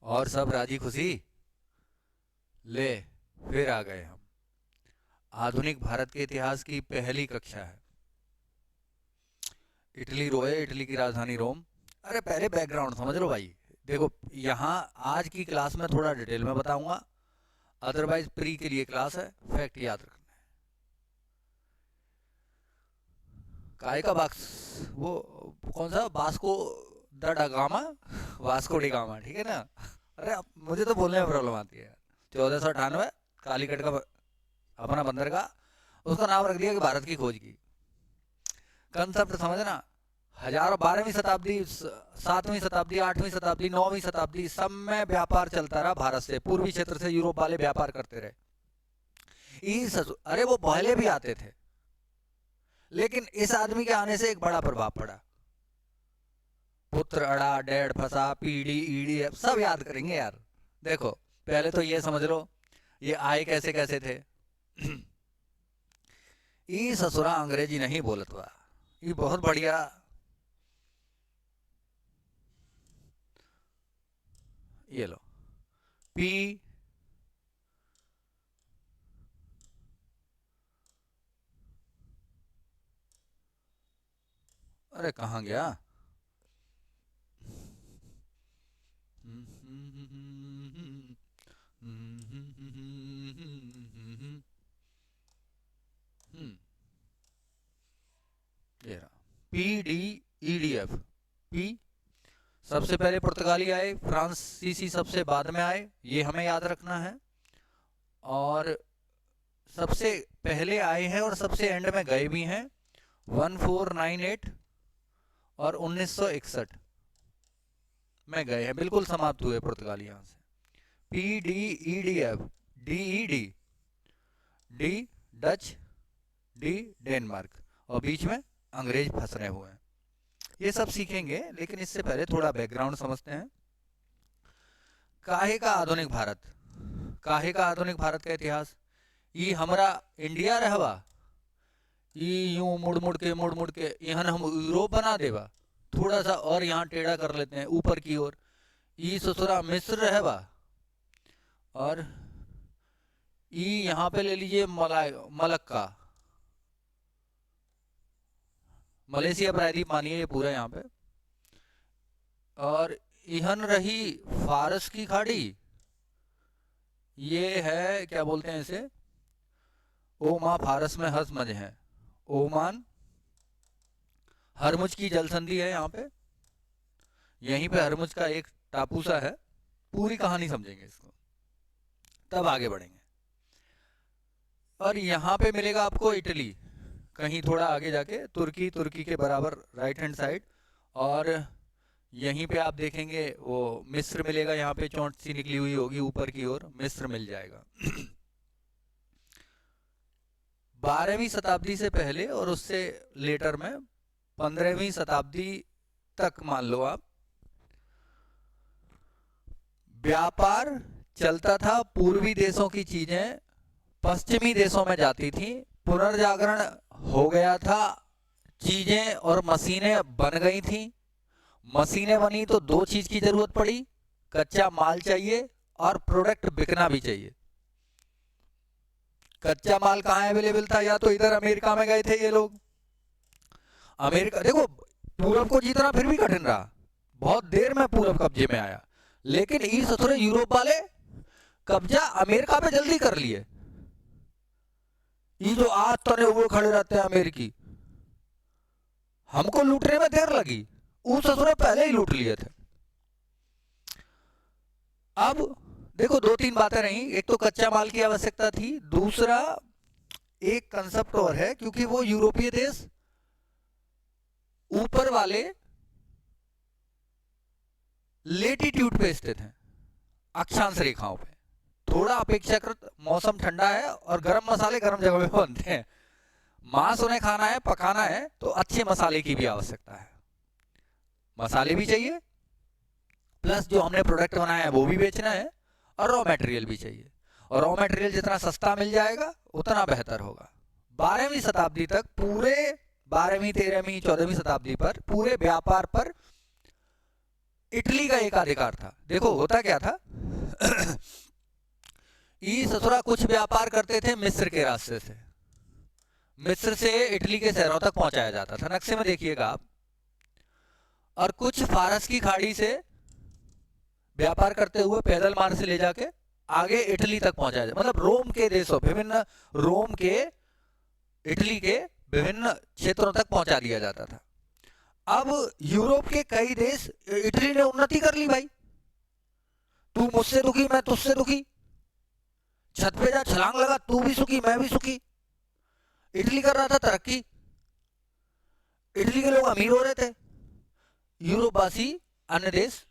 और सब राजी खुशी। ले, फिर आ गए हम। आधुनिक भारत के इतिहास की पहली कक्षा है। इटली रोए, इटली की राजधानी रोम। अरे पहले बैकग्राउंड समझ लो भाई। देखो, यहाँ आज की क्लास में थोड़ा डिटेल में बताऊंगा, अदरवाइज प्री के लिए क्लास है, फैक्ट याद रखना है। काय का बॉक्स, वो कौन सा, Vasco da Gama, Vasco da Gama, ठीक है ना। अरे मुझे तो बोलने में प्रॉब्लम आती है। 1498 कालीकट का अपना बंदरगाह, उसका नाम रख दिया कि भारत की खोज की। कंसेप्ट समझना, हजारों, 12वीं शताब्दी, 7वीं शताब्दी, 8वीं शताब्दी, 9वीं शताब्दी, सब में व्यापार चलता रहा भारत से। पूर्वी क्षेत्र से यूरोप वाले व्यापार करते रहे। अरे वो पहले भी आते थे, लेकिन इस आदमी के आने से एक बड़ा प्रभाव पड़ा। पुत्र अड़ा, डेढ़ फंसा, पीढ़ी ईड़ी, सब याद करेंगे यार। देखो, पहले तो ये समझ लो ये आए कैसे कैसे थे। ई ससुरा अंग्रेजी नहीं बोलत बा, ये बहुत बढ़िया। ये लो, पी, अरे कहाँ गया। ये रहा, P D E D F. P, सबसे पहले पुर्तगाली आए, फ्रांसीसी सबसे बाद में आए, ये हमें याद रखना है। और सबसे पहले आए हैं और सबसे एंड में गए भी हैं, 1498 और 1961 में गए हैं, बिल्कुल समाप्त हुए पुर्तगाली यहाँ से। P D E D F, D E D, D Dutch, D Denmark, और बीच में अंग्रेज फंस रहे हुए हैं। ये सब सीखेंगे, लेकिन इससे पहले थोड़ा बैकग्राउंड समझते हैं। काहे का आधुनिक भारत, काहे का आधुनिक भारत का इतिहास। ये हमारा इंडिया रहवा, ये यूं मुड़ मुड़ के यहाँ हम यूरोप बना देवा, थोड़ा सा और यहाँ टेढ़ा कर लेते हैं ऊपर की ओर। ये ससुरा मिस्र रहवा, और ये यहाँ पे ले लीजिए मलक्का, मलेशिया प्रायद्वीप मानिए ये पूरा यहाँ पे। और इहन रही फारस की खाड़ी, ये है क्या बोलते हैं इसे, ओमा, फारस में हज मज है, ओमान, हरमुज की जल संधि है यहाँ पे। यहीं पे हरमुज का एक टापू सा है। पूरी कहानी समझेंगे इसको, तब आगे बढ़ेंगे। और यहाँ पे मिलेगा आपको इटली, कहीं थोड़ा आगे जाके तुर्की, तुर्की के बराबर राइट हैंड साइड। और यहीं पे आप देखेंगे वो मिस्र मिलेगा, यहाँ पे चोट सी निकली हुई होगी ऊपर की ओर, मिस्र मिल जाएगा। 12वीं शताब्दी से पहले और उससे लेटर में 15वीं शताब्दी तक मान लो आप, व्यापार चलता था। पूर्वी देशों की चीजें पश्चिमी देशों में जाती थी, पुनर्जागरण हो गया था, चीजें और मशीनें बन गई थी। मशीनें बनी तो दो चीज की जरूरत पड़ी, कच्चा माल चाहिए और प्रोडक्ट बिकना भी चाहिए। कच्चा माल कहाँ अवेलेबल था, या तो इधर अमेरिका में गए थे ये लोग। अमेरिका देखो, पूरब को जीतना फिर भी कठिन रहा, बहुत देर में पूरब कब्जे में आया। लेकिन इस ससुरे यूरोप वाले कब्जा अमेरिका पे जल्दी कर लिए। ये जो आज तने हुए खड़े रहते हैं अमेरिकी, हमको लूटने में देर लगी, उस ससुरे पहले ही लूट लिए थे। अब देखो, दो तीन बातें रही, एक तो कच्चा माल की आवश्यकता थी, दूसरा एक कंसेप्ट और है, क्योंकि वो यूरोपीय देश ऊपर वाले लेटीट्यूड पे स्थित हैं, अक्षांश रेखाओं पे। थोड़ा अपेक्षाकृत मौसम ठंडा है और गर्म मसाले गर्म जगह में बनते हैं। मांस उन्हें खाना है, पकाना है, तो अच्छे मसाले की भी आवश्यकता है। मसाले भी चाहिए, प्लस जो हमने प्रोडक्ट बनाया है वो भी बेचना है, और रॉ मटेरियल भी चाहिए। और रॉ मटेरियल जितना सस्ता मिल जाएगा उतना बेहतर होगा। 12वीं शताब्दी तक, पूरे 12वीं, 13वीं, 14वीं शताब्दी पर पूरे व्यापार पर इटली का एक अधिकार था। देखो होता क्या था ई ससुरा कुछ व्यापार करते थे मिस्र के रास्ते से, मिस्र से इटली के शहरों तक पहुंचाया जाता था, नक्शे में देखिएगा आप। और कुछ फारस की खाड़ी से व्यापार करते हुए पैदल मार्ग से ले जाके आगे इटली तक पहुंचाया जाता, मतलब रोम के देशों, विभिन्न रोम के इटली के विभिन्न क्षेत्रों तक पहुंचा दिया जाता था। अब यूरोप के कई देश, इटली ने उन्नति कर ली भाई, तू मुझसे दुखी मैं तुझसे दुखी, छत पे जा छलांग लगा, तू भी सुखी मैं भी सुखी। इटली कर रहा था तरक्की, इटली के लोग अमीर हो रहे थे, यूरोप वासी, अन्य देश,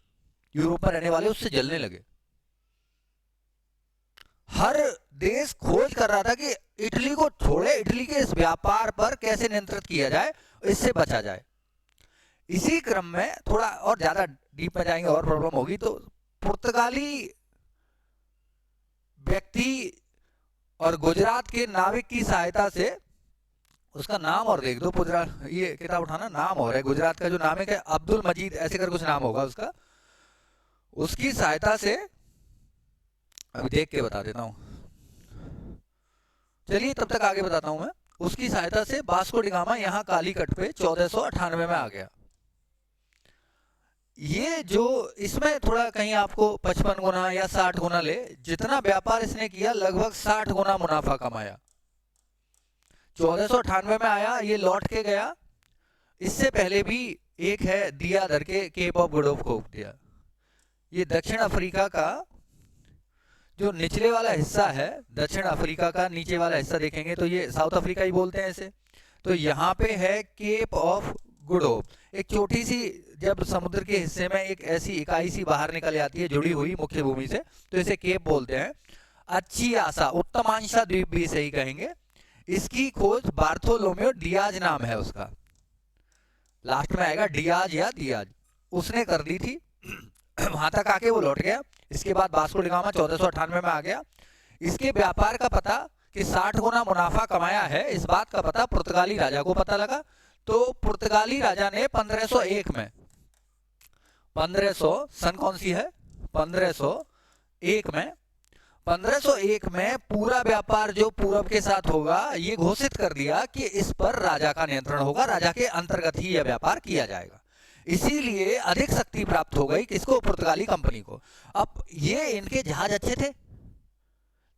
यूरोप में रहने वाले उससे जलने लगे। हर देश खोज कर रहा था कि इटली को छोड़े, इटली के इस व्यापार पर कैसे नियंत्रित किया जाए, इससे बचा जाए। इसी क्रम में थोड़ा और ज्यादा डीप में जाएंगे और प्रॉब्लम होगी, तो पुर्तगाली व्यक्ति और गुजरात के नाविक की सहायता से, उसका नाम और देख दो, ये किताब उठाना, नाम और है गुजरात का जो नाविक है अब्दुल मजीद ऐसे कर कुछ नाम होगा उसका, उसकी सहायता से, अभी देख के बता देता हूं, चलिए तब तक आगे बताता हूं मैं। उसकी सहायता से वास्को डी गामा यहाँ कालीकट पे 1498 में आ गया। ये जो इसमें थोड़ा कहीं आपको 55 गुना या 60 गुना ले, जितना व्यापार इसने किया लगभग 60 गुना मुनाफा कमाया। 1498 में आया, ये लौट के गया। इससे पहले भी एक है दिया धर के केप ऑफ गुड ऑफ दिया, ये दक्षिण अफ्रीका का जो निचले वाला हिस्सा है, दक्षिण अफ्रीका का नीचे वाला हिस्सा देखेंगे तो ये साउथ अफ्रीका ही बोलते हैं इसे। तो यहाँ पे है केप ऑफ गुड होप, एक छोटी सी, जब समुद्र के हिस्से में एक ऐसी इकाई सी बाहर निकल जाती है जुड़ी हुई मुख्य भूमि से, तो इसे केप बोलते हैं। अच्छी आशा, उत्तमांशा द्वीप भी सही कहेंगे। इसकी खोज बार्थोलोमेओ डियाज नाम है उसका, लास्ट में आएगा डियाज या दियाज, उसने कर दी थी। वहां तक आके वो लौट गया। इसके बाद वास्को डी गामा 1498 में आ गया। इसके व्यापार का पता कि 60 गुना मुनाफा कमाया है, इस बात का पता पुर्तगाली राजा को पता लगा। तो पुर्तगाली राजा ने 1501 में, 1500 सन कौन सी है, 1501 में, 1501 में पूरा व्यापार जो पूरब के साथ होगा ये घोषित कर दिया कि इस पर राजा का नियंत्रण होगा, राजा के अंतर्गत ही यह व्यापार किया जाएगा। इसीलिए अधिक शक्ति प्राप्त हो गई किसको, पुर्तगाली कंपनी को। अब ये इनके जहाज अच्छे थे,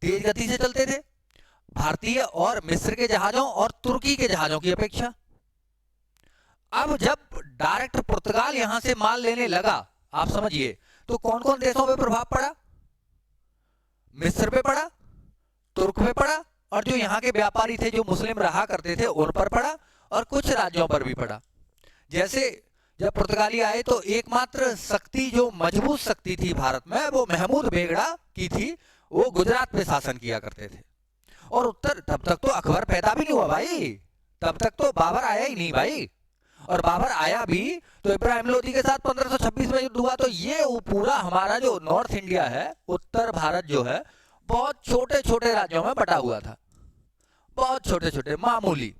तेज गति से चलते थे, भारतीय और मिस्र के जहाजों और तुर्की के जहाजों की अपेक्षा। अब जब डायरेक्ट पुर्तगाल यहां से माल लेने लगा, आप समझिए, तो कौन कौन देशों पे प्रभाव पड़ा, मिस्र पे पड़ा, तुर्क पे पड़ा, और जो यहाँ के व्यापारी थे जो मुस्लिम रहा करते थे उन पर पड़ा, और कुछ राज्यों पर भी पड़ा। जैसे जब पुर्तगाली आए तो एकमात्र शक्ति जो मजबूत शक्ति थी भारत में वो महमूद बेगड़ा की थी, वो गुजरात पे शासन किया करते थे। और उत्तर, तब तक तो अकबर पैदा भी नहीं हुआ भाई, तब तक तो बाबर आया ही नहीं भाई, और बाबर आया भी तो इब्राहिम लोदी के साथ 1526 में युद्ध हुआ। तो ये पूरा हमारा जो नॉर्थ इंडिया है, उत्तर भारत जो है, बहुत छोटे छोटे राज्यों में बटा हुआ था, बहुत छोटे छोटे मामूली।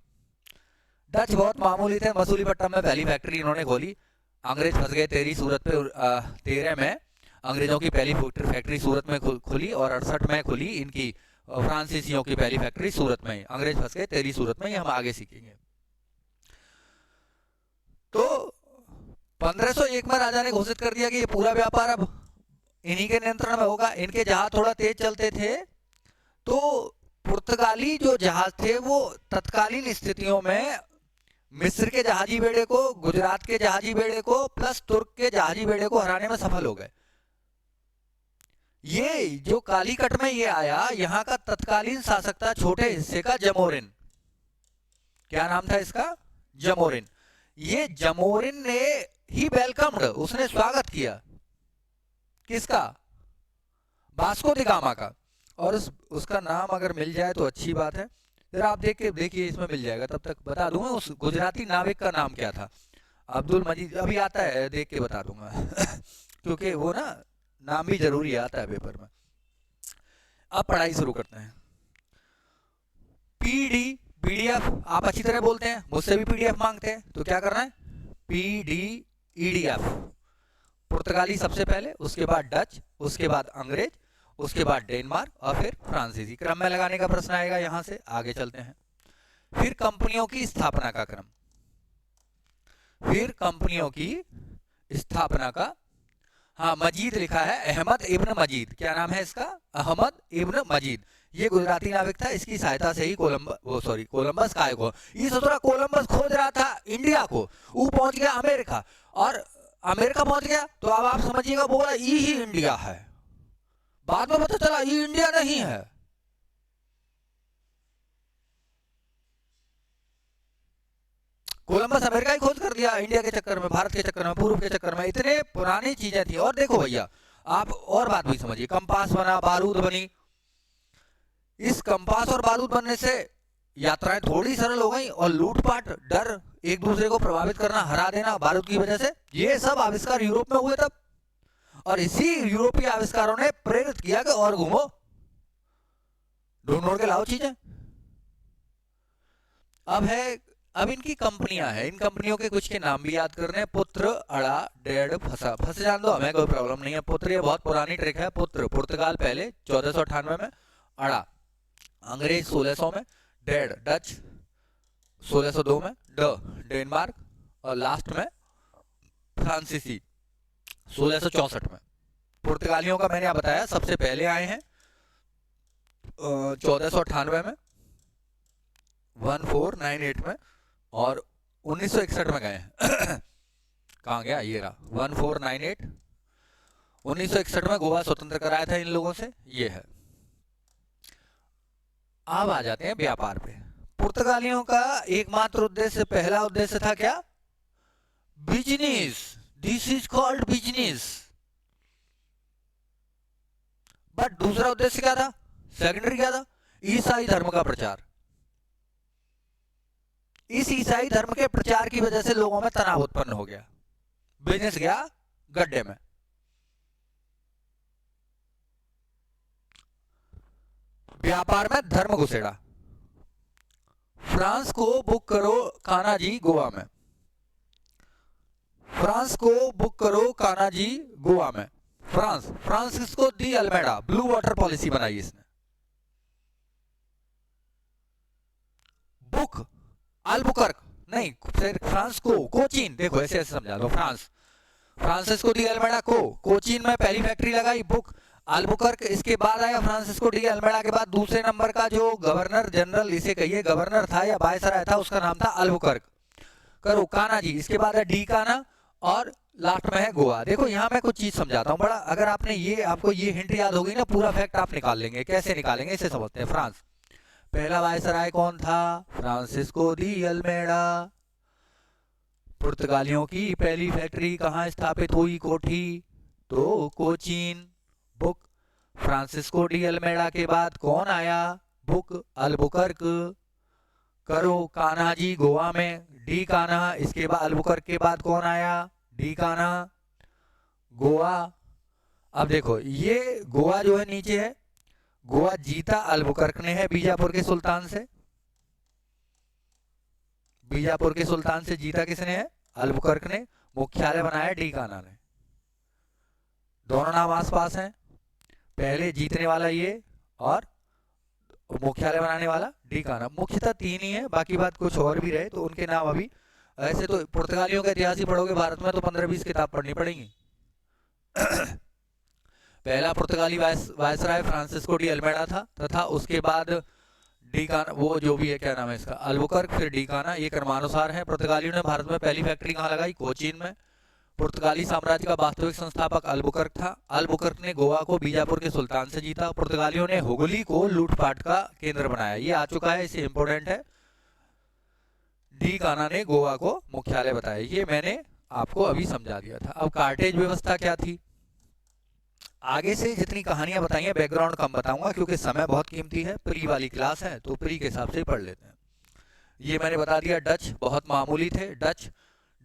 डच बहुत मामूली थे। मसूलीपट्टनम में पहली फैक्ट्री इन्होंने खोली, अंग्रेज फंस गए 13 में अंग्रेजों की पहली फैक्ट्री सूरत में खुली, और 68 में खुली इनकी फ्रांसीसियों की पहली फैक्ट्री सूरत में। अंग्रेज फंस गए 13 सूरत में, ये हम आगे सीखेंगे। तो 1501 में राजा ने घोषित कर दिया कि ये पूरा व्यापार अब इन्हीं के नियंत्रण में होगा। इनके जहाज थोड़ा तेज चलते थे, तो पुर्तगाली जो जहाज थे वो तत्कालीन स्थितियों में मिस्र के जहाजी बेड़े को, गुजरात के जहाजी बेड़े को, प्लस तुर्क के जहाजी बेड़े को हराने में सफल हो गए। ये जो कालीकट में ये आया, यहाँ का तत्कालीन शासक था छोटे हिस्से का जमोरिन। क्या नाम था इसका, जमोरिन। ये जमोरिन ने ही वेलकम्ड, उसने स्वागत किया किसका, वास्को डी गामा का। और उसका नाम अगर मिल जाए तो अच्छी बात है, जरा आप देखिए इसमें मिल जाएगा, तब तक बता दूंगा उस गुजराती नाविक का नाम क्या था। अब्दुल मजीद, अभी आता है देख के बता दूंगा क्योंकि वो ना नाम भी जरूरी आता है पेपर में। अब पढ़ाई शुरू करते हैं। पीडीएफ आप अच्छी तरह बोलते हैं, मुझसे भी पीडीएफ मांगते हैं, तो क्या करना है, पीडीईडीएफ पुर्तगाली सबसे पहले, उसके बाद डच, उसके बाद अंग्रेज, उसके बाद डेनमार्क और फिर फ्रांसीसी। क्रम में लगाने का प्रश्न आएगा, यहां से आगे चलते हैं। फिर कंपनियों की स्थापना का क्रम, फिर कंपनियों की स्थापना का, हाँ मजीद लिखा है, अहमद इब्न मजीद, क्या नाम है इसका, अहमद इब्न मजीद। ये गुजराती नाविक था, इसकी सहायता से ही कोलंबस काय को, ये सोच कोलंबस खोज रहा था इंडिया को, वो पहुंच गया अमेरिका, और अमेरिका पहुंच गया तो अब आप समझिएगा बोला ये ही इंडिया है, बाद में पता चला ये इंडिया नहीं है। कोलंबस अमेरिका ही खोज कर दिया इंडिया के चक्कर में, भारत के चक्कर में, पूर्व के चक्कर में, इतने पुरानी चीजें थी। और देखो भैया आप और बात भी समझिए, कंपास बना, बारूद बनी, इस कंपास और बारूद बनने से यात्राएं थोड़ी सरल हो गई, और लूटपाट, डर, एक दूसरे को प्रभावित करना, हरा देना बारूद की वजह से, ये सब आविष्कार यूरोप में हुए तब, और इसी यूरोपीय आविष्कारों ने प्रेरित किया कि और घूमो, ढूंढ के लाओ चीजें। अब इनकी कंपनियां हैं, इन कंपनियों के कुछ के नाम भी याद करने हैं। पुत्र, अड़ा, डेढ़, फंसा, फंस जान दो, हमें कोई प्रॉब्लम नहीं है। पुत्र ये बहुत पुरानी ट्रिक है। पुत्र पुर्तगाल पहले 1498 में, अड़ा अंग्रेज 1600 में, डेढ़ डच 1602 में, डेनमार्क, और लास्ट में फ्रांसीसी 1664 में। पुर्तगालियों का मैंने बताया सबसे पहले आए हैं 1498 में, 1498 में, और 1961 में गए हैं कहाँ गया ये रहा, 1498, 1961 में गोवा स्वतंत्र कराया था इन लोगों से, ये है। अब आ जाते हैं व्यापार पे। पुर्तगालियों का एकमात्र उद्देश्य, पहला उद्देश्य था क्या, business, this is called business. But दूसरा उद्देश्य क्या था, सेकेंडरी क्या था, ईसाई धर्म का प्रचार। इस ईसाई धर्म के प्रचार की वजह से लोगों में तनाव उत्पन्न हो गया, बिजनेस गया गड्ढे में। व्यापार में धर्म घुसेड़ा। फ्रांस को बुक करो कान्हा जी गोवा में, फ्रांस को बुक करो कान्हा जी गोवा में। Francisco de Almeida, blue water policy बनाई इसने। बुक अल्बुकर्क नहीं, फ्रांस को कोचीन, देखो ऐसे ऐसे समझा दो, फ्रांसिस्को डी अल्मेडा को कोचीन में पहली फैक्ट्री लगाई, बुक अल्बुकर्क। इसके बाद आया फ्रांसिस्को डी अल्मेडा के बाद दूसरे नंबर का जो गवर्नर जनरल, इसे कहिए गवर्नर था या वायसराय था, उसका नाम था अल्बुकर्क। करो कान्हा जी, इसके बाद है डी कान्हा, और लास्ट में है गोवा। देखो यहाँ मैं कुछ चीज समझाता हूँ बड़ा, अगर आपने ये, आपको ये हिंट याद होगी ना, पूरा फैक्ट आप निकाल लेंगे। कैसे निकालेंगे इसे समझते हैं। फ्रांस, पहला वायसराय कौन था, फ्रांसिस्को दी अल्मेडा। पुर्तगालियों की पहली फैक्ट्री कहाँ स्थापित हुई, कोठी, तो Cochin. Book Francisco de Almeida के बाद कौन आया, बुक अल्बुकर्क। करो कान्हा जी गोवा में, डी कान्हा। इसके बाद अल्बुकर्क के बाद कौन आया, डी कान्हा, गोवा। अब देखो ये गोवा जो है नीचे है, गोवा जीता अल्बुकर्क ने है बीजापुर के सुल्तान से, बीजापुर के सुल्तान से जीता किसने है, अल्बुकर्क ने। मुख्यालय बनाया डी कान्हा ने। दोनों नाम आस पास हैं, पहले जीतने वाला ये और मुख्यालय बनाने वाला डी कान्हा। मुख्यतः तीन ही है, बाकी बात कुछ और भी रहे तो उनके नाम अभी, ऐसे तो पुर्तगालियों का इतिहास ही पढ़ोगे भारत में तो 15-20 किताब पढ़नी पड़ेगी। पहला पुर्तगाली वायसराय फ्रांसिस्को डी अल्मेडा था, तथा उसके बाद डी कान्हा, वो जो भी है क्या नाम है इसका, अल्बुकर्क, फिर डी कान्हा। ये क्रमानुसार है। पुर्तगालियों ने भारत में पहली फैक्ट्री कहाँ लगाई, कोचीन में। पुर्तगाली साम्राज्य का वास्तविक संस्थापक अल्बुकर्क था। अल्बुकर्क ने गोवा को बीजापुर के सुल्तान से जीता। पुर्तगालियों ने हुगली को लूटपाट का केंद्र बनाया। ये आ चुका है, इसे इंपोर्टेंट है। डी कान्हा ने गोवा को मुख्यालय बताया, ये मैंने आपको अभी समझा दिया था। अब कार्टेज व्यवस्था क्या थी, आगे से जितनी कहानियां बताई हैं बैकग्राउंड कम बताऊंगा क्योंकि समय बहुत कीमती है। प्री वाली क्लास है तो प्री के हिसाब से पढ़ लेते हैं। ये मैंने बता दिया, डच बहुत मामूली थे।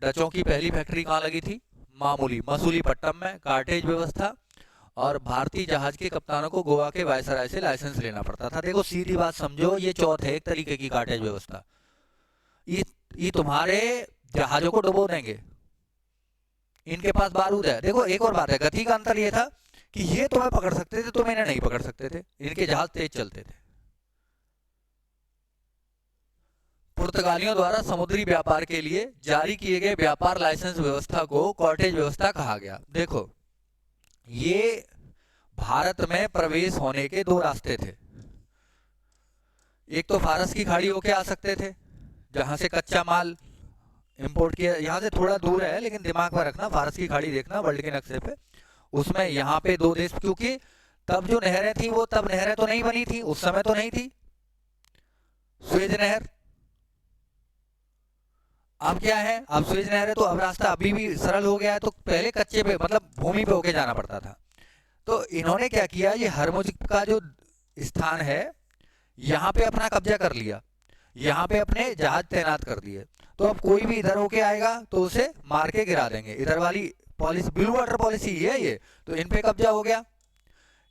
डचों की पहली फैक्ट्री कहाँ लगी थी, मामूली, मसूलीपट्टनम में। कार्टेज व्यवस्था, और भारतीय जहाज के कप्तानों को गोवा के वायसराय से लाइसेंस लेना पड़ता था। देखो सीधी बात समझो, ये चौथे एक तरीके की कार्टेज व्यवस्था। ये तुम्हारे जहाजों को डुबो देंगे, इनके पास बारूद है। देखो एक और बात है, गति का अंतर ये था कि ये तुम्हें पकड़ सकते थे, तुम इन्हें नहीं पकड़ सकते थे, इनके जहाज तेज चलते थे। पुर्तगालियों द्वारा समुद्री व्यापार के लिए जारी किए गए व्यापार लाइसेंस व्यवस्था को कॉर्टेज व्यवस्था कहा गया। देखो ये भारत में प्रवेश होने के दो रास्ते थे। एक तो फारस की खाड़ी होके आ सकते थे, जहां से कच्चा माल इंपोर्ट किया, यहाँ से थोड़ा दूर है लेकिन दिमाग में रखना, फारस की खाड़ी देखना वर्ल्ड के नक्शे पे, उसमें यहाँ पे दो देश, क्योंकि तब जो नहरें थी वो तब नहरें तो नहीं बनी थी, उस समय तो नहीं थी सुएज नहर। अब क्या है, अब सुएज नहर है तो अब रास्ता अभी भी सरल हो गया है, तो पहले कच्चे पे मतलब भूमि पे होके जाना पड़ता था। तो इन्होंने क्या किया, ये हरमुज का जो स्थान है यहाँ पे अपना कब्जा कर लिया, यहाँ पे अपने जहाज तैनात कर दिए। तो अब कोई भी इधर होके आएगा तो उसे मार के गिरा देंगे। इधर वाली पॉलिसी ब्लू वाटर पॉलिसी है ये, तो इन पे कब्जा हो गया।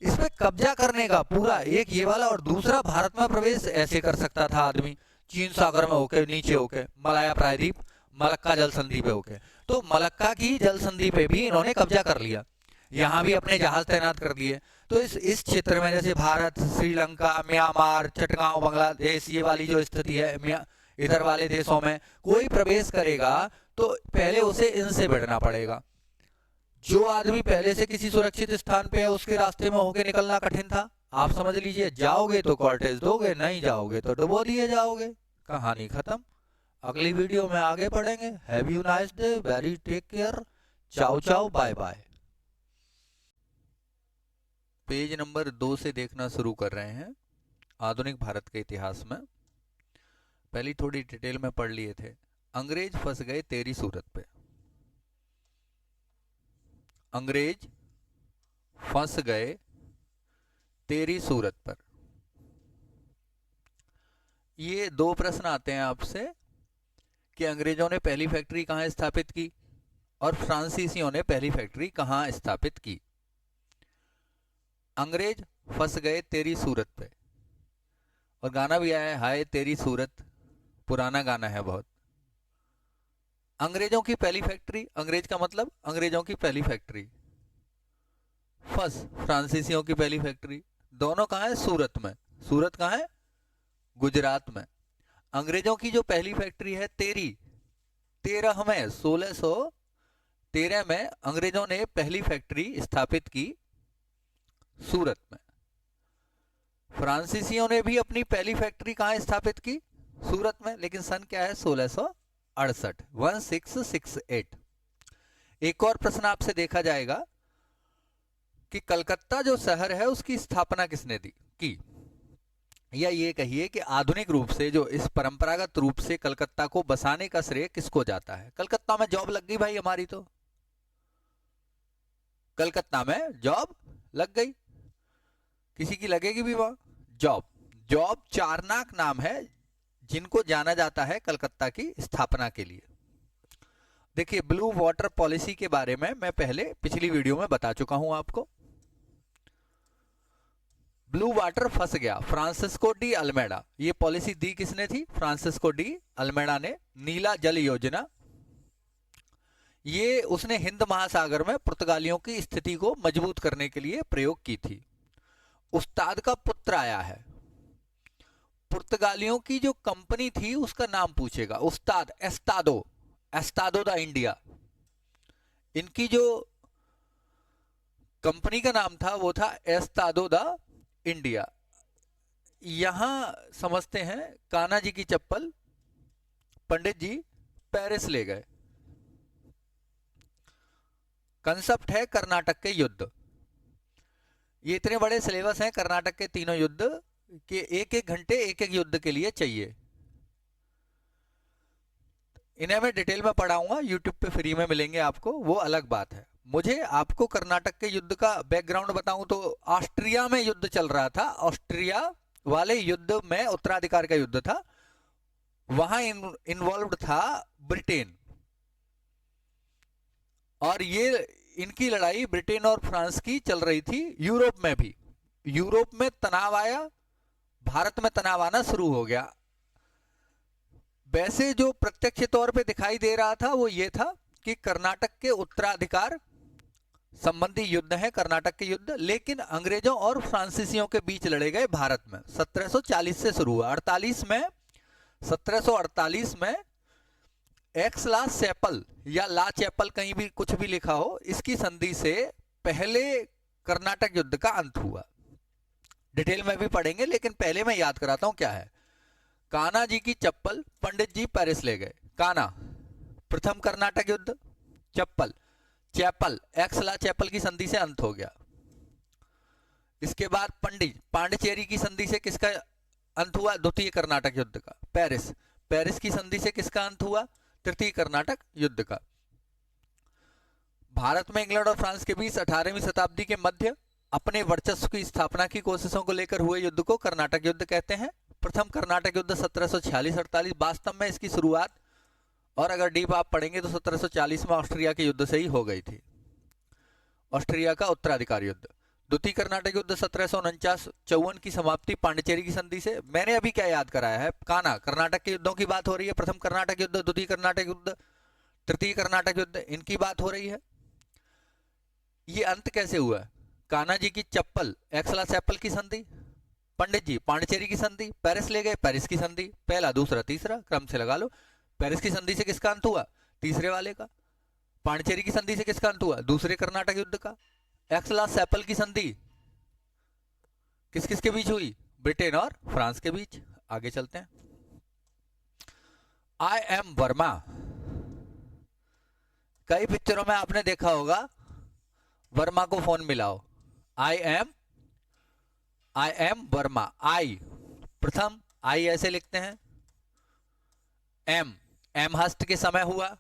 इस पे कब्जा करने का पूरा एक ये वाला, और दूसरा भारत में प्रवेश ऐसे कर सकता था आदमी, चीन सागर में होके नीचे होके मलाया प्रायद्वीप मलक्का जल संधि पे होके। तो मलक्का की जल संधि पे भी इन्होंने कब्जा कर लिया, यहाँ भी अपने जहाज तैनात कर दिए। तो इस क्षेत्र में जैसे भारत, श्रीलंका, म्यांमार, चटगांव, बांग्लादेश, ये वाली जो स्थिति है, इधर वाले देशों में कोई प्रवेश करेगा तो पहले उसे इनसे भिड़ना पड़ेगा। जो आदमी पहले से किसी सुरक्षित स्थान पे है उसके रास्ते में होके निकलना कठिन था। आप समझ लीजिए, जाओगे तो कॉर्टेज दोगे, नहीं जाओगे तो डुबो दिए जाओगे, कहानी खत्म। अगली वीडियो में आगे बढ़ेंगे। Have you nice day, very take care, ciao ciao, bye bye. Page number 2 से देखना शुरू कर रहे हैं। आधुनिक भारत के इतिहास में पहली थोड़ी डिटेल में पढ़ लिए थे। अंग्रेज फंस गए तेरी सूरत पे। अंग्रेज फंस गए तेरी सूरत पर। ये दो प्रश्न आते हैं आपसे कि अंग्रेजों ने पहली फैक्ट्री कहां स्थापित की और फ्रांसीसियों ने पहली फैक्ट्री कहां स्थापित की। अंग्रेज फंस गए तेरी सूरत पे, और गाना भी आया है, हाय तेरी सूरत, पुराना गाना है बहुत। अंग्रेजों की पहली फैक्ट्री, अंग्रेज का मतलब अंग्रेजों की पहली फैक्ट्री, फंस फ्रांसीसियों की पहली फैक्ट्री, दोनों कहां है, सूरत में। सूरत कहां है, गुजरात में। अंग्रेजों की जो पहली फैक्ट्री है तेरी, 13 में 1613 में अंग्रेजों ने पहली फैक्ट्री स्थापित की सूरत में। फ्रांसीसियों ने भी अपनी पहली फैक्ट्री कहां स्थापित की, सूरत में, लेकिन सन क्या है, 1668, 1668। एक और प्रश्न आपसे देखा जाएगा कि कलकत्ता जो शहर है उसकी स्थापना किसने की, या ये कहिए कि आधुनिक रूप से जो इस परंपरागत रूप से कलकत्ता को बसाने का श्रेय किसको जाता है। कलकत्ता में जॉब लग गई भाई हमारी, तो कलकत्ता में जॉब लग गई, किसी की लगेगी भी वहां जॉब। जॉब चारनाक नाम है जिनको जाना जाता है कलकत्ता की स्थापना के लिए। देखिए ब्लू वाटर पॉलिसी के बारे में मैं पहले पिछली वीडियो में बता चुका हूं आपको। ब्लू वाटर फंस गया, फ्रांसिस्को डी अल्मेडा, ये पॉलिसी दी किसने थी, फ्रांसिस्को डी अल्मेडा ने। नीला जल योजना, ये उसने हिंद महासागर में पुर्तगालियों की स्थिति को मजबूत करने के लिए प्रयोग की थी। उस्ताद का पुत्र आया है, पुर्तगालियों की जो कंपनी थी उसका नाम पूछेगा, उस्ताद, एस्तादो, एस्तादो दा इंडिया। इनकी जो कंपनी का नाम था वो था एस्तादो दा इंडिया। यहां समझते हैं कान्हा जी की चप्पल पंडित जी पेरिस ले गए। कंसेप्ट है कर्नाटक के युद्ध। ये इतने बड़े सिलेबस हैं कर्नाटक के तीनों युद्ध के, एक एक घंटे एक एक युद्ध के लिए चाहिए। इन्हें मैं डिटेल में पढ़ाऊंगा, यूट्यूब पे फ्री में मिलेंगे आपको, वो अलग बात है। मुझे आपको कर्नाटक के युद्ध का बैकग्राउंड बताऊं तो ऑस्ट्रिया में युद्ध चल रहा था, ऑस्ट्रिया वाले युद्ध में उत्तराधिकार का युद्ध था, वहां इन्वॉल्व था ब्रिटेन, और ये इनकी लड़ाई ब्रिटेन और फ्रांस की चल रही थी। यूरोप में भी, यूरोप में तनाव आया, भारत में तनाव आना शुरू हो गया। वैसे जो प्रत्यक्ष तौर पे दिखाई दे रहा था वो ये था कि कर्नाटक के उत्तराधिकार संबंधी युद्ध है, कर्नाटक के युद्ध, लेकिन अंग्रेजों और फ्रांसीसियों के बीच लड़े गए भारत में। 1740 से शुरू हुआ। 1748 में एक्स ला चैपल या ला चैपल, कहीं भी कुछ भी लिखा हो, इसकी संधि से पहले कर्नाटक युद्ध का अंत हुआ। डिटेल में भी पढ़ेंगे, लेकिन पहले मैं याद कराता हूं क्या है। कान्हा जी की चप्पल पंडित जी पेरिस ले गए। कान्हा, प्रथम कर्नाटक युद्ध। चप्पल, चैपल, एक्स ला चैपल की संधि से अंत हो गया। इसके बाद पंडित, पांडिचेरी की संधि से किसका अंत हुआ? द्वितीय कर्नाटक युद्ध का। पेरिस, पेरिस की संधि से किसका अंत हुआ? तृतीय कर्नाटक युद्ध का। भारत में इंग्लैंड और फ्रांस के बीच 18वीं शताब्दी के मध्य अपने वर्चस्व की स्थापना की कोशिशों को लेकर हुए युद्ध को कर्नाटक युद्ध कहते हैं। प्रथम कर्नाटक युद्ध 1746-48। वास्तव में इसकी शुरुआत, और अगर डीप आप पढ़ेंगे तो 1740 में ऑस्ट्रिया के युद्ध से ही हो गई थी, ऑस्ट्रिया का उत्तराधिकार युद्ध। द्वितीय कर्नाटक युद्ध 1749-54 की समाप्ति पांडिचेरी की संधि से। मैंने अभी क्या याद कराया है? कान्हा, कर्नाटक के युद्धों की बात हो रही है। प्रथम कर्नाटक युद्ध, द्वितीय कर्नाटक युद्ध, तृतीय कर्नाटक युद्ध, इनकी बात हो रही है। ये अंत कैसे हुआ? कान्हा जी की चप्पल, एक्सला चैपल की संधि, पंडित जी पांडिचेरी की संधि, पेरिस ले गए, पेरिस की संधि, पहला, दूसरा, तीसरा क्रम से लगा लो। पेरिस की संधि से किसका अंत हुआ? तीसरे वाले का। पांडिचेरी की संधि से किसका अंत हुआ? दूसरे कर्नाटक युद्ध का। एक्सला चैपल की संधि किस किस के बीच हुई? ब्रिटेन और फ्रांस के बीच। आगे चलते हैं। आई एम वर्मा, कई पिक्चरों में आपने देखा होगा, वर्मा को फोन मिलाओ। I am Verma. आई प्रथम, आई ऐसे लिखते हैं। एम हस्त के समय हुआ।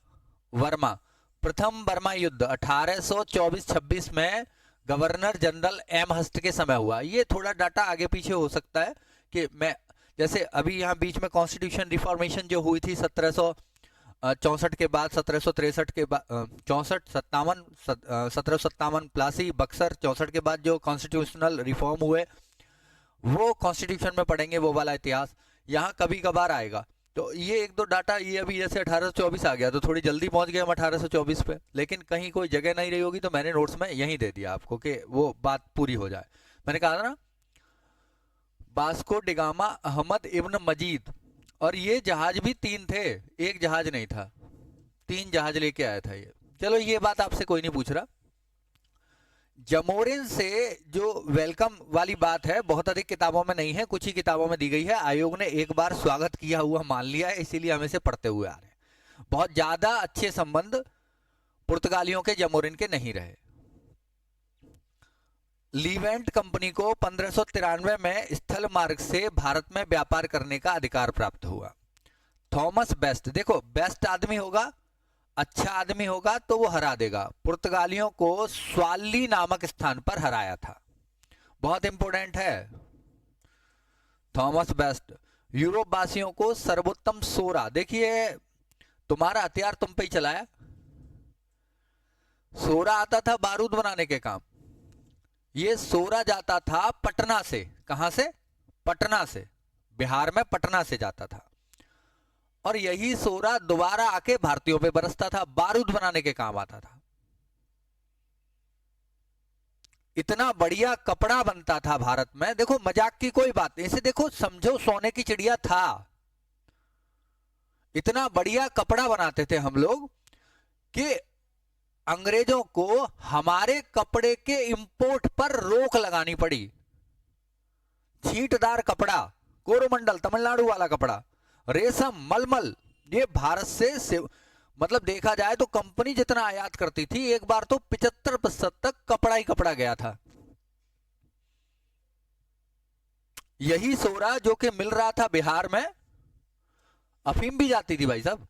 वर्मा, प्रथम बर्मा युद्ध 1824-26 में गवर्नर जनरल एम हस्ट के समय हुआ। ये थोड़ा डाटा आगे पीछे हो सकता है कि मैं, जैसे अभी यहाँ बीच में कॉन्स्टिट्यूशन रिफॉर्मेशन जो हुई थी 1764 के बाद, 1763 के बाद, 1757 प्लासी, बक्सर 64 के बाद जो कॉन्स्टिट्यूशनल रिफॉर्म हुए, वो कॉन्स्टिट्यूशन में पढ़ेंगे, वो वाला इतिहास यहाँ कभी कभार आएगा। तो ये एक दो डाटा, ये अभी जैसे 1824 आ गया तो थोड़ी जल्दी पहुंच गए हम 1824 पे, लेकिन कहीं कोई जगह नहीं रही होगी तो मैंने नोट्स में यहीं दे दिया आपको कि वो बात पूरी हो जाए। मैंने कहा था ना, वास्को डिगामा, अहमद इब्न मजीद, और ये जहाज भी 3 थे, एक जहाज नहीं था, 3 जहाज लेके आया था ये। चलो ये बात आपसे कोई नहीं पूछ रहा। जमोरिन से जो वेलकम वाली बात है, बहुत अधिक किताबों में नहीं है, कुछ ही किताबों में दी गई है। आयोग ने एक बार स्वागत किया हुआ मान लिया है, इसीलिए हम इसे पढ़ते हुए आ रहे हैं। बहुत ज्यादा अच्छे संबंध पुर्तगालियों के जमोरिन के नहीं रहे। लीवेंट कंपनी को 1593 में स्थल मार्ग से भारत में व्यापार करने का अधिकार प्राप्त हुआ। थॉमस बेस्ट, देखो बेस्ट आदमी होगा, अच्छा आदमी होगा तो वो हरा देगा। पुर्तगालियों को स्वाली नामक स्थान पर हराया था, बहुत इंपॉर्टेंट है। Thomas best. यूरोप वासियों को सर्वोत्तम सोरा, देखिए तुम्हारा हथियार तुम पे ही चलाया। सोरा आता था बारूद बनाने के काम, ये सोरा जाता था पटना से। कहां से? पटना से, बिहार में पटना से जाता था, और यही सोरा दोबारा आके भारतीयों पे बरसता था, बारूद बनाने के काम आता था। इतना बढ़िया कपड़ा बनता था भारत में, देखो मजाक की कोई बात नहीं, इसे देखो समझो सोने की चिड़िया था। इतना बढ़िया कपड़ा बनाते थे हम लोग कि अंग्रेजों को हमारे कपड़े के इंपोर्ट पर रोक लगानी पड़ी। छींटदार कपड़ा, कोरोमंडल तमिलनाडु वाला कपड़ा, रेशम, मलमल, ये भारत से मतलब देखा जाए तो कंपनी जितना आयात करती थी, एक बार तो 75% तक कपड़ा ही कपड़ा गया था। यही सोरा जो कि मिल रहा था बिहार में, अफीम भी जाती थी भाई साहब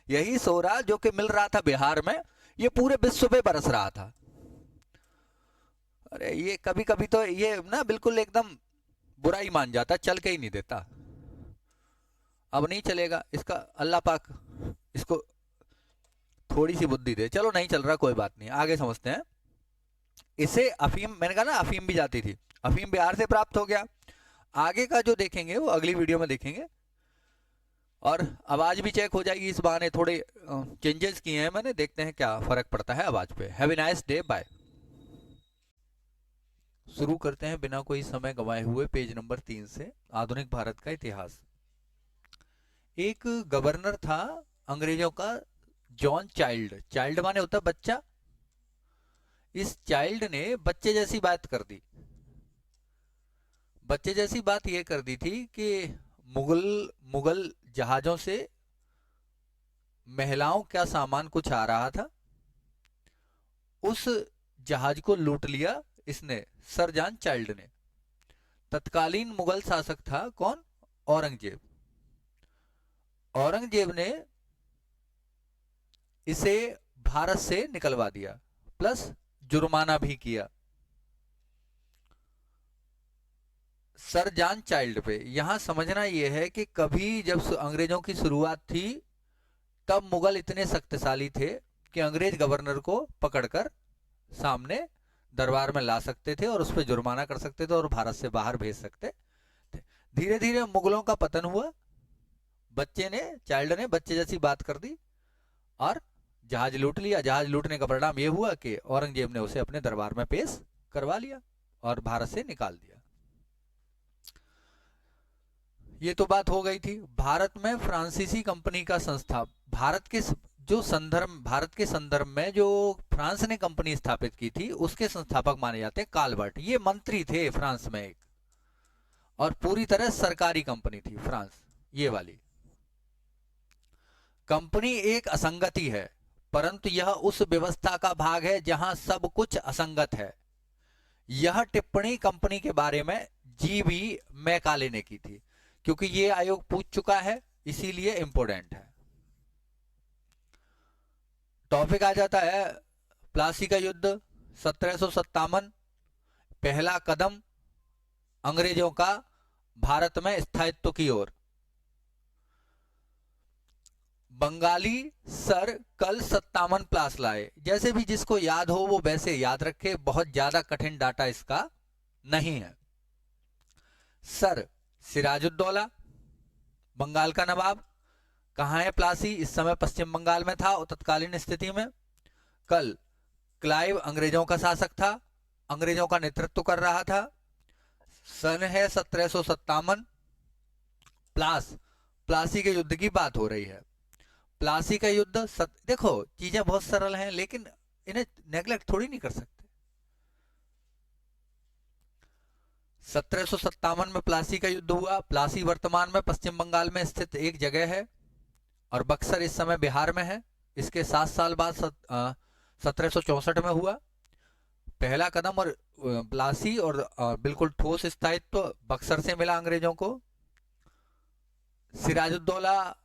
यही सोरा जो कि मिल रहा था बिहार में, ये पूरे विश्व पे बरस रहा था। अरे ये कभी कभी तो ये ना बिल्कुल एकदम बुरा ही मान जाता, चल के ही नहीं देता। अब नहीं चलेगा इसका, अल्लाह पाक इसको थोड़ी सी बुद्धि दे। चलो नहीं चल रहा कोई बात नहीं, आगे समझते हैं। इसे अफीम, मैंने कहा ना अफीम भी जाती थी, अफीम बिहार से प्राप्त हो गया। आगे का जो देखेंगे वो अगली वीडियो में देखेंगे। और आवाज भी चेक हो जाएगी इस बहाने। थोड़े चेंजेस किए हैं मैंने, देखते हैं क्या फर्क पड़ता है आवाज पे। Have a nice day, bye. शुरू करते हैं बिना कोई समय गंवाए हुए पेज नंबर 3 से। आधुनिक भारत का इतिहास। एक गवर्नर था अंग्रेजों का, जॉन चाइल्ड। चाइल्ड माने होता है बच्चा। इस चाइल्ड ने बच्चे जैसी बात कर दी। बच्चे जैसी बात यह कर दी थी कि मुगल मुगल जहाजों से महिलाओं का सामान कुछ आ रहा था, उस जहाज को लूट लिया इसने, सर जॉन चाइल्ड ने। तत्कालीन मुगल शासक था कौन? औरंगजेब। औरंगजेब ने इसे भारत से निकलवा दिया, प्लस जुर्माना भी किया सर जॉन चाइल्ड पे। यहां समझना यह है कि कभी जब अंग्रेजों की शुरुआत थी तब मुगल इतने शक्तिशाली थे कि अंग्रेज गवर्नर को पकड़कर सामने दरबार में ला सकते थे और उस पर जुर्माना कर सकते थे और भारत से बाहर भेज सकते थे। धीरे धीरे मुगलों का पतन हुआ। बच्चे ने, चाइल्ड ने बच्चे जैसी बात कर दी और जहाज लूट लिया। जहाज लूटने का परिणाम यह हुआ कि औरंगजेब ने उसे अपने दरबार में पेश करवा लिया और भारत से निकाल दिया। ये तो बात हो गई थी। भारत में फ्रांसीसी कंपनी का संस्था, भारत के संदर्भ में जो फ्रांस ने कंपनी स्थापित की थी उसके संस्थापक माने जाते हैं काल्बर्ट। ये मंत्री थे फ्रांस में एक, और पूरी तरह सरकारी कंपनी थी फ्रांस। ये वाली कंपनी एक असंगति है, परंतु यह उस व्यवस्था का भाग है जहां सब कुछ असंगत है। यह टिप्पणी कंपनी के बारे में जीबी मैकाले ने की थी। क्योंकि ये आयोग पूछ चुका है इसीलिए इंपोर्टेंट है। टॉपिक आ जाता है प्लासी का युद्ध 1757, पहला कदम अंग्रेजों का भारत में स्थायित्व की ओर। बंगाली सर कल 57 प्लास लाए। जैसे भी जिसको याद हो वो वैसे याद रखे, बहुत ज्यादा कठिन डाटा इसका नहीं है। सर सिराजुद्दौला बंगाल का नवाब। कहां है प्लासी? इस समय पश्चिम बंगाल में था और तत्कालीन स्थिति में। कल क्लाइव अंग्रेजों का शासक था, अंग्रेजों का नेतृत्व कर रहा था। सन है 1757। प्लासी के युद्ध की बात हो रही है। प्लासी का युद्ध देखो चीजें बहुत सरल हैं लेकिन इन्हें नेग्लेक्ट थोड़ी नहीं कर सकते। 1757 में प्लासी का युद्ध हुआ। प्लासी वर्तमान में पश्चिम बंगाल में स्थित एक जगह है और बक्सर इस समय बिहार में है। इसके 7 साल बाद 1764 में हुआ पहला कदम। और प्लासी और बिल्कुल ठोस स्थायित्व बक्सर से मिला अंग्रेजों को। सिराजुद्दौला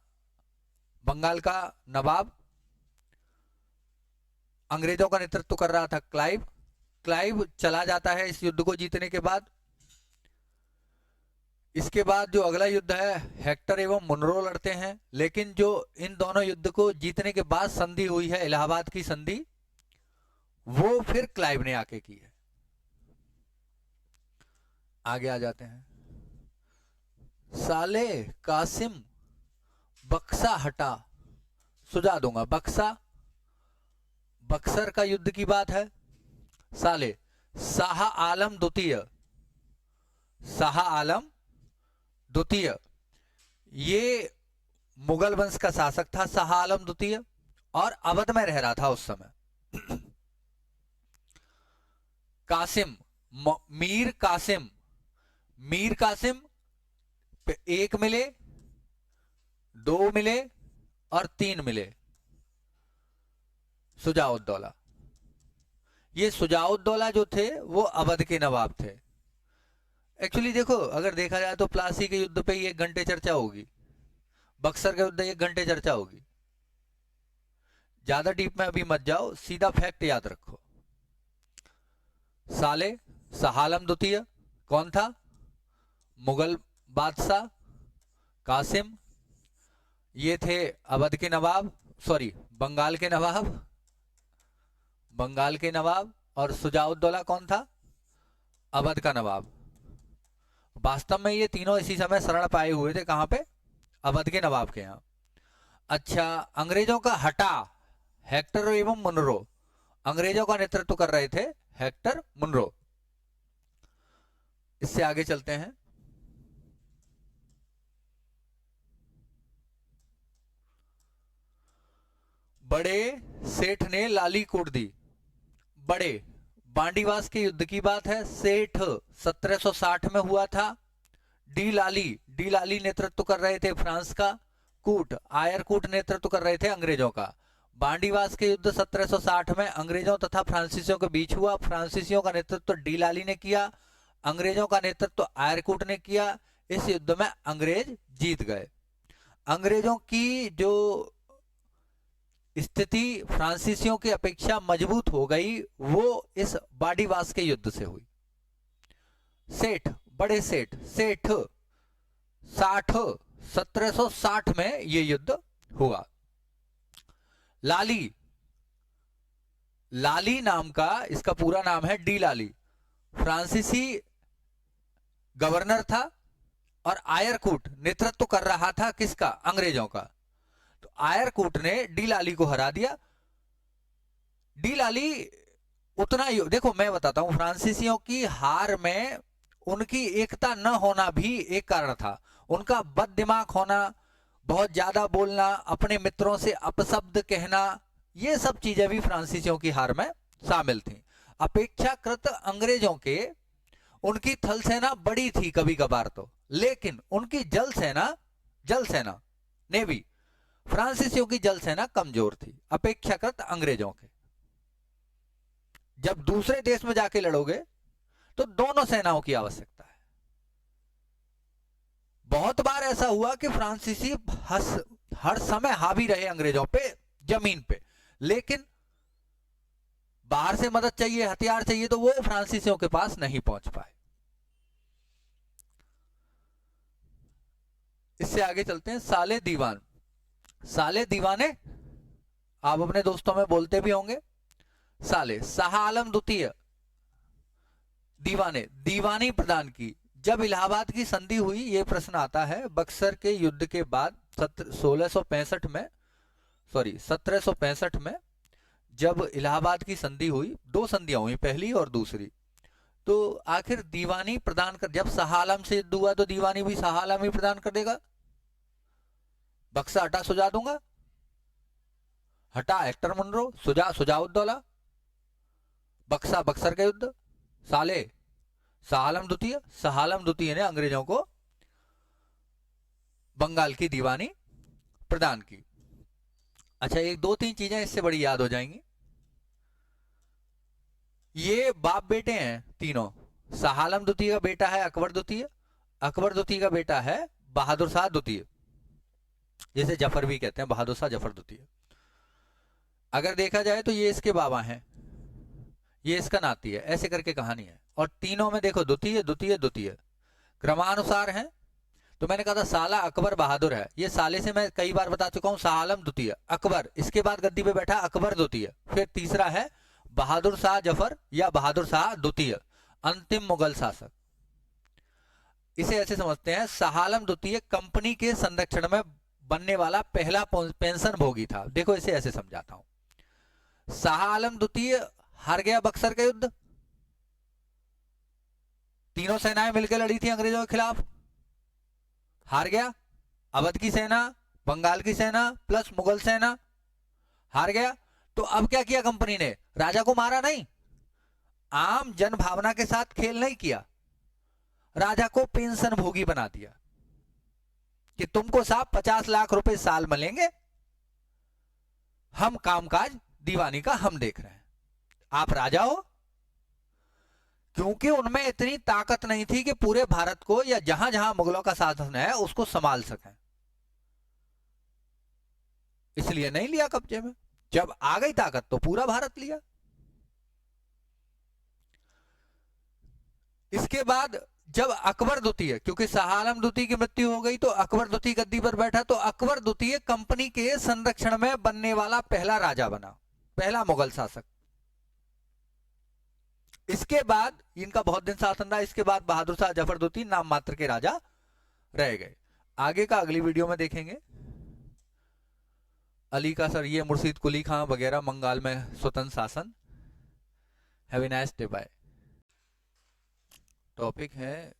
बंगाल का नवाब, अंग्रेजों का नेतृत्व कर रहा था क्लाइव। क्लाइव चला जाता है इस युद्ध को जीतने के बाद। इसके बाद जो अगला युद्ध है हेक्टर एवं मुनरो लड़ते हैं, लेकिन जो इन दोनों युद्ध को जीतने के बाद संधि हुई है, इलाहाबाद की संधि, वो फिर क्लाइव ने आके की है। आगे आ जाते हैं। साले कासिम बक्सा हटा, सुझा दूंगा बक्सर का युद्ध की बात है। साले शाह आलम द्वितीय, ये मुगल वंश का शासक था शाह आलम द्वितीय और अवध में रह रहा था उस समय। कासिम, मीर कासिम एक मिले, 2 मिले और 3 मिले। सुजाउद्दौला, ये सुजाउद्दौला जो थे वो अवध के नवाब थे। एक्चुअली देखो अगर देखा जाए तो प्लासी के युद्ध पे ही 1 घंटे चर्चा होगी, बक्सर के युद्ध 1 घंटे चर्चा होगी। ज्यादा डीप में अभी मत जाओ, सीधा फैक्ट याद रखो। साले शाह आलम द्वितीय कौन था? मुगल बादशाह कासिम। ये थे अवध के नवाब, सॉरी बंगाल के नवाब। और सुजाउद्दौला कौन था? अवध का नवाब। वास्तव में ये तीनों इसी समय शरण पाए हुए थे। कहां पे? अवध के नवाब के यहाँ। अच्छा, अंग्रेजों का हटा हेक्टर एवं मुनरो, अंग्रेजों का नेतृत्व कर रहे थे हेक्टर मुनरो। इससे आगे चलते हैं। बड़े सेठ ने लाली कूट दी। बड़े, बांडीवास के युद्ध की बात है। सेठ 1760 में हुआ था। डी लाली नेतृत्व कर रहे थे फ्रांस का। कूट, आयर कूट नेतृत्व कर रहे थे अंग्रेजों का। बांडीवास के युद्ध 1760 में अंग्रेजों तथा फ्रांसीसियों के बीच हुआ। फ्रांसीसियों का नेतृत्व डी लाली ने किया, अंग्रेजों का नेतृत्व आयर कूट ने किया। इस युद्ध में अंग्रेज जीत गए। अंग्रेजों की जो स्थिति फ्रांसीसियों की अपेक्षा मजबूत हो गई, वो इस बांडीवास के युद्ध से हुई। सेठ, बड़े सेठ, सेठ 1760 में यह युद्ध हुआ। लाली, लाली नाम का, इसका पूरा नाम है डी लाली, फ्रांसीसी गवर्नर था और आयरकूट नेतृत्व कर रहा था किसका? अंग्रेजों का। तो आयरकूट ने डी लाली को हरा दिया। डी लाली उतना, देखो मैं बताता हूं, फ्रांसीसियों की हार में उनकी एकता न होना भी एक कारण था। उनका बद दिमाग होना, बहुत ज्यादा बोलना, अपने मित्रों से अपशब्द कहना, ये सब चीजें भी फ्रांसीसियों की हार में शामिल थी। अपेक्षाकृत अंग्रेजों के उनकी थल सेना बड़ी थी कभी कभार तो, लेकिन उनकी जल सेना नेवी, फ्रांसीसियों की जल सेना कमजोर थी अपेक्षाकृत अंग्रेजों के। जब दूसरे देश में जाके लड़ोगे तो दोनों सेनाओं की आवश्यकता है। बहुत बार ऐसा हुआ कि फ्रांसीसी हर समय हावी रहे अंग्रेजों पे जमीन पे, लेकिन बाहर से मदद चाहिए, हथियार चाहिए, तो वो फ्रांसीसियों के पास नहीं पहुंच पाए। इससे आगे चलते हैं। साले दीवान, साले दीवाने आप अपने दोस्तों में बोलते भी होंगे। साले, शाह आलम द्वितीय दीवाने, दीवानी प्रदान की। जब इलाहाबाद की संधि हुई, यह प्रश्न आता है, बक्सर के युद्ध के बाद 1765 में जब इलाहाबाद की संधि हुई, दो संधियां हुई, पहली और दूसरी, तो आखिर दीवानी प्रदान कर, जब शाह आलम से युद्ध हुआ तो दीवानी भी शाह आलम ही प्रदान कर देगा। बक्सा हटा सुजा दूंगा, हटा हेक्टर मुनरो, सुजा सुजाउद्दौला, बक्सा बक्सर का युद्ध, साले शाह आलम द्वितीय ने अंग्रेजों को बंगाल की दीवानी प्रदान की। अच्छा, एक दो तीन चीजें इससे बड़ी याद हो जाएंगी। ये बाप बेटे हैं तीनों। शाह आलम द्वितीय का बेटा है अकबर द्वितीय, अकबर द्वितीय का बेटा है बहादुर शाह द्वितीय, जिसे जफर भी कहते हैं, बहादुर शाह जफर द्वितीय। अगर देखा जाए तो ये इसके बाबा हैं, ये इसका नाती है, ऐसे करके कहानी है। और तीनों में देखो द्वितीय द्वितीय द्वितीय क्रमानुसार है। तो मैंने कहा था साला अकबर बहादुर है, ये साले से मैं कई बार बता चुका हूं। शाह आलम द्वितीय अकबर, इसके बाद गद्दी पे बैठा अकबर द्वितीय, फिर तीसरा है बहादुर शाह जफर या बहादुर शाह द्वितीय, अंतिम मुगल शासक। इसे ऐसे समझते हैं, शाह आलम द्वितीय कंपनी के संरक्षण में बनने वाला पहला पेंशन भोगी था। देखो इसे ऐसे समझाता हूं। शाह आलम द्वितीय हार गया बक्सर का युद्ध, तीनों सेनाएं मिलकर लड़ी थी अंग्रेजों के खिलाफ, हार गया। अवध की सेना, बंगाल की सेना प्लस मुगल सेना, हार गया। तो अब क्या किया कंपनी ने? राजा को मारा नहीं, आम जन भावना के साथ खेल नहीं किया, राजा को पेंशन भोगी बना दिया कि तुमको साहब 50 लाख रुपए साल मिलेंगे, हम कामकाज दीवानी का हम देख रहे हैं, आप राजा हो। क्योंकि उनमें इतनी ताकत नहीं थी कि पूरे भारत को या जहां जहां मुगलों का शासन है उसको संभाल सकें, इसलिए नहीं लिया कब्जे में। जब आ गई ताकत तो पूरा भारत लिया। इसके बाद जब अकबर द्वितीय, क्योंकि शाह आलम द्वितीय की मृत्यु हो गई तो अकबर द्वितीय गद्दी पर बैठा, तो अकबर द्वितीय कंपनी के संरक्षण में बनने वाला पहला राजा बना, पहला मुगल शासक। इसके बाद इनका बहुत दिन शासन रहा। इसके बाद बहादुर शाह जफर द्वितीय नाम मात्र के राजा रह गए। आगे का अगली वीडियो में देखेंगे। अली का सर ये मुर्शीद कुली खां वगैरह बंगाल में स्वतंत्र शासन। Have a nice day, bye. Topic है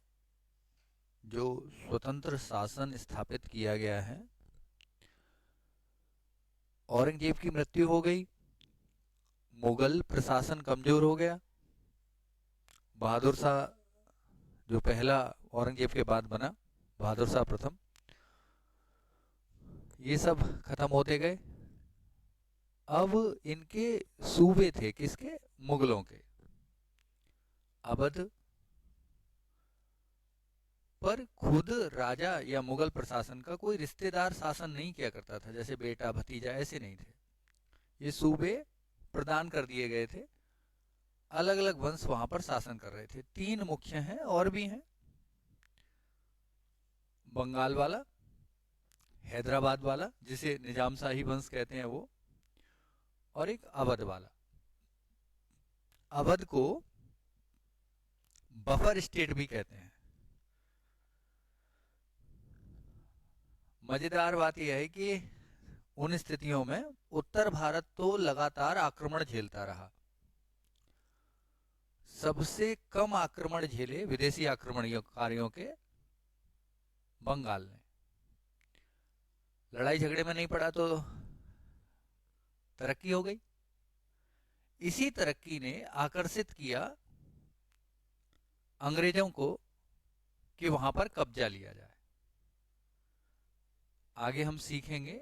जो स्वतंत्र शासन स्थापित किया गया है। औरंगजेब की मृत्यु हो गई, मुगल प्रशासन कमजोर हो गया, बहादुर शाह जो पहला औरंगजेब के बाद बना, बहादुर शाह प्रथम, ये सब खत्म होते गए। अब इनके सूबे थे किसके? मुगलों के, अवध पर। खुद राजा या मुगल प्रशासन का कोई रिश्तेदार शासन नहीं किया करता था, जैसे बेटा भतीजा ऐसे नहीं थे। ये सूबे प्रदान कर दिए गए थे, अलग अलग वंश वहां पर शासन कर रहे थे। 3 मुख्य हैं, और भी हैं, बंगाल वाला, हैदराबाद वाला जिसे निजाम शाही वंश कहते हैं वो, और एक अवध वाला। अवध को बफर स्टेट भी कहते हैं। मजेदार बात यह है कि उन स्थितियों में उत्तर भारत तो लगातार आक्रमण झेलता रहा। सबसे कम आक्रमण झेले विदेशी आक्रमणकारियों के बंगाल ने। लड़ाई झगड़े में नहीं पड़ा तो तरक्की हो गई। इसी तरक्की ने आकर्षित किया अंग्रेजों को कि वहां पर कब्जा लिया जाए। आगे हम सीखेंगे।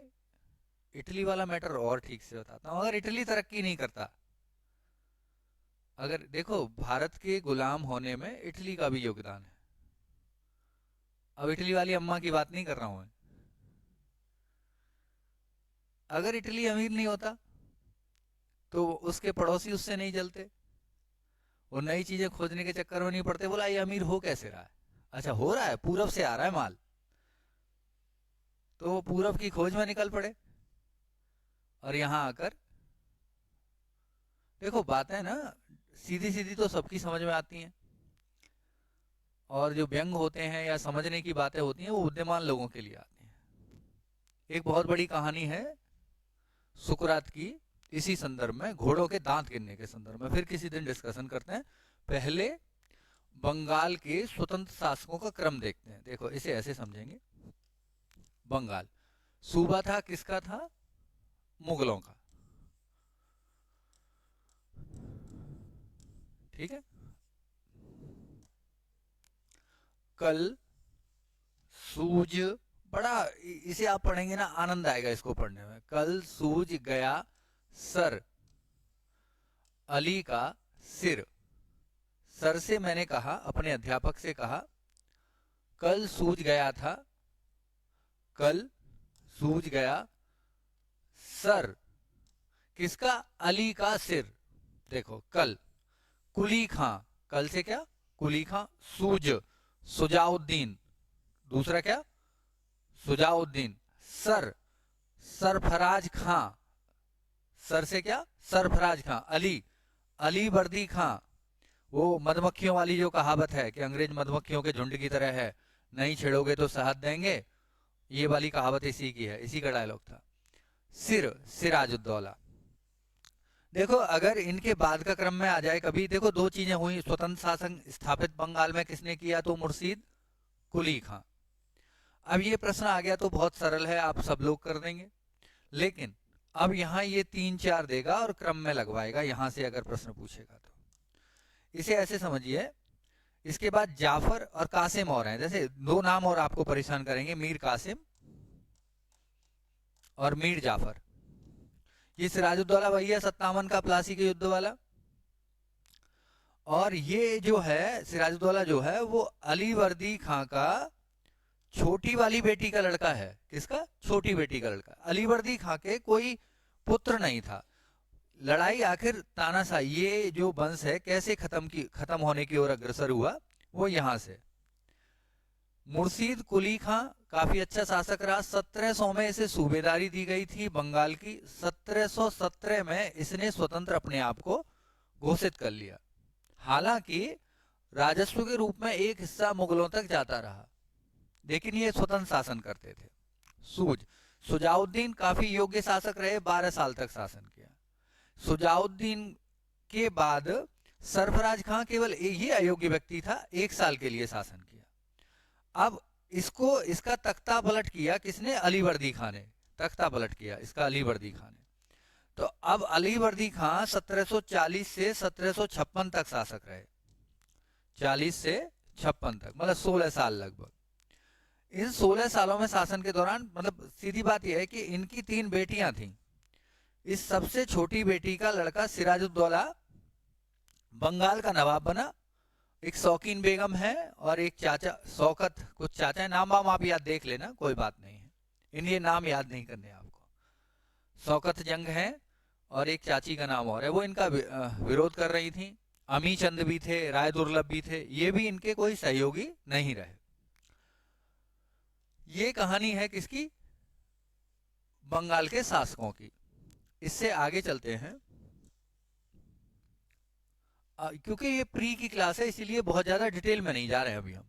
इटली वाला मैटर और ठीक से बताता हूं। अगर इटली तरक्की नहीं करता, अगर देखो भारत के गुलाम होने में इटली का भी योगदान है। अब इटली वाली अम्मा की बात नहीं कर रहा हूं मैं। अगर इटली अमीर नहीं होता तो उसके पड़ोसी उससे नहीं जलते, वो नई चीजें खोजने के चक्कर में नहीं पड़ते। बोला ये अमीर हो कैसे रहा है? अच्छा हो रहा है, पूरब से आ रहा है माल, तो वो पूरब की खोज में निकल पड़े। और यहां आकर देखो बातें ना सीधी सीधी तो सबकी समझ में आती हैं, और जो व्यंग होते हैं या समझने की बातें होती हैं वो बुद्धिमान लोगों के लिए आती हैं। एक बहुत बड़ी कहानी है सुकरात की, इसी संदर्भ में, घोड़ों के दांत गिनने के संदर्भ में, फिर किसी दिन डिस्कशन करते हैं। पहले बंगाल के स्वतंत्र शासकों का क्रम देखते हैं। देखो इसे ऐसे समझेंगे। बंगाल सूबा था किसका था? मुगलों का। ठीक है। कल सूझ, बड़ा इसे आप पढ़ेंगे ना आनंद आएगा इसको पढ़ने में। कल सूझ गया सर अली का सिर। सर से मैंने कहा, अपने अध्यापक से कहा, कल सूझ गया था, कल सूझ गया सर किसका? अली का सिर। देखो कल कुली खां, कल से क्या? कुली खां। सूझ सुजाउद्दीन, दूसरा क्या? सुजाउद्दीन। सर सरफराज खां, सर से क्या? सरफराज खां। अली अली वर्दी खां। वो मधुमक्खियों वाली जो कहावत है कि अंग्रेज मधुमक्खियों के झुंड की तरह है, नहीं छेड़ोगे तो शहद देंगे, ये वाली कहावत इसी की है, इसी का डायलॉग था। सिर सिराजुद्दौला। देखो अगर इनके बाद का क्रम में आ जाए कभी, देखो 2 चीजें हुई। स्वतंत्र शासन स्थापित बंगाल में किसने किया? तो मुर्शीद कुली खां। अब ये प्रश्न आ गया तो बहुत सरल है, आप सब लोग कर देंगे। लेकिन अब यहां ये 3-4 देगा और क्रम में लगवाएगा, यहां से अगर प्रश्न पूछेगा तो। इसे ऐसे समझिए, इसके बाद जाफर और कासिम और हैं। जैसे 2 नाम और आपको परेशान करेंगे, मीर कासिम और मीर जाफर। ये सिराजुद्दौला वही है 57 का प्लासी के युद्ध वाला। और ये जो है सिराजुद्दौला जो है वो अली वर्दी खां का छोटी वाली बेटी का लड़का है। किसका? छोटी बेटी का लड़का। अली वर्दी खां के कोई पुत्र नहीं था। लड़ाई आखिर तानाशाही, ये जो वंश है कैसे खत्म होने की ओर अग्रसर हुआ, वो यहां से। मुर्शीद कुली खां काफी अच्छा शासक रहा। 1700 में इसे सूबेदारी दी गई थी बंगाल की। 1717 में इसने स्वतंत्र अपने आप को घोषित कर लिया। हालांकि राजस्व के रूप में एक हिस्सा मुगलों तक जाता रहा। लेकिन ये स्वतंत्र शासन करते थे। शुजाउद्दीन काफी योग्य शासक रहे, 12 साल तक शासन किया। शुजाउद्दीन के बाद सरफराज खां केवल ये अयोग्य व्यक्ति था, 1 साल के लिए शासन किया। अब इसका तख्ता पलट किया किसने? अलीवर्दी खां ने तख्ता पलट किया इसका, अलीवर्दी खां ने। तो अब अलीवर्दी खां 1740 से 1756 तक शासक रहे, 40 से 56 तक, मतलब 16 साल लगभग। इन 16 सालों में शासन के दौरान, मतलब सीधी बात यह है कि इनकी 3 बेटियां थीं। इस सबसे छोटी बेटी का लड़का सिराजुद्दौला बंगाल का नवाब बना। एक शौकीन बेगम है और एक चाचा शौकत, कुछ चाचा है, नाम वाम आप याद देख लेना, कोई बात नहीं है, इन्हें नाम याद नहीं करने आपको। शौकत जंग है और एक चाची का नाम और है, वो इनका विरोध कर रही थी। अमी चंद भी थे, राय दुर्लभ भी थे, ये भी इनके कोई सहयोगी नहीं रहे। ये कहानी है किसकी? बंगाल के शासकों की। इससे आगे चलते हैं, क्योंकि ये प्री की क्लास है इसीलिए बहुत ज्यादा डिटेल में नहीं जा रहे हैं अभी हम।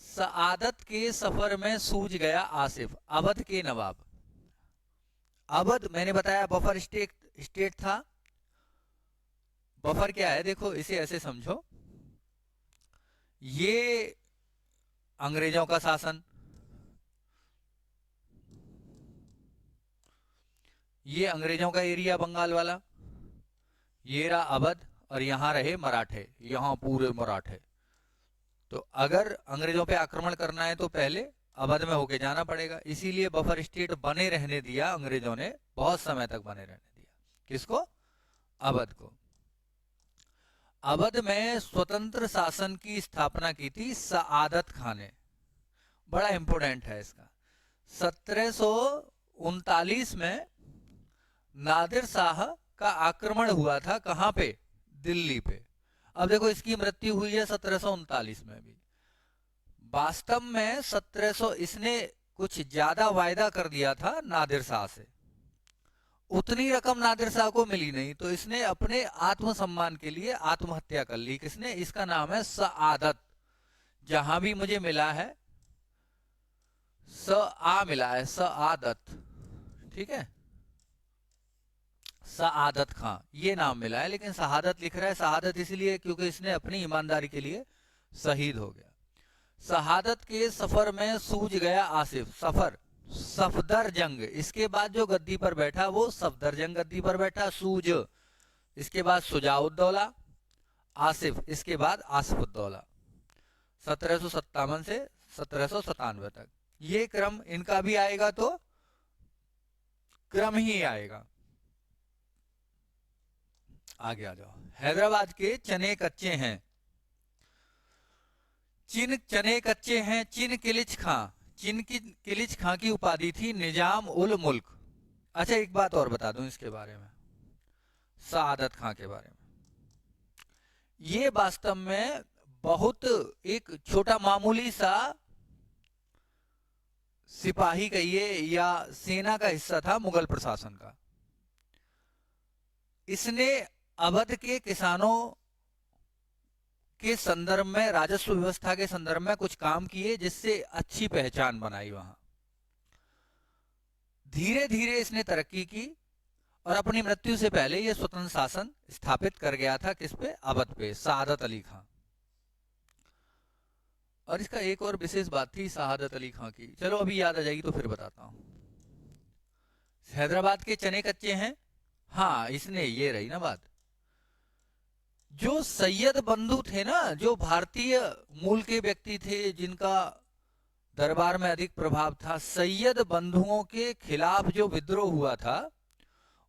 सआदत के सफर में सूझ गया आसिफ, अवध के नवाब। अवध मैंने बताया बफर स्टेट था। बफर क्या है? देखो इसे ऐसे समझो, ये अंग्रेजों का शासन, ये अंग्रेजों का एरिया बंगाल वाला, ये रहा अवध, और यहां रहे मराठे, यहां पूरे मराठे। तो अगर अंग्रेजों पे आक्रमण करना है तो पहले अवध में होके जाना पड़ेगा, इसीलिए बफर स्टेट बने रहने दिया अंग्रेजों ने, बहुत समय तक बने रहने दिया। किसको? अवध को। अवध में स्वतंत्र शासन की स्थापना की थी सआदत खां ने, बड़ा इंपोर्टेंट है इसका। 1739 में नादिर शाह का आक्रमण हुआ था, कहां पे? दिल्ली पे। अब देखो इसकी मृत्यु हुई है 1739 में भी। वास्तव में 1700 इसने कुछ ज्यादा वायदा कर दिया था नादिर शाह से, उतनी रकम नादिर शाह को मिली नहीं, तो इसने अपने आत्मसम्मान के लिए आत्महत्या कर ली। किसने? इसका नाम है सआदत। जहां भी मुझे मिला है मिला है, सआदत, ठीक है, सआदत खां ये नाम मिला है, लेकिन शहादत लिख रहा है। शहादत इसलिए क्योंकि इसने अपनी ईमानदारी के लिए शहीद हो गया। शहादत के सफर में सूझ गया आसिफ। सफर सफदर जंग, इसके बाद जो गद्दी पर बैठा वो सफदर जंग गद्दी पर बैठा। सूझ, इसके बाद सुजाउद्दौला, आसिफ, इसके बाद आसिफुद्दौला। 1757 से 1797 तक ये क्रम इनका भी आएगा, तो क्रम ही आएगा। आगे आ जाओ। हैदराबाद के चने कच्चे हैं, चिन चने कच्चे हैं। चिन किलिच खां, चिन की किलिच खां की उपाधि थी निजाम उल मुल्क। अच्छा एक बात और बता दूं इसके बारे में, सआदत खां के बारे में। ये वास्तव में बहुत एक छोटा मामूली सा सिपाही कहिए या सेना का हिस्सा था मुगल प्रशासन का। इसने अवध के किसानों के संदर्भ में, राजस्व व्यवस्था के संदर्भ में कुछ काम किए, जिससे अच्छी पहचान बनाई वहां। धीरे धीरे इसने तरक्की की और अपनी मृत्यु से पहले यह स्वतंत्र शासन स्थापित कर गया था। किस पे? अवध पे, सआदत अली खां। और इसका एक और विशेष बात थी सआदत अली खां की, चलो अभी याद आ जाएगी तो फिर बताता हूं। हैदराबाद के चने कच्चे हैं, हाँ इसने, ये रही ना बात। जो सैयद बंधु थे ना, जो भारतीय मूल के व्यक्ति थे जिनका दरबार में अधिक प्रभाव था, सैयद बंधुओं के खिलाफ जो विद्रोह हुआ था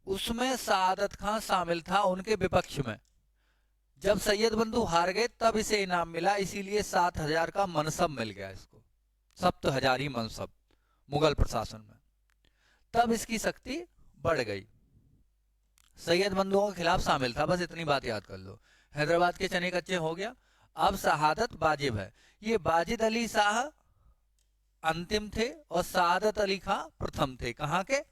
उसमें सआदत खां शामिल था, उनके विपक्ष में। जब सैयद बंधु हार गए तब इसे इनाम मिला, इसीलिए 7000 का मनसब मिल गया इसको, 7000 मनसब मुगल प्रशासन में। तब इसकी शक्ति बढ़ गई। सैयद बंधुओं के खिलाफ शामिल था, बस इतनी बात याद कर लो। हैदराबाद के चने कच्चे हो गया। अब शहादत वाजिब है। ये वाजिद अली शाह अंतिम थे और सआदत अली खां प्रथम थे। कहां के?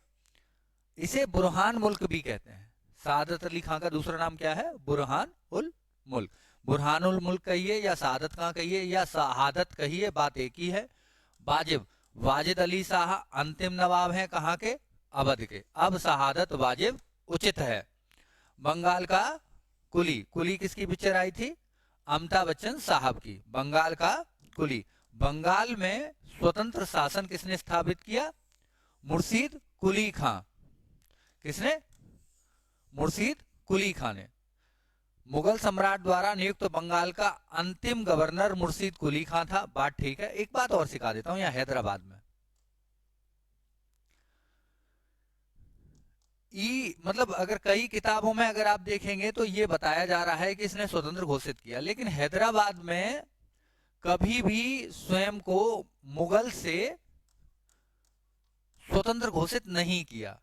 इसे बुरहान मुल्क भी कहते हैं। सआदत अली खां का दूसरा नाम क्या है? बुरहान उल मुल्क। बुरहान उल मुल्क कहिए या सआदत खां कहिए या शहादत कहिए, बात एक ही है। वाजिब, वाजिद अली शाह अंतिम नवाब हैं कहाँ के? अवध के। अब शहादत वाजिब उचित है। बंगाल का कुली, कुली किसकी पिक्चर आई थी? अमिताभ बच्चन साहब की। बंगाल का कुली। बंगाल में स्वतंत्र शासन किसने स्थापित किया? मुर्शीद कुली खां। किसने? मुर्शीद कुली खां ने। मुगल सम्राट द्वारा नियुक्त बंगाल का अंतिम गवर्नर मुर्शीद कुली खां था। बात ठीक है। एक बात और सिखा देता हूं, यहां हैदराबाद में मतलब अगर कई किताबों में अगर आप देखेंगे तो ये बताया जा रहा है कि इसने स्वतंत्र घोषित किया, लेकिन हैदराबाद में कभी भी स्वयं को मुगल से स्वतंत्र घोषित नहीं किया।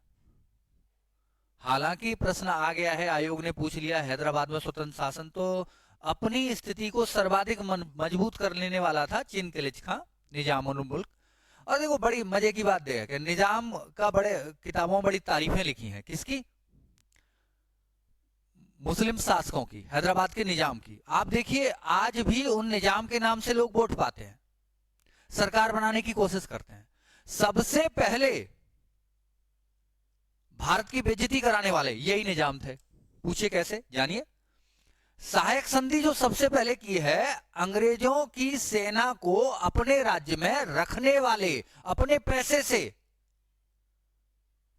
हालांकि प्रश्न आ गया है, आयोग ने पूछ लिया हैदराबाद में स्वतंत्र शासन, तो अपनी स्थिति को सर्वाधिक मजबूत कर लेने वाला था चिनकिलिच खां, निजाम उल मुल्क। और देखो बड़ी मजे की बात है कि निजाम का बड़े किताबों में बड़ी तारीफें लिखी हैं। किसकी? मुस्लिम शासकों की, हैदराबाद के निजाम की। आप देखिए आज भी उन निजाम के नाम से लोग वोट पाते हैं, सरकार बनाने की कोशिश करते हैं। सबसे पहले भारत की बेइज्जती कराने वाले यही निजाम थे। पूछिए कैसे, जानिए। सहायक संधि जो सबसे पहले की है, अंग्रेजों की सेना को अपने राज्य में रखने वाले अपने पैसे से,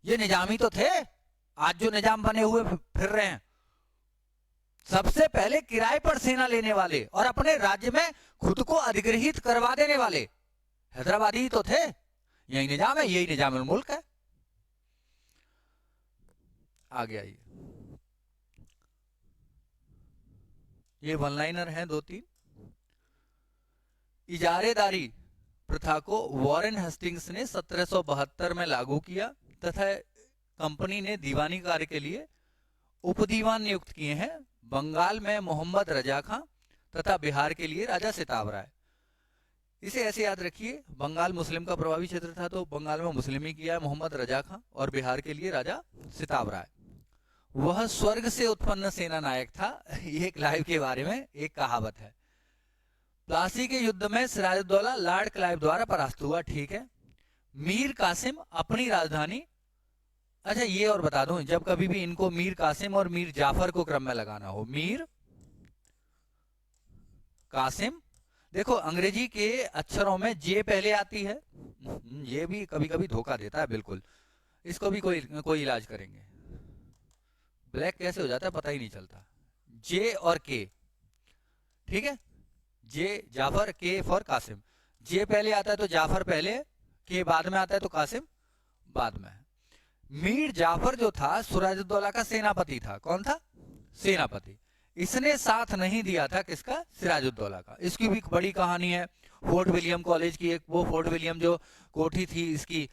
ये निजामी तो थे। आज जो निजाम बने हुए फिर रहे हैं, सबसे पहले किराए पर सेना लेने वाले और अपने राज्य में खुद को अधिग्रहित करवा देने वाले हैदराबादी तो थे। यही निजाम है, यही निजाम मुल्क है। आगे आइए, ये वन लाइनर हैं दो तीन। इजारेदारी प्रथा को वॉरेन हेस्टिंग्स ने 1772 में लागू किया तथा कंपनी ने दीवानी कार्य के लिए उपदीवान नियुक्त किए हैं। बंगाल में मोहम्मद रजा खां तथा बिहार के लिए राजा सिताब राय। इसे ऐसे याद रखिए, बंगाल मुस्लिम का प्रभावी क्षेत्र था तो बंगाल में मुस्लिम ही किया है मोहम्मद रजा खां, और बिहार के लिए राजा सिताब राय। वह स्वर्ग से उत्पन्न सेना नायक था। ये क्लाइव के बारे में एक कहावत है। प्लासी के युद्ध में सिराजुद्दौला लॉर्ड क्लाइव द्वारा परास्त हुआ, ठीक है। मीर कासिम अपनी राजधानी, अच्छा ये और बता दूं, जब कभी भी इनको मीर कासिम और मीर जाफर को क्रम में लगाना हो, मीर कासिम, देखो अंग्रेजी के अक्षरों में जे पहले आती है, ये भी कभी कभी धोखा देता है बिल्कुल। इसको भी कोई इलाज करेंगे। ब्लैक कैसे हो जाता है पता ही नहीं चलता। जे और के, ठीक है, जे जाफर, के फॉर कासिम। जे पहले आता है तो जाफर पहले, के बाद में आता है तो कासिम बाद में। मीर जाफर जो था सिराजुद्दौला का सेनापति था। कौन था? सेनापति। इसने साथ नहीं दिया था किसका? सिराजुद्दौला का। इसकी भी बड़ी कहानी है। फोर्ट विलियम कॉलेज की एक, वो फोर्ट विलियम जो कोठी थी इसकी,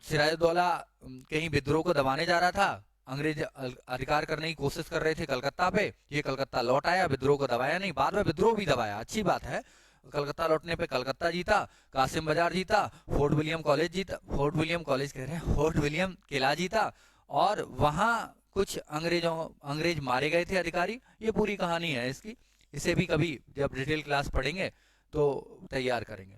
सिराजुद्दौला कहीं विद्रोह को दबाने जा रहा था, अंग्रेज अधिकार करने की कोशिश कर रहे थे कलकत्ता पे, ये कलकत्ता लौट आया, विद्रोह को दबाया नहीं, बाद में विद्रोह भी दबाया, अच्छी बात है। कलकत्ता लौटने पे कलकत्ता जीता, कासिम बाजार जीता, फोर्ट विलियम कॉलेज जीता, फोर्ट विलियम कॉलेज कह रहे हैं, फोर्ट विलियम किला जीता, और वहां कुछ अंग्रेज मारे गए थे अधिकारी। ये पूरी कहानी है इसकी। इसे भी कभी जब डिटेल क्लास पढ़ेंगे तो तैयार करेंगे।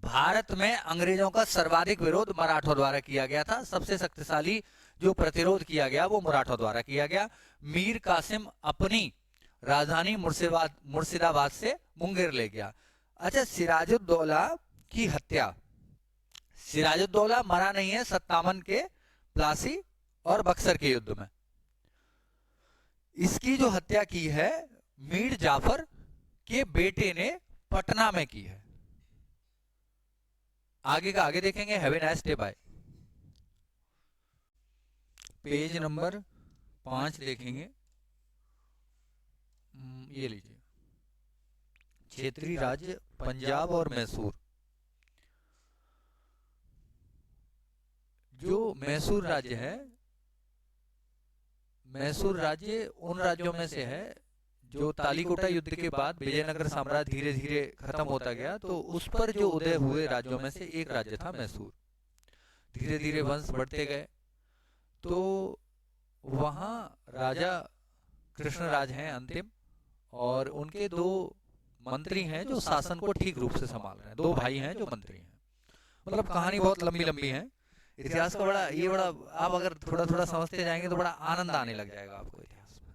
भारत में अंग्रेजों का सर्वाधिक विरोध मराठों द्वारा किया गया था। सबसे शक्तिशाली जो प्रतिरोध किया गया वो मराठों द्वारा किया गया। मीर कासिम अपनी राजधानी मुर्शिदाबाद से मुंगेर ले गया। अच्छा, सिराजुद्दौला की हत्या, सिराजुद्दौला मरा नहीं है 57 के प्लासी और बक्सर के युद्ध में। इसकी जो हत्या की है मीर जाफर के बेटे ने पटना में की है। आगे का आगे देखेंगे। Have a nice day, bye. Page number 5 देखेंगे। ये लीजिए, क्षेत्रीय राज्य पंजाब और मैसूर। जो मैसूर राज्य है, मैसूर राज्य उन राज्यों में से है जो तालीकोटा युद्ध के बाद विजयनगर साम्राज्य धीरे धीरे खत्म होता गया, तो उस पर जो उदय हुए राज्यों में से एक राज्य था मैसूर। धीरे धीरे वंश बढ़ते गए, तो वहां राजा कृष्णराज हैं अंतिम, और उनके दो मंत्री हैं जो शासन को ठीक रूप से संभाल रहे हैं, 2 भाई हैं जो मंत्री हैं। मतलब कहानी बहुत लंबी लंबी है, इतिहास का बड़ा आप अगर थोड़ा थोड़ा समझते जाएंगे तो बड़ा आनंद आने लग जाएगा आपको। इतिहास में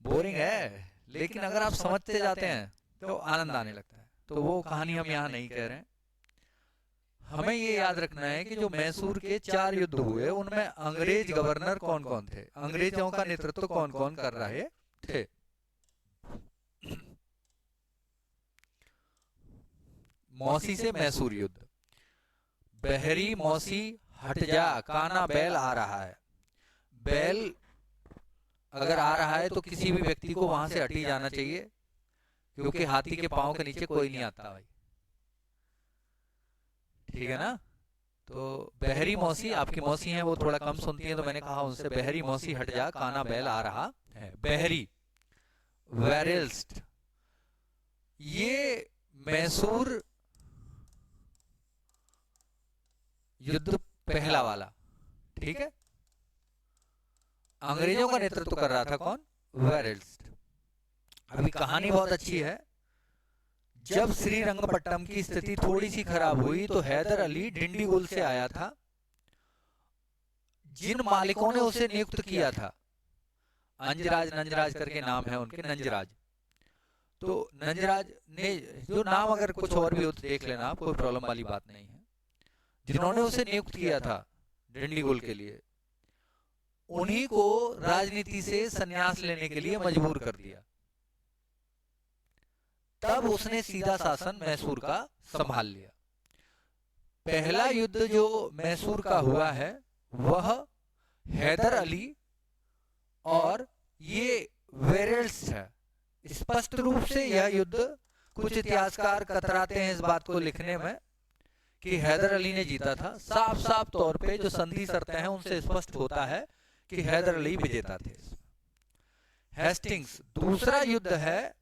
बोरिंग है, लेकिन अगर आप समझते जाते हैं तो आनंद आने लगता है। तो वो कहानी हम यहाँ नहीं कह रहे हैं। हमें ये याद रखना है कि जो मैसूर के 4 युद्ध हुए उनमें अंग्रेज गवर्नर कौन कौन थे, अंग्रेजों का नेतृत्व कौन कौन कर रहे थे। मौसी से मैसूर युद्ध। बहरी मौसी हट जा, काना बैल आ रहा है। बैल अगर आ रहा है तो किसी भी व्यक्ति को वहां से हट ही जाना चाहिए, क्योंकि हाथी के पांव के नीचे कोई नहीं आता भाई, ठीक है ना। तो बहरी मौसी, आपकी मौसी हैं वो थोड़ा कम सुनती हैं, तो मैंने कहा उनसे बहरी मौसी हट जा, काना बैल आ रहा है। बहरी वेरिल्स्ट, ये मैसूर युद्ध पहला वाला, ठीक है। अंग्रेजों का नेतृत्व कर रहा था कौन, वेरिल्स्ट। अभी कहानी बहुत अच्छी है। जब श्रीरंगपट्टनम की स्थिति थोड़ी सी खराब हुई तो हैदर अली डिंडीगुल से आया था। जिन मालिकों ने उसे नियुक्त किया था, अंजराज नंजराज करके नाम है उनके, नंजराज, तो नंजराज ने जो नाम अगर कुछ और भी हो तो देख लेना आप, कोई प्रॉब्लम वाली बात नहीं है। जिन्होंने उसे नियुक्त किया था डिंडीगुल के लिए, उन्हीं को राजनीति से संन्यास लेने के लिए मजबूर कर दिया। तब उसने सीधा शासन मैसूर का संभाल लिया। पहला युद्ध जो मैसूर का हुआ है वह हैदर अली और ये वेरिल्स्ट है। स्पष्ट रूप से यह युद्ध, कुछ इतिहासकार कतराते हैं इस बात को लिखने में कि हैदर अली ने जीता था। साफ साफ तौर पे जो संधि शर्तें हैं उनसे स्पष्ट होता है कि हैदर अली विजेता थे। हेस्टिंग्स दूसरा युद्ध है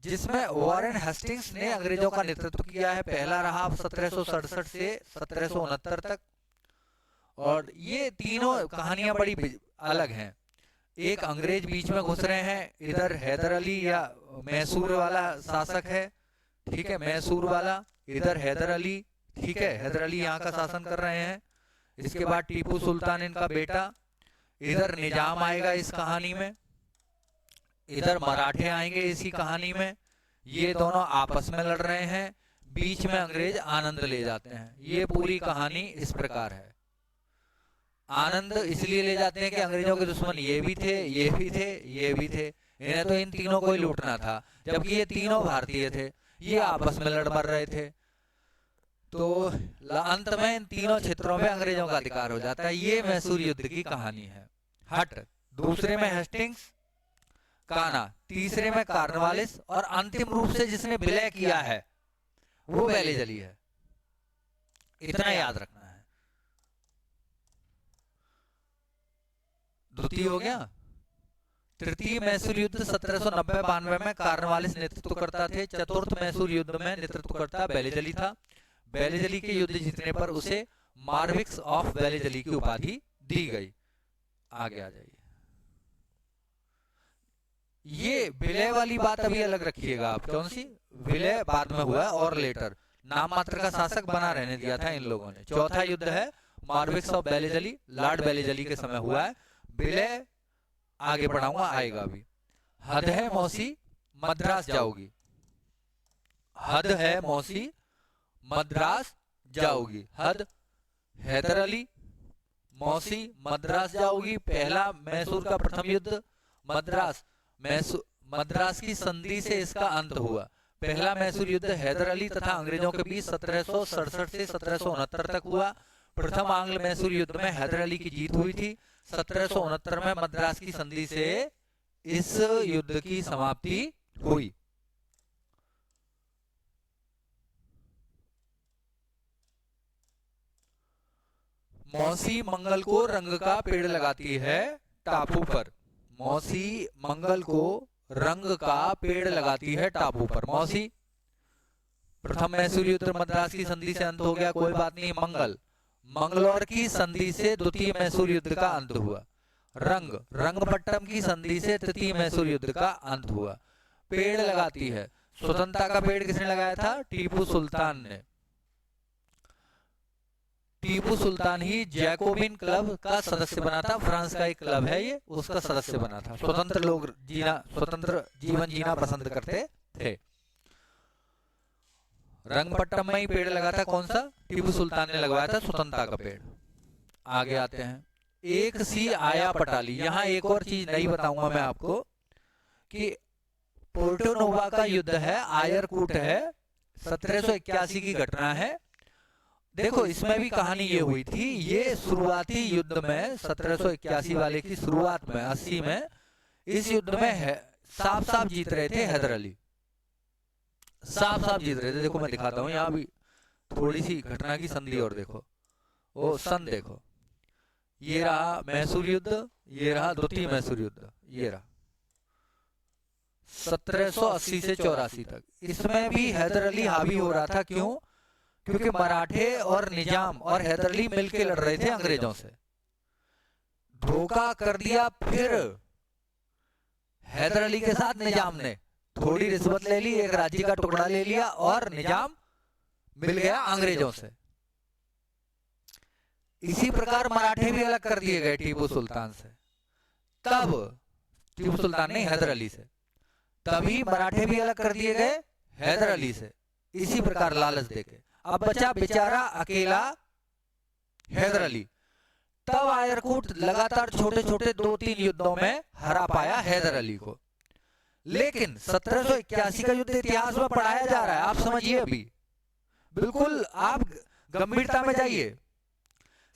जिसमें वॉरेन हेस्टिंग्स ने अंग्रेजों का नेतृत्व किया है। पहला रहा 1767 से 1769 तक, और ये तीनों कहानियां बड़ी अलग हैं। एक अंग्रेज बीच में घुस रहे हैं, इधर हैदर अली या मैसूर वाला शासक है, ठीक है, मैसूर वाला, इधर हैदर अली, ठीक है, हैदर अली यहाँ का शासन कर रहे हैं। इसके बाद टीपू सुल्तान इनका बेटा, इधर निजाम आएगा इस कहानी में, इधर मराठे आएंगे इसी कहानी में। ये दोनों आपस में लड़ रहे हैं, बीच में अंग्रेज आनंद ले जाते हैं। ये पूरी कहानी इस प्रकार है। आनंद इसलिए ले जाते हैं कि अंग्रेजों के दुश्मन ये भी थे, ये भी थे, ये भी थे, इन्हें तो इन तीनों को ही लूटना था, जबकि ये तीनों भारतीय थे, ये आपस में लड़ मर रहे थे। तो अंत में इन तीनों क्षेत्रों में अंग्रेजों का अधिकार हो जाता है। ये मैसूर युद्ध की कहानी है। हट, दूसरे में हेस्टिंग्स, काना, तीसरे में कार्नवालिस, और अंतिम रूप से जिसने विलय किया है वो वेलेजली है। इतना याद रखना है। द्वितीय हो गया। तृतीय मैसूर युद्ध 1790-92 में कार्नवालिस नेतृत्व करता थे। चतुर्थ मैसूर युद्ध में नेतृत्व करता वेलेजली था। वेलेजली के युद्ध जीतने पर उसे मार्विक्स ऑफ वेलेजली की उपाधि दी गई। आगे आ जाइए। ये विलय वाली बात अभी अलग रखिएगा आप। कौन सी? विलय बाद में हुआ और लेटर, नाम मात्र का शासक बना रहने दिया था इन लोगों ने। चौथा युद्ध है मार्विक्स ऑफ वेलेजली, लॉर्ड वेलेजली के समय हुआ है। विलय आगे बढ़ाऊंगा, आएगा अभी। हद है मौसी मद्रास जाओगी, हद है मौसी मद्रास जाओगी। हद हैदर अली, मौसी मद्रास जाओगी। पहला मैसूर का प्रथम युद्ध मद्रास, मद्रास की संधि से इसका अंत हुआ। पहला मैसूर युद्ध हैदर अली तथा अंग्रेजों के बीच 1767 से 1769 तक हुआ। प्रथम आंग्ल मैसूर युद्ध में हैदर अली की जीत हुई थी। 1769 में मद्रास की संधि से इस युद्ध की समाप्ति हुई। मौसी मंगल को रंग का पेड़ लगाती है टापू पर। मौसी मंगल को रंग का पेड़ लगाती है टापू पर। मौसी, प्रथम मैसूर युद्ध मद्रास की संधि से अंत हो गया, कोई बात नहीं। मंगल, मंगलौर की संधि से द्वितीय मैसूर युद्ध का अंत हुआ। रंग, रंगपट्टनम की संधि से तृतीय मैसूर युद्ध का अंत हुआ। पेड़ लगाती है। स्वतंत्रता का पेड़ किसने लगाया था? टीपू सुल्तान ने। टीपू सुल्तान ही जैकोबिन क्लब का सदस्य बना था। फ्रांस का एक क्लब है ये, उसका सदस्य बना था। स्वतंत्र लोग स्वतंत्र जीवन जीना पसंद करते थे। रंगपट्टम में ही पेड़ लगा था, कौन सा? टीपू सुल्तान ने लगवाया था स्वतंत्रता का पेड़। आगे आते हैं, एक सी आया पटाली। यहाँ एक और चीज नहीं बताऊंगा मैं आपको कि पोर्टो नोवा का युद्ध है, आयरकूट है, 1781 की घटना है। देखो इसमें भी कहानी ये हुई थी, ये शुरुआती युद्ध में 1781 वाले की शुरुआत में 80 में इस युद्ध में है साफ साफ जीत रहे थे हैदर अली, साफ साफ जीत रहे थे। देखो मैं दिखाता हूँ, यहाँ भी थोड़ी सी घटना की संधि और देखो, वो सन देखो, ये रहा मैसूर युद्ध, ये रहा द्वितीय मैसूर युद्ध, ये रहा 1780 से 84 तक। इसमें भी हैदर अली हावी हो रहा था। क्यों? क्योंकि मराठे और निजाम और हैदर अली मिलके लड़ रहे थे अंग्रेजों से। धोखा कर दिया फिर हैदर अली के साथ निजाम ने, थोड़ी रिश्वत ले ली, एक राज्य का टुकड़ा ले लिया और निजाम मिल गया अंग्रेजों से। इसी प्रकार मराठे भी अलग कर दिए गए टीपू सुल्तान से। तब टीपू सुल्तान ने हैदर अली से, तभी मराठे भी अलग कर दिए गए हैदर अली से, इसी प्रकार लालच देके। अब बचा बेचारा अकेला हैदर अली। तब आयरकूट लगातार छोटे छोटे 2-3 युद्धों में हरा पाया हैदर अली को। लेकिन 1781 का युद्ध इतिहास में पढ़ाया जा रहा है, आप समझिए, अभी बिल्कुल आप गंभीरता में जाइए।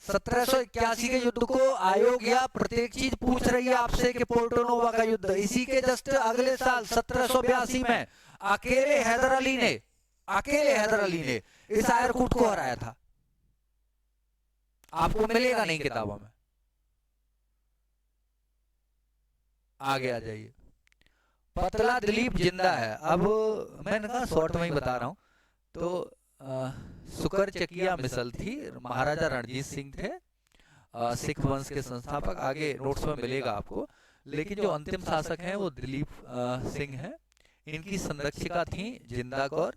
1781 के युद्ध को आयोग या प्रत्येक चीज पूछ रही है आपसे कि पोर्टो नोवा का युद्ध, इसी के जस्ट अगले साल 1782 में अकेले हैदर अली ने इस आयरकूट को हराया था। आपको मिलेगा नहीं किताबों में। आगे आ जाइए, पतला दिलीप जिंदा है। अब मैंने कहा शॉर्ट में ही बता रहा हूं। तो सुकर चकिया मिसल थी, महाराजा रणजीत सिंह थे, सिख वंश के संस्थापक। आगे नोट्स में मिलेगा आपको। लेकिन जो अंतिम शासक हैं वो दिलीप सिंह हैं। इनकी संरक्षिका थी जिंदा कौर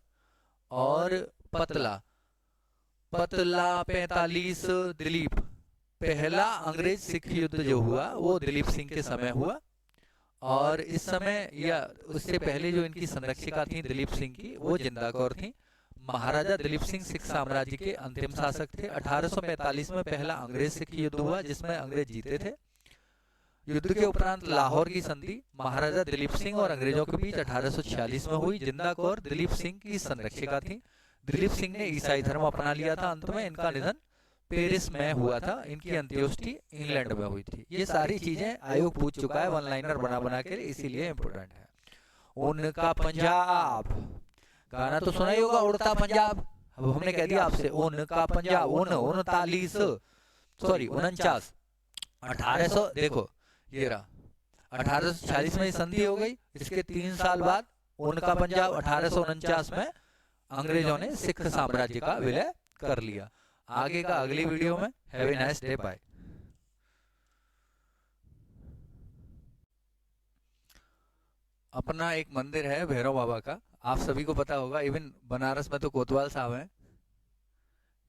और पतला 45 दिलीप। पहला अंग्रेज सिख युद्ध जो हुआ वो दिलीप सिंह के समय हुआ, और इस समय या उससे पहले जो इनकी संरक्षिका थी दिलीप सिंह की, वो जिंदा कौर थी। महाराजा दिलीप सिंह सिख साम्राज्य के अंतिम शासक थे। 1845 में पहला अंग्रेज सिख युद्ध हुआ जिसमें अंग्रेज जीते थे। युद्ध के उपरांत लाहौर की संधि महाराजा दिलीप सिंह और अंग्रेजों के बीच 1846 में हुई। जिंदा कौर दिलीप सिंह की संरक्षिका थी। दिलीप सिंह ने ईसाई धर्म अपना लिया था। अंत में इनका निधन पेरिस में हुआ था। इनकी अंत्येष्टि इंग्लैंड में हुई थी। ये सारी चीजें आयोग पूछ चुका है वन लाइनर बना के, इसीलिए इम्पोर्टेंट है। उनका पंजाब गाना तो सुना ही होगा, उड़ता पंजाब। अब हमने कह दिया आपसे उनका पंजाब। 39 1800 देखो ये रहा 1846 में संधि हो गई। इसके 3 साल बाद उनका पंजाब 1849 में अंग्रेजों ने सिख साम्राज्य का विलय कर लिया। आगे का अगली वीडियो में। Have a nice day, bye. अपना एक मंदिर है भैरव बाबा का, आप सभी को पता होगा। इवन बनारस में तो कोतवाल साहब हैं,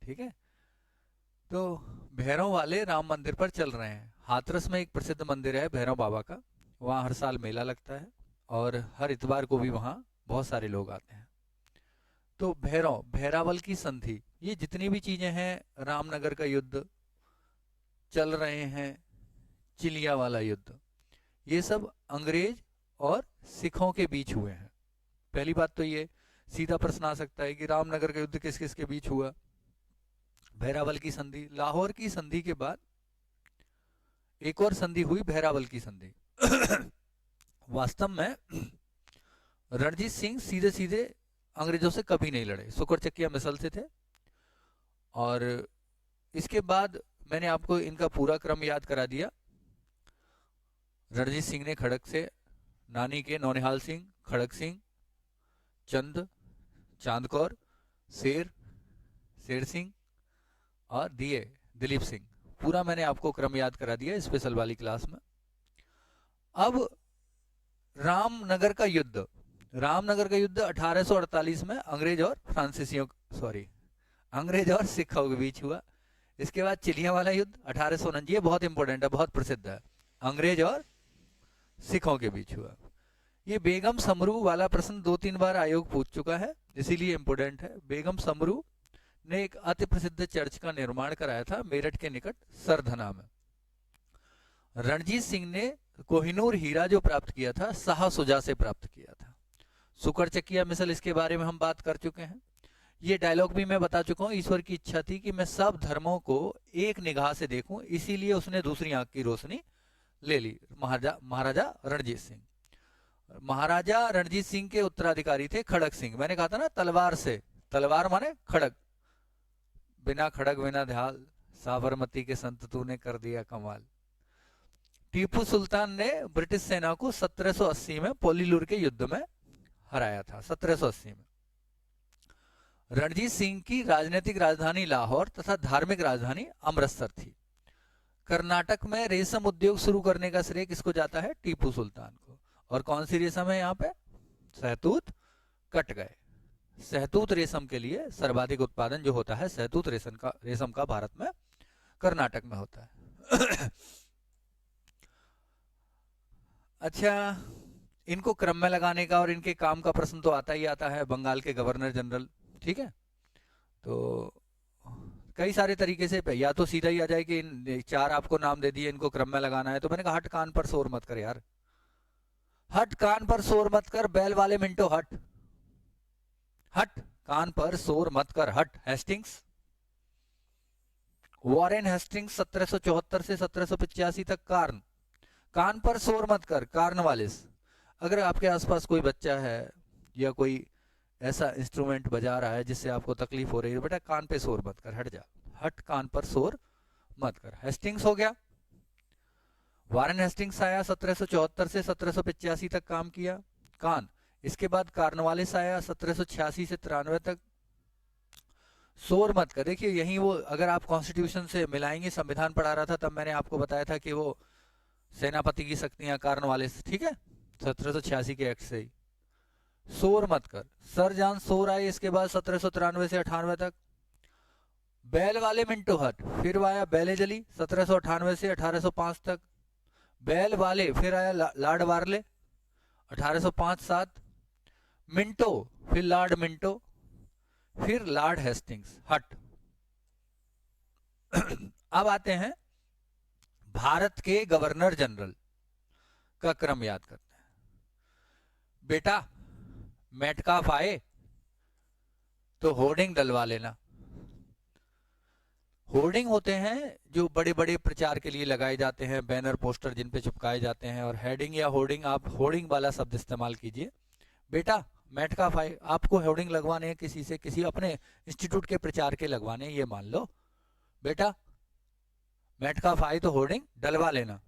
ठीक है। तो भैरव वाले राम मंदिर पर चल रहे हैं। हाथरस में एक प्रसिद्ध मंदिर है भैरव बाबा का, वहाँ हर साल मेला लगता है और हर इतवार को भी वहाँ बहुत सारे लोग आते हैं। तो भैरावल की संधि, ये जितनी भी चीजें हैं, रामनगर का युद्ध चल रहे हैं, चिलिया वाला युद्ध, ये सब अंग्रेज और सिखों के बीच हुए हैं। पहली बात तो ये सीधा प्रश्न आ सकता है कि रामनगर का युद्ध किस किस के बीच हुआ। भैरावल की संधि, लाहौर की संधि के बाद एक और संधि हुई, भैरावल की संधि। वास्तव में रणजीत सिंह सीधे सीधे अंग्रेजों से कभी नहीं लड़े, सुकर चकिया मिसल से थे। और इसके बाद मैंने आपको इनका पूरा क्रम याद करा दिया। रणजीत सिंह ने खड़क से, नानी के नौनिहाल सिंह, खड़क सिंह, चंद, चांदकौर, शेर सिंह और दिए दिलीप सिंह। पूरा मैंने आपको क्रम याद करा दिया स्पेशल वाली क्लास में। अब रामनगर का युद्ध, रामनगर का युद्ध 1848 में अंग्रेज और सिखों के बीच हुआ। इसके बाद चिलियावाला युद्ध 1849, ये बहुत इंपॉर्टेंट है, बहुत प्रसिद्ध है, अंग्रेज और सिखों के बीच हुआ। ये बेगम समरू वाला प्रश्न 2-3 बार आयोग पूछ चुका है, इसीलिए इंपॉर्टेंट है। बेगम समरू ने एक अति प्रसिद्ध चर्च का निर्माण कराया था मेरठ के निकट सरधना में। रणजीत सिंह ने कोहिनूर हीरा जो प्राप्त किया था शाह सुजा से प्राप्त किया था। सुकर चकिया मिसल, इसके बारे में हम बात कर चुके हैं। ये डायलॉग भी मैं बता चुका हूँ। ईश्वर की इच्छा थी कि मैं सब धर्मों को एक निगाह से देखूं, इसीलिए उसने दूसरी आंख की रोशनी ले ली। महाराजा रणजीत सिंह। महाराजा रणजीत सिंह के उत्तराधिकारी थे खड़ग सिंह। मैंने कहा था ना तलवार से, तलवार माने खड़ग, बिना खड़ग बिना ढाल, साबरमती के संत तूने कर दिया कमाल। टीपू सुल्तान ने ब्रिटिश सेना को 1780 में पोलीलूर के युद्ध में हराया था। 1780 में। रणजीत सिंह की राजनीतिक राजधानी लाहौर तथा धार्मिक राजधानी अमृतसर थी। कर्नाटक में रेशम उद्योग शुरू करने का श्रेय किसको जाता है? टीपू सुल्तान को। और कौन सी रेशम है यहाँ पे? सहतूत कट गए। सहतूत रेशम के लिए सर्वाधिक उत्पादन जो होता है सहतूत रेशम का भारत में कर्नाटक में होता है। अच्छा, इनको क्रम में लगाने का और इनके काम का प्रश्न तो आता ही आता है। बंगाल के गवर्नर जनरल, ठीक है, तो कई सारे तरीके से, या तो सीधा ही आ जाए कि इन 4 आपको नाम दे दिए, इनको क्रम में लगाना है। तो मैंने कहा हट कान पर शोर मत कर यार, हट कान पर शोर मत कर, बैल वाले मिंटो हट, हट कान पर शोर मत कर, हट। हेस्टिंग्स, वॉरेन हेस्टिंग्स 1774 से 1785 तक कार्न, कान पर शोर मत कर, कार्नवालिस। अगर आपके आसपास कोई बच्चा है या कोई ऐसा इंस्ट्रूमेंट बजा रहा है जिससे आपको तकलीफ हो रही है, बेटा कान पे शोर मत कर, हट जा, हट कान पर शोर मत कर। हेस्टिंग्स हो गया। वारेन हेस्टिंग्स आया, 1774 से 1785 तक काम किया, कान। इसके बाद कार्नवालिस आया 1786 से 93 तक। शोर मत कर, देखिए यही वो, अगर आप कॉन्स्टिट्यूशन से मिलाएंगे, संविधान पढ़ा रहा था तब मैंने आपको बताया था कि वो सेनापति की शक्तियां कार्नवालिस, ठीक है, 1786 के एक्ट से ही। शोर मत कर, सर जान शोर आए। इसके बाद 1793 से 98 तक। बैल वाले मिंटो हट, फिर आया बैले जली 1798 से 1805 तक। बैल वाले, फिर आया लॉर्ड वार्ले 1805-07। मिंटो, फिर लॉर्ड मिंटो, फिर लॉर्ड हेस्टिंग्स, हट। अब आते हैं भारत के गवर्नर जनरल का क्रम याद करते हैं। बेटा मेटकाफ आए तो होर्डिंग डलवा लेना। होर्डिंग होते हैं जो बड़े बड़े प्रचार के लिए लगाए जाते हैं, बैनर पोस्टर जिन पे चिपकाए जाते हैं। और हेडिंग या होर्डिंग, आप होर्डिंग वाला शब्द इस्तेमाल कीजिए। बेटा मेटकाफ आए, आपको होर्डिंग लगवाने हैं किसी से, किसी अपने इंस्टीट्यूट के प्रचार के लगवाने, ये मान लो। बेटा मेटकाफ आए तो होर्डिंग डलवा लेना।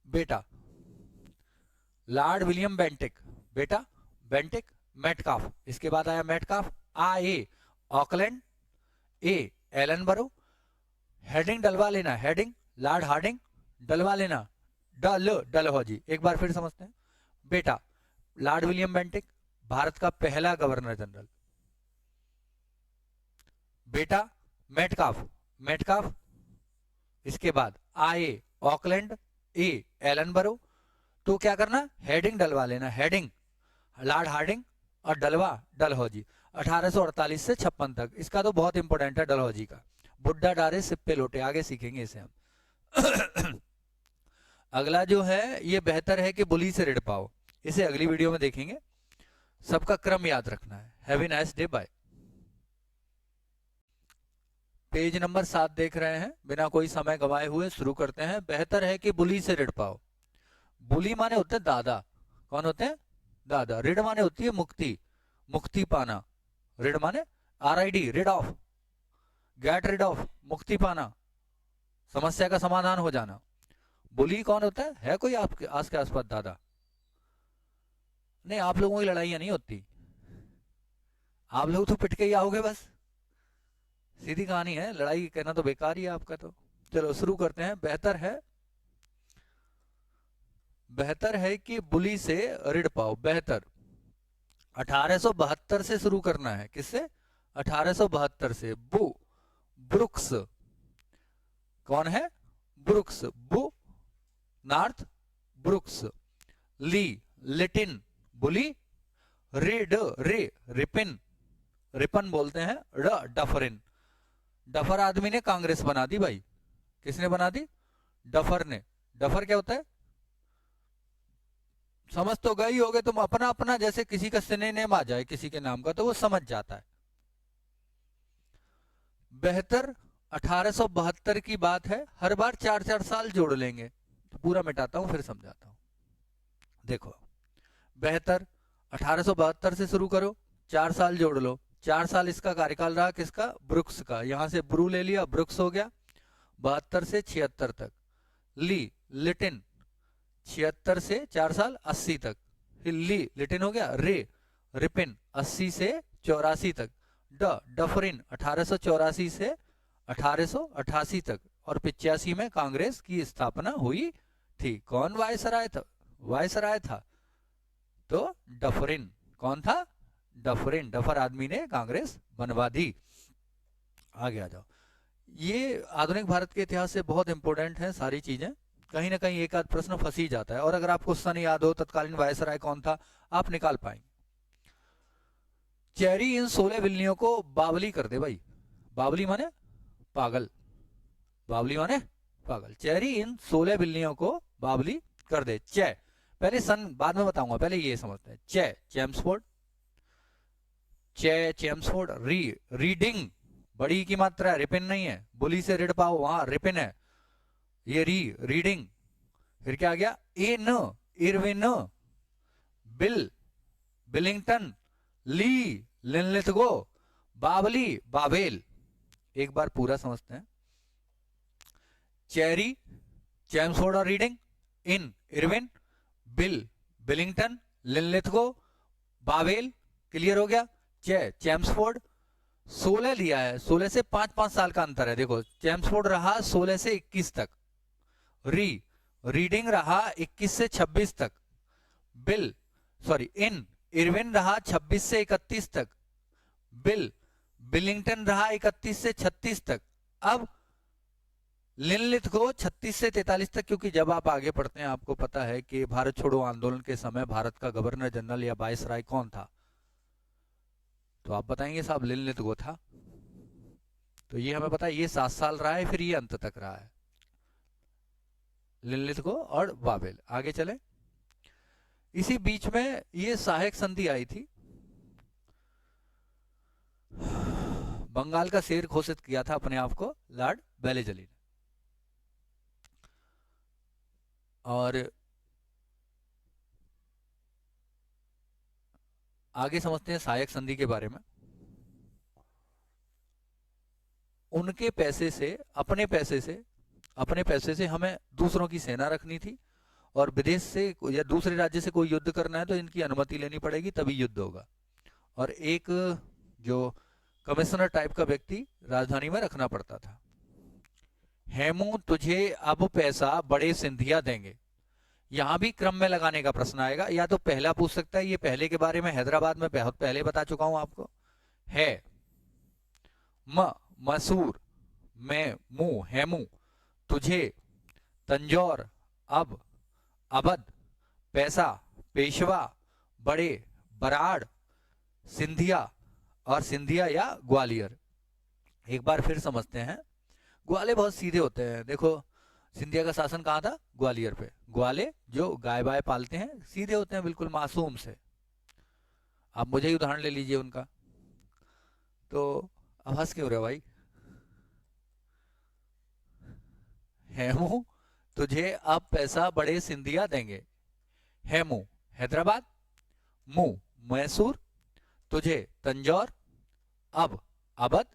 बेटा लॉर्ड विलियम बेंटिक, बेटा बेंटिक मेटकाफ। इसके बाद आया मेटकाफ। ए ऑकलैंड, ए एलनबरो। हेडिंग डलवा लेना, हेडिंग लॉर्ड हार्डिंग डलवा लेना। डलहौजी। एक बार फिर समझते हैं। बेटा लॉर्ड विलियम बेंटिक, भारत का पहला गवर्नर जनरल। बेटा मेटकाफ, मेटकाफ। इसके बाद ए ऑकलैंड, ए एलनबरो। तो क्या करना? हेडिंग डलवा लेना, हेडिंग लॉर्ड हार्डिंग और डलवा डलहौजी। 1848 से 56 तक। इसका तो बहुत इंपॉर्टेंट है डलहौजी का। बुड्ढा डारे सिप्पे लोटे, आगे सीखेंगे इसे हम। अगला जो है ये बेहतर है कि बुली से रिढ़ पाओ, इसे अगली वीडियो में देखेंगे। सबका क्रम याद रखना है। Have a nice day, bye. Page number 7 देख रहे हैं। बिना कोई समय गंवाए हुए शुरू करते हैं। बेहतर है कि बुली से रिढ़ पाओ। बुली माने होते हैं दादा। कौन होते हैं? दादा। रिढ़ माने होती है मुक्ति, मुक्ति पाना। रिढ़ माने RID, rid of, get rid of, मुक्ति पाना, समस्या का समाधान हो जाना। बुली कौन होता है? है कोई आपके आसपास दादा? नहीं, आप लोगों की लड़ाइयां नहीं होती, आप लोग तो पिट के ही आओगे बस, सीधी कहानी है। लड़ाई कहना तो बेकार ही है आपका। तो चलो शुरू करते हैं। बेहतर है, बेहतर है कि बुली से ऋण पाओ। बेहतर 1872 से शुरू करना है। किससे? 1872 से। ब्रुक्स, कौन है? Brooks, North Brooks. ली, लिटिन, बुली। रिपिन, रिपन बोलते हैं। डफरिन, डफर आदमी ने कांग्रेस बना दी भाई। किसने बना दी? डफर ने। डफर क्या होता है? समझ तो गई होगे तुम। अपना अपना जैसे किसी का सिनोनिम आ जाए किसी के नाम का तो वो समझ जाता है। बेहतर 1872 की बात है। हर बार 4-4 साल जोड़ लेंगे। तो पूरा मिटाता हूं फिर समझाता हूं। देखो, बेहतर 1872 से शुरू करो, 4 साल जोड़ लो। 4 साल इसका कार्यकाल रहा। किसका? ब्रुक्स का। यहां से ब्रू ले लिया, ब्रुक्स हो गया। 72 से 76 तक। ली, लिटिन, 76 से 4 साल 80 तक। ली, लिटिन हो गया। रिपिन 80 से 84 तक। डफरिन 1884 से 1888 तक। और 85 में कांग्रेस की स्थापना हुई थी। कौन वायसराय था? वायसराय था तो डफरिन। कौन था? डफरिन। डफर आदमी ने कांग्रेस बनवा दी। आगे आ जाओ। ये आधुनिक भारत के इतिहास से बहुत इंपॉर्टेंट है सारी चीजें। कहीं ना कहीं एक आध प्रश्न फंस ही जाता है। और अगर आपको सन याद हो, तत्कालीन वायसराय कौन था, आप निकाल पाएंगे। चेरी इन 16 बिल्लियों को बावली कर दे भाई। बावली माने पागल। बावली माने पागल। चेरी इन 16 बिल्लियों को बावली कर दे। पहले सन बाद में बताऊंगा, पहले ये समझते हैं। Chelmsford, Chelmsford. रीडिंग, बड़ी की मात्रा है, रिपिन नहीं है। बुली से ऋण पाओ, वहां रिपिन है। ये रीडिंग। फिर क्या आ गया? इरविन, बिलिंगटन, लिनलिथगो, बावली, बाबेल। एक बार पूरा समझते हैं। चेरी, चेम्सफोर्ड और reading. Irwin, Billington, Linlithgow, Babel. Clear हो गया? चेम्सफोर्ड 16 लिया है। 16 से 5-5 साल का अंतर है। देखो, चेम्सफोर्ड रहा 16 से 21 तक। रीडिंग रहा 21 से 26 तक। इरविन रहा 26 से 31 तक। बिलिंगटन रहा 31 से 36 तक। अब लिनलिथगो 36 से 43 तक। क्योंकि जब आप आगे पढ़ते हैं आपको पता है कि भारत छोड़ो आंदोलन के समय भारत का गवर्नर जनरल या वायसराय कौन था, तो आप बताएंगे साहब लिनलिथगो था। तो ये हमें पता है, ये 7 साल रहा है, फिर ये अंत तक रहा है। लिनलिथगो और बाबेल। आगे चले। इसी बीच में ये सहायक संधि आई थी। बंगाल का शेर घोषित किया था अपने आप को लॉर्ड वेलेस्ली ने। और आगे समझते हैं सहायक संधि के बारे में। उनके पैसे से, अपने पैसे से हमें दूसरों की सेना रखनी थी। और विदेश से या दूसरे राज्य से कोई युद्ध करना है तो इनकी अनुमति लेनी पड़ेगी, तभी युद्ध होगा। और एक जो कमिश्नर टाइप का व्यक्ति राजधानी में रखना पड़ता था। हेमू, तुझे अब पैसा बड़े सिंधिया देंगे। यहां भी क्रम में लगाने का प्रश्न आएगा। या तो पहला पूछ सकता है, ये पहले के बारे में हैदराबाद में बहुत पहले बता चुका हूं आपको। है मसूर, मैं मुंह, हेमू, तुझे, तंजौर, अब, अवध, पैसा, पेशवा, बड़े, बराड़, सिंधिया और सिंधिया या ग्वालियर। एक बार फिर समझते हैं। ग्वाले बहुत सीधे होते हैं। देखो, सिंधिया का शासन कहाँ था? ग्वालियर पे। ग्वाले जो गाय बाय पालते हैं सीधे होते हैं, बिल्कुल मासूम से। आप मुझे ही उदाहरण ले लीजिए उनका। तो अब हंस क्यों रहे भाई? हेमू, तुझे अब पैसा बड़े सिंधिया देंगे। हेमू हैदराबाद, मुंह मैसूर, तुझे तंजौर, अब अवध,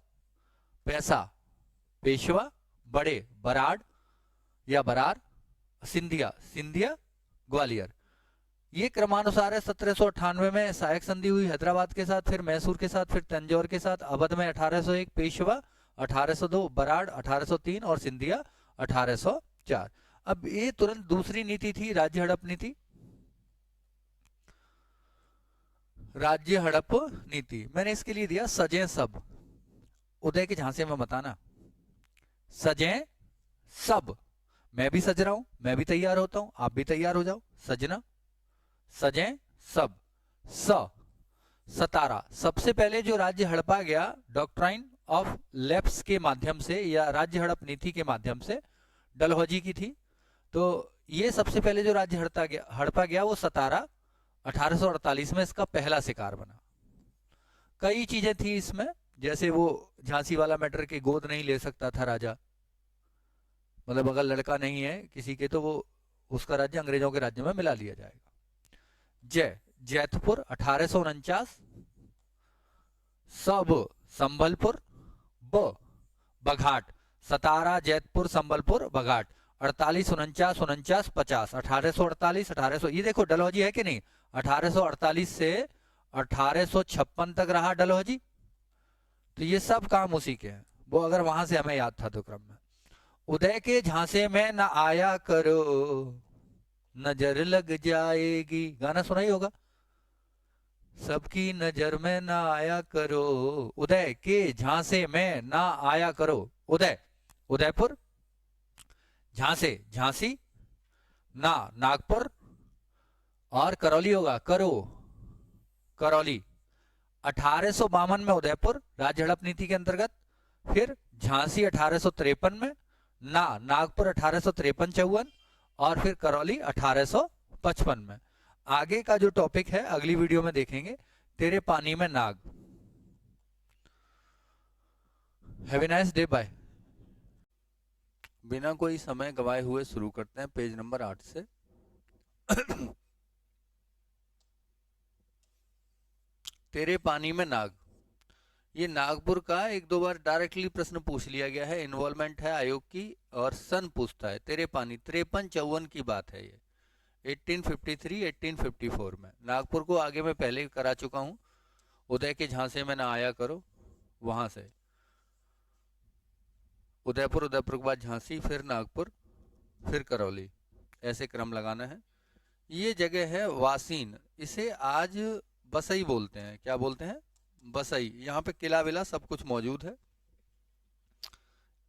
पैसा पेशवा, बड़े बराड़ या बरार, सिंधिया ग्वालियर। ये क्रमानुसार है। 1798 में सहायक संधि हुई हैदराबाद के साथ, फिर मैसूर के साथ, फिर तंजौर के साथ। अवध में 1801, पेशवा 1802, बराड़ 1803 और सिंधिया 1804। अब ये तुरंत दूसरी नीति थी राज्य हड़प नीति। राज्य हड़प नीति मैंने इसके लिए दिया सजें सब, उदय के झांसे में बताना, सजें सब, मैं भी सज रहा हूं, मैं भी तैयार होता हूं, आप भी तैयार हो जाओ, सजना, सजें सब, स सतारा। सबसे पहले जो राज्य हड़पा गया डॉक्ट्राइन ऑफ लैप्स के माध्यम से या राज्य हड़प नीति के माध्यम से डलहौजी की थी। तो ये सबसे पहले जो राज्य हड़पा गया वो सतारा 1848 में इसका पहला शिकार बना। कई चीजें थी इसमें, जैसे वो झांसी वाला मैटर के गोद नहीं ले सकता था राजा, मतलब अगर लड़का नहीं है किसी के तो वो उसका राज्य अंग्रेजों के राज्य में मिला लिया जाएगा। जैतपुर 1849, सब संबलपुर, बघाट, सतारा जैतपुर संबलपुर बघाट, 48 49 49 50, 1848 1800, ये देखो डलहौजी है कि नहीं, 1848 से 1856 तक रहा डलहौजी। तो ये सब काम उसी के हैं, वो अगर वहां से हमें याद था तो क्रम में। उदय के झांसे में न आया करो, नजर लग जाएगी, गाना सुना ही होगा, सबकी नजर में ना आया करो, उदय के झांसे में ना आया करो। उदय उदयपुर, झांसे झांसी, ना नागपुर, और करौली होगा करो करौली। 1852 में उदयपुर राज्य हड़प नीति के अंतर्गत, फिर झांसी 1853 में, ना नागपुर 1853-54, और फिर करौली 1855 में। आगे का जो टॉपिक है अगली वीडियो में देखेंगे, तेरे पानी में नाग। Have a nice day, bye. बिना कोई समय गवाए हुए शुरू करते हैं पेज नंबर 8 से। तेरे पानी में नाग, ये नागपुर का एक दो बार डायरेक्टली प्रश्न पूछ लिया गया है, इन्वॉल्वमेंट है आयोग की, और सन पूछता है। तेरे पानी 53-54 की बात है ये, 1853-1854 में। नागपुर को आगे मैं पहले करा चुका हूं, उदय के झांसे में ना आया करो, वहां से उदयपुर, उदयपुर के बाद झांसी, फिर नागपुर, फिर करौली, ऐसे क्रम लगाना है। ये जगह है वासीन, इसे आज बसई बोलते हैं। क्या बोलते हैं? बसई। यहाँ पे किला विला सब कुछ मौजूद है।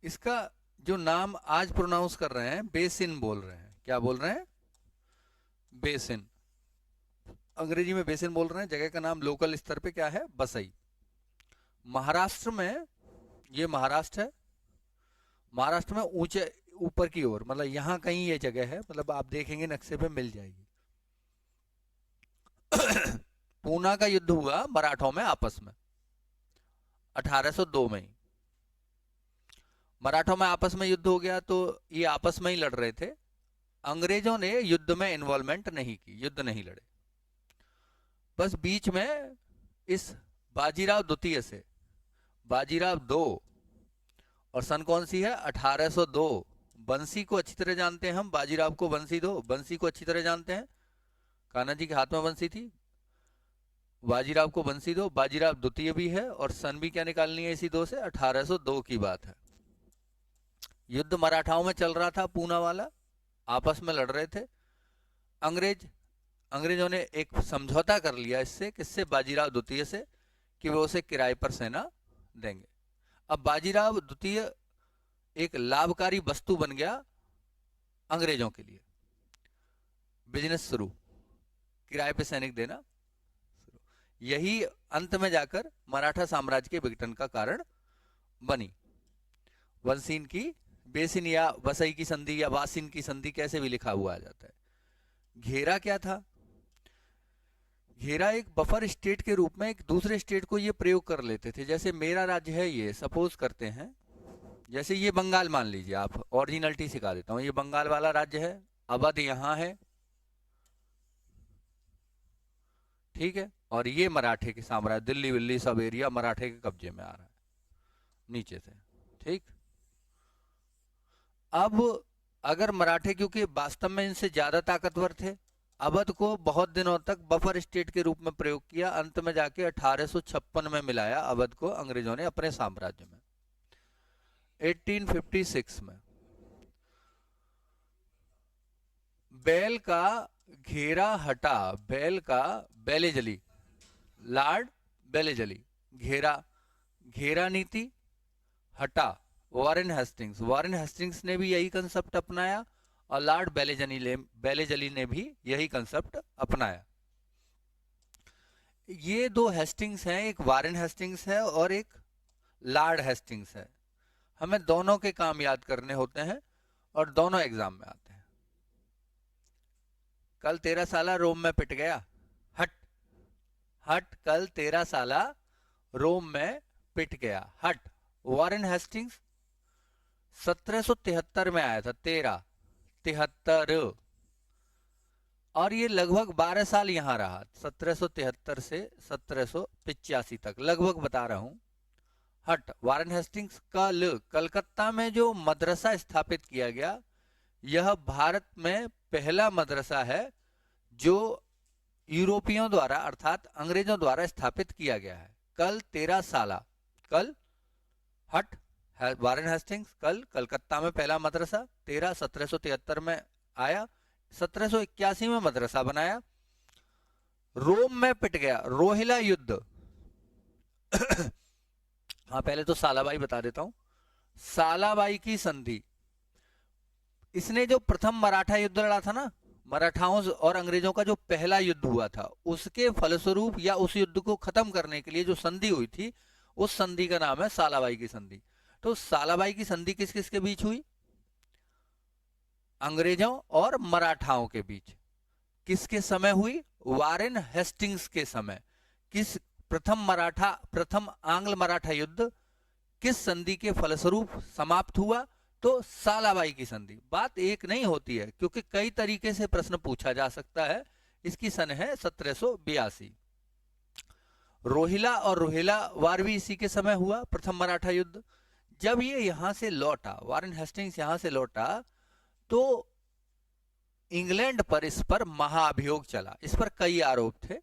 इसका जो नाम आज प्रोनाउंस कर रहे हैं बेसिन बोल रहे हैं। क्या बोल रहे हैं? बेसिन। अंग्रेजी में बेसिन बोल रहे हैं। जगह का नाम लोकल स्तर पे क्या है? बसई। महाराष्ट्र में, ये महाराष्ट्र है, महाराष्ट्र में ऊंचे ऊपर की ओर, मतलब यहां कहीं ये जगह है, मतलब आप देखेंगे नक्शे पे मिल जाएगी। पूना का युद्ध हुआ मराठों में आपस में 1802 में ही। मराठों में आपस में युद्ध हो गया तो ये आपस में ही लड़ रहे थे। अंग्रेजों ने युद्ध में इन्वॉल्वमेंट नहीं की, युद्ध नहीं लड़े। बस बीच में इस बाजीराव द्वितीय से, बाजीराव दो, और सन कौन सी है? 1802। बंसी को अच्छी तरह जानते हैं हम, बाजीराव को बंसी दो, बंसी को अच्छी तरह जानते हैं, कान्हा जी के हाथ में बंसी थी। बाजीराव को बंसी दो, बाजीराव द्वितीय भी है, और सन भी क्या निकालनी है इसी दो से? 1802 की बात है। युद्ध मराठाओं में चल रहा था, पूना वाला, आपस में लड़ रहे थे। अंग्रेजों ने एक समझौता कर लिया इससे, किससे? बाजीराव द्वितीय से, कि वो उसे किराए पर सेना देंगे। अब बाजीराव द्वितीय एक लाभकारी वस्तु बन गया अंग्रेजों के लिए। बिजनेस शुरू, किराए पे सैनिक देना। यही अंत में जाकर मराठा साम्राज्य के विघटन का कारण बनी। वंसीन की, बेसिन या वसई की संधि या वासिन की संधि, कैसे भी लिखा हुआ आ जाता है। घेरा क्या था? घेरा एक बफर स्टेट के रूप में एक दूसरे स्टेट को ये प्रयोग कर लेते थे। जैसे मेरा राज्य है ये, सपोज करते हैं, जैसे ये बंगाल मान लीजिए, आप ओरिजिनलिटी सिखा देता हूं, ये बंगाल वाला राज्य है, अवध यहां है, ठीक है, और ये मराठे के साम्राज्य, दिल्ली विल्ली सब एरिया मराठे के कब्जे में आ रहा है नीचे से, ठीक। अब अगर मराठे, क्योंकि वास्तव में इनसे ज्यादा ताकतवर थे, अवध को बहुत दिनों तक बफर स्टेट के रूप में प्रयोग किया, अंत में जाके 1856 में मिलाया अवध को अंग्रेजों ने अपने साम्राज्य में। 1856 में बैल का घेरा हटा, बैल का बैले जली, लॉर्ड बैले जली, घेरा, घेरा नीति हटा वॉरेन हेस्टिंग्स, वॉरेन हेस्टिंग्स ने भी यही कंसेप्ट अपनाया और लॉर्ड बैलेजली ने भी यही कंसेप्ट अपनाया। ये दो हेस्टिंग्स हैं, एक वॉरेन हेस्टिंग्स है और एक लॉर्ड हेस्टिंग्स है। हमें दोनों के काम याद करने होते हैं और दोनों एग्जाम में आते हैं। कल 13 साला रोम में पिट गया, हट हट, कल 13 साला रोम में पिट गया, हट। वॉरेन हेस्टिंग्स 1773 में आया था, 1373, और ये लगभग 12 साल यहां रहा, 1773 से 1785 तक लगभग बता रहा हूं। हट, वॉरेन हेस्टिंग्स कल कलकत्ता में जो मदरसा स्थापित किया गया, यह भारत में पहला मदरसा है जो यूरोपियों द्वारा अर्थात अंग्रेजों द्वारा स्थापित किया गया है। कल 13 साला, कल हट, वॉरेन हेस्टिंग्स कल कलकत्ता में पहला मदरसा, 1773 में आया, 1781 में मदरसा बनाया, रोम में पिट गया, रोहिला युद्ध हाँ पहले तो सालाबाई बता देता हूं। सालाबाई की संधि, इसने जो प्रथम मराठा युद्ध लड़ा था ना, मराठाओं और अंग्रेजों का जो पहला युद्ध हुआ था, उसके फलस्वरूप या उस युद्ध को खत्म करने के लिए जो संधि हुई थी, उस संधि का नाम है सालाबाई की संधि। तो सालाबाई की संधि किस किस के बीच हुई? अंग्रेजों और मराठाओं के बीच। किसके समय हुई? वॉरेन हेस्टिंग्स के समय। किस प्रथम आंग्ल मराठा युद्ध किस संधि के फलस्वरूप समाप्त हुआ? तो सालाबाई की संधि। बात एक नहीं होती है क्योंकि कई तरीके से प्रश्न पूछा जा सकता है। इसकी सन है 1782। रोहिला और रोहिला वार भी इसी के समय हुआ, प्रथम मराठा युद्ध। जब ये यहां से लौटा, वॉरेन हेस्टिंग्स यहां से लौटा, तो इंग्लैंड पर इस पर महाअभियोग चला। इस पर कई आरोप थे,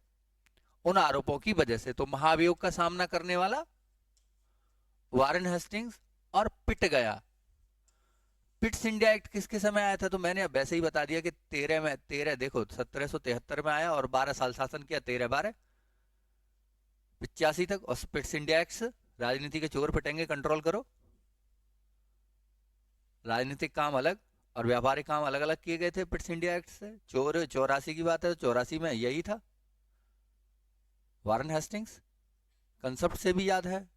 उन आरोपों की वजह से तो महाअभियोग का सामना करने वाला वॉरेन हेस्टिंग्स और पिट गया। पिट्स इंडिया एक्ट किसके समय आया था? तो मैंने अब वैसे ही बता दिया कि 13 देखो 1773 में आया और 12 साल शासन किया, 13-12 85 तक। और पिट्स इंडिया एक्ट, राजनीति के चोर पिटेंगे, कंट्रोल करो। राजनीतिक काम अलग और व्यापारिक काम अलग अलग किए गए थे पिट्स इंडिया एक्ट से। चोर 84 की बात है, 84 में यही था। वॉरेन हेस्टिंग्स कंसेप्ट से भी याद है।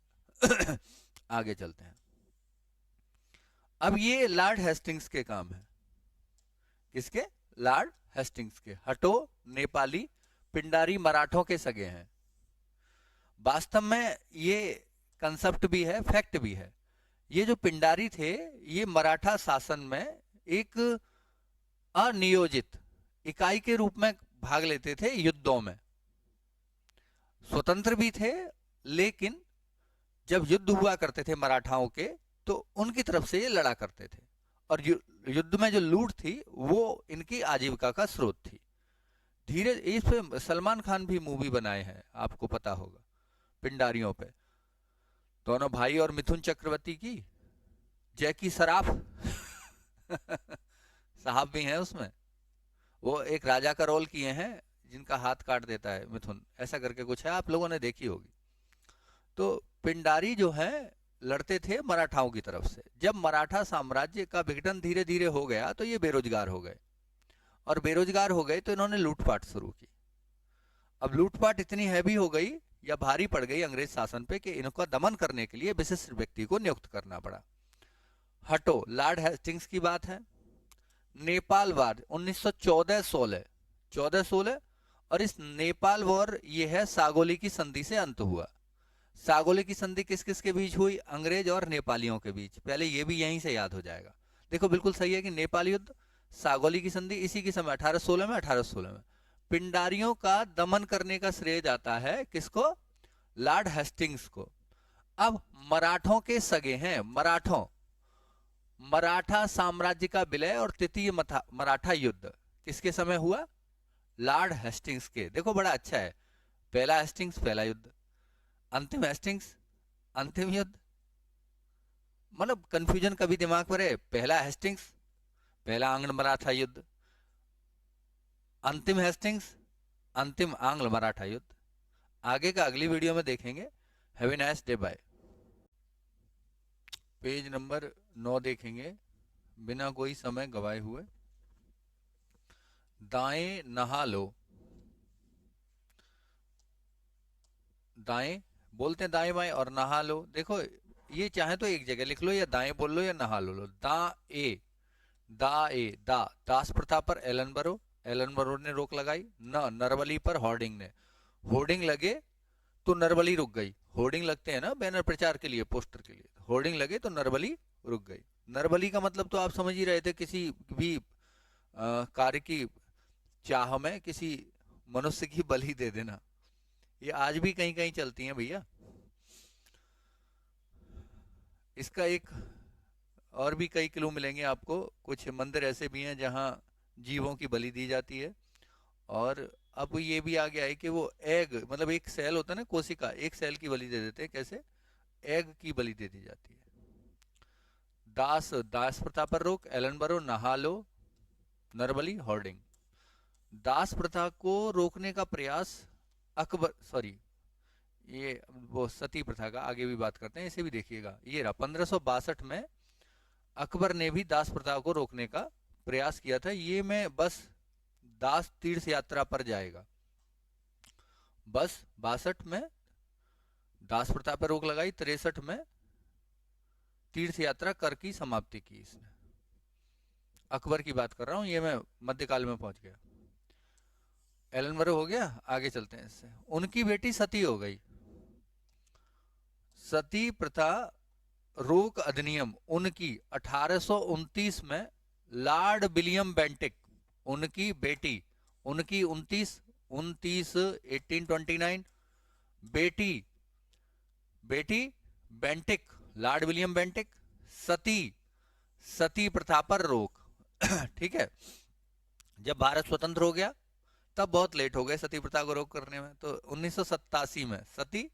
आगे चलते हैं। अब ये लॉर्ड हेस्टिंग्स के काम है। किसके? लॉर्ड हेस्टिंग्स के। हटो नेपाली पिंडारी मराठों के सगे हैं। वास्तव में ये कंसेप्ट भी है, फैक्ट भी है। ये जो पिंडारी थे, ये मराठा शासन में एक अनियोजित इकाई के रूप में भाग लेते थे युद्धों में। स्वतंत्र भी थे, लेकिन जब युद्ध हुआ करते थे मराठाओं के, तो उनकी तरफ से ये लड़ा करते थे। और युद्ध में जो लूट थी वो इनकी आजीविका का स्रोत थी। धीरे इस पे सलमान खान भी मूवी बनाए हैं, आपको पता होगा, पिंडारियों पे। दोनों भाई और मिथुन चक्रवर्ती की, जैकी सराफ साहब भी हैं उसमें। वो एक राजा का रोल किए हैं जिनका हाथ काट देता है मिथुन, ऐसा करके कुछ है, आप लोगों ने देखी होगी। तो पिंडारी जो है लड़ते थे मराठाओं की तरफ से। जब मराठा साम्राज्य का विघटन धीरे धीरे हो गया तो ये बेरोजगार हो गए, और बेरोजगार हो गए तो इन्होंने लूटपाट शुरू की। अब लूटपाट इतनी हैवी हो गई या भारी पड़ गई अंग्रेज शासन पे कि इनका दमन करने के लिए विशिष्ट व्यक्ति को नियुक्त करना पड़ा। हटो, लॉर्ड हेस्टिंग्स की बात है। नेपाल वार 1914-16, 14-16, और इस नेपाल वॉर ये है सागोली की संधि से अंत हुआ। सागोली की संधि किस किस के बीच हुई? अंग्रेज और नेपालियों के बीच। पहले ये भी यहीं से याद हो जाएगा। देखो बिल्कुल सही है कि नेपाल युद्ध, सागोली की संधि इसी के समय 1816 में। 1816 में पिंडारियों का दमन करने का श्रेय जाता है किसको? लॉर्ड हेस्टिंग्स को। अब मराठों के सगे हैं, मराठा साम्राज्य का विलय और तृतीय मराठा युद्ध किसके समय हुआ? लॉर्ड हेस्टिंग्स के। देखो बड़ा अच्छा है, पहला हेस्टिंग्स पहला युद्ध, अंतिम हेस्टिंग्स अंतिम युद्ध। मतलब कंफ्यूजन कभी दिमाग पर है? पहला हेस्टिंग्स पहला आंग्ल मराठा युद्ध, अंतिम हेस्टिंग्स, अंतिम आंग्ल मराठा युद्ध। आगे का अगली वीडियो में देखेंगे। Have a nice day, bye. Page number 9 देखेंगे, बिना कोई समय गवाए हुए। दाएं नहा लो, दाएं बोलते हैं दाएं बाएं, और नहा लो, देखो ये चाहे तो एक जगह लिख लो, या दाएं बोल लो या नहा लो। दा ए, दा ए दा, दास प्रथा पर एलन बरो ने रोक लगाई। न नरवली पर होर्डिंग ने, होर्डिंग लगे तो नरबली रुक गई। होर्डिंग लगते हैं ना बैनर प्रचार के लिए, पोस्टर के लिए, होर्डिंग लगे तो नरबली रुक गई। नरबली का मतलब तो आप समझ ही रहे थे, किसी भी कार्य की चाह में किसी मनुष्य की बलि दे देना। ये आज भी कहीं कहीं चलती हैं भैया। इसका एक और भी कई क्लू मिलेंगे आपको। कुछ मंदिर ऐसे भी हैं जहां जीवों की बलि दी जाती है। और अब ये भी आ गया है कि वो एग, मतलब एक सेल होता है ना, कोशिका, एक सेल की बलि दे देते हैं। कैसे? एग की बलि दे दी जाती है। दास, दास प्रथा पर रोक, एलन बरो, नहा लो, नरबली, होर्डिंग। दास प्रथा को रोकने का प्रयास अकबर, सॉरी ये वो सती प्रथा का आगे भी बात करते हैं, इसे भी देखिएगा। ये रहा 1562 में अकबर ने भी दास प्रथा को रोकने का प्रयास किया था। ये मैं बस दास तीर्थ यात्रा पर जाएगा, बस 62 में दास प्रथा पर रोक लगाई, 63 में तीर्थ यात्रा कर की समाप्ति की इसने। अकबर की बात कर रहा हूं, ये मैं मध्यकाल में पहुंच गया। एलन बरो हो गया, आगे चलते हैं इससे। उनकी बेटी सती हो गई। सती प्रथा रोक अधिनियम उनकी 1829 में लॉर्ड विलियम बेंटिक, उनकी बेटी, उनकी 29 29 1829, बेटी, बेटी बेंटिक, लॉर्ड विलियम बेंटिक, सती, सती प्रथा पर रोक। ठीक है। जब भारत स्वतंत्र हो गया तब बहुत लेट हो गए सती प्रथा को रोक करने में, तो 1987 में सती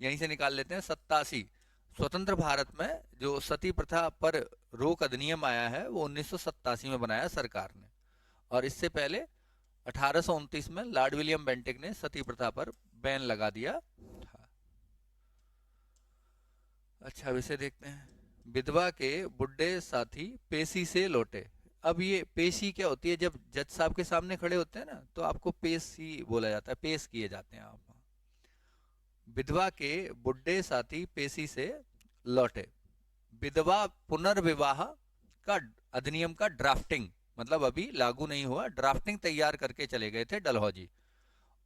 यहीं से निकाल लेते हैं, 87 स्वतंत्र भारत में जो सती प्रथा पर रोक अधिनियम आया है वो 1987 में बनाया सरकार ने। और इससे पहले 1829 में लॉर्ड विलियम बेंटिक ने सती प्रथा पर बैन लगा दिया। अच्छा, अब इसे देखते हैं। विधवा के बुढ़े साथी पेशी से लौटे। अब ये पेशी क्या होती है? जब जज साहब के सामने खड़े होते हैं ना, तो आपको पेशी बोला जाता है, पेश किए जाते हैं आप। विधवा के बुढ़े साथी पेशी से लौटे। विधवा पुनर्विवाह का अधिनियम का ड्राफ्टिंग, मतलब अभी लागू नहीं हुआ, ड्राफ्टिंग तैयार करके चले गए थे डलहौजी।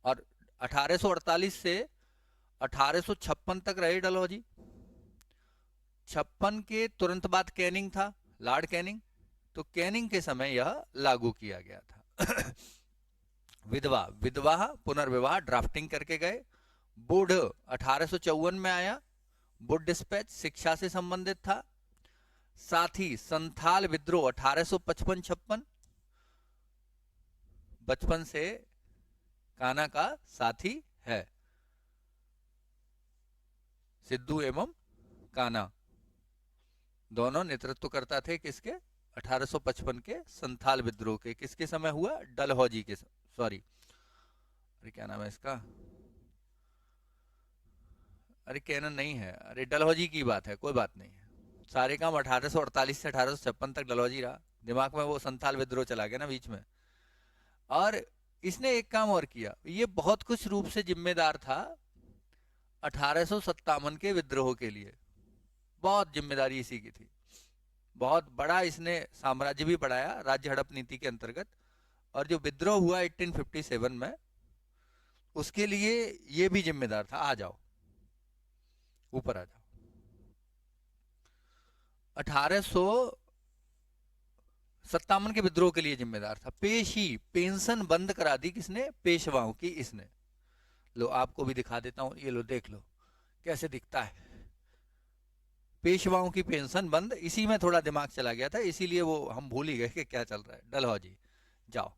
और 1848 से 1856 तक रहे डलहौजी। 56 के तुरंत बाद कैनिंग था, लॉर्ड कैनिंग, तो कैनिंग के समय यह लागू किया गया था। विधवा, विधवा पुनर्विवाह ड्राफ्टिंग करके गए। बुढ़ 1854 में आया, बुढ़ डिस्पैच शिक्षा से संबंधित था। साथी, संथाल विद्रोह 1855-56, बचपन से कान्हा का साथी है, सिद्धू एवं कान्हा दोनों नेतृत्व करता थे किसके? 1855 के संथाल विद्रोह के। किसके समय हुआ? डलहौजी के, सॉरी अरे क्या नाम है इसका, अरे कैनन नहीं है, अरे डलहौजी की बात है, कोई बात नहीं है। सारे काम 1848 से 1856 तक डलहौजी रहा, दिमाग में वो संथाल विद्रोह चला गया ना बीच में। और इसने एक काम और किया, ये बहुत कुछ रूप से जिम्मेदार था 1857 के विद्रोह के लिए, बहुत जिम्मेदारी इसी की थी। बहुत बड़ा इसने साम्राज्य भी बढ़ाया राज्य हड़प नीति के अंतर्गत। और जो विद्रोह हुआ 1857 में, उसके लिए ये भी जिम्मेदार था। आ जाओ ऊपर आ जाओ। 1857 के विद्रोह के लिए जिम्मेदार था। पेशी, पेंशन बंद करा दी किसने? पेशवाओं की इसने। लो आपको भी दिखा देता हूं, ये लो देख लो कैसे दिखता है। पेशवाओं की पेंशन बंद, इसी में थोड़ा दिमाग चला गया था, इसीलिए वो हम भूल ही गए कि क्या चल रहा है। डलहौजी जाओ।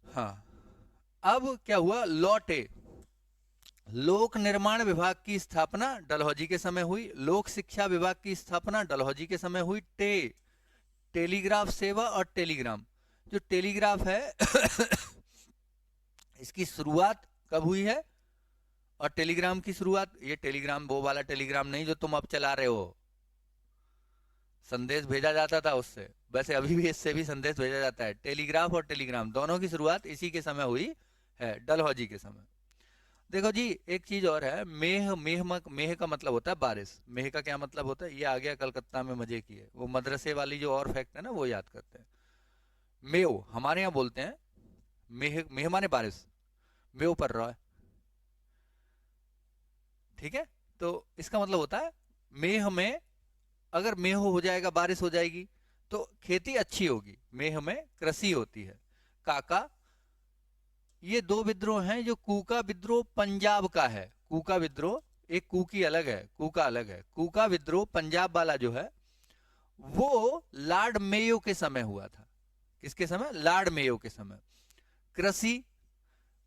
हाँ, अब क्या हुआ? लौटे। लोक निर्माण विभाग की स्थापना डलहौजी के समय हुई। लोक शिक्षा विभाग की स्थापना डलहौजी के समय हुई। टेलीग्राफ सेवा और टेलीग्राम, जो टेलीग्राफ है इसकी शुरुआत कब हुई है? और टेलीग्राम की शुरुआत, ये टेलीग्राम वो वाला टेलीग्राम नहीं जो तुम अब चला रहे हो, संदेश भेजा जाता था उससे, वैसे अभी भी इससे भी संदेश भेजा जाता है। टेलीग्राफ और टेलीग्राम दोनों की शुरुआत इसी के समय हुई है, डलहौजी के समय। देखो जी एक चीज और है, मेह मेह मेह का मतलब होता है बारिश। मेह का क्या मतलब होता है? ये आ गया कलकत्ता में मजे किए, वो मदरसे वाली जो और फैक्ट है ना वो याद करते हैं। मेव हमारे यहाँ बोलते हैं, मेह मेह माने बारिश, मेव पड़ रहा है, ठीक है। तो इसका मतलब होता है मेह में, अगर मेह हो जाएगा, बारिश हो जाएगी तो खेती अच्छी होगी। मेह में कृषि होती है। काका, ये दो विद्रोह हैं। जो कूका विद्रोह पंजाब का है, कूका विद्रोह, एक कूकी अलग है, कूका अलग है। कूका विद्रोह पंजाब वाला जो है वो लॉर्ड मेयो के समय हुआ था। किसके समय? लॉर्ड मेयो के समय। कृषि,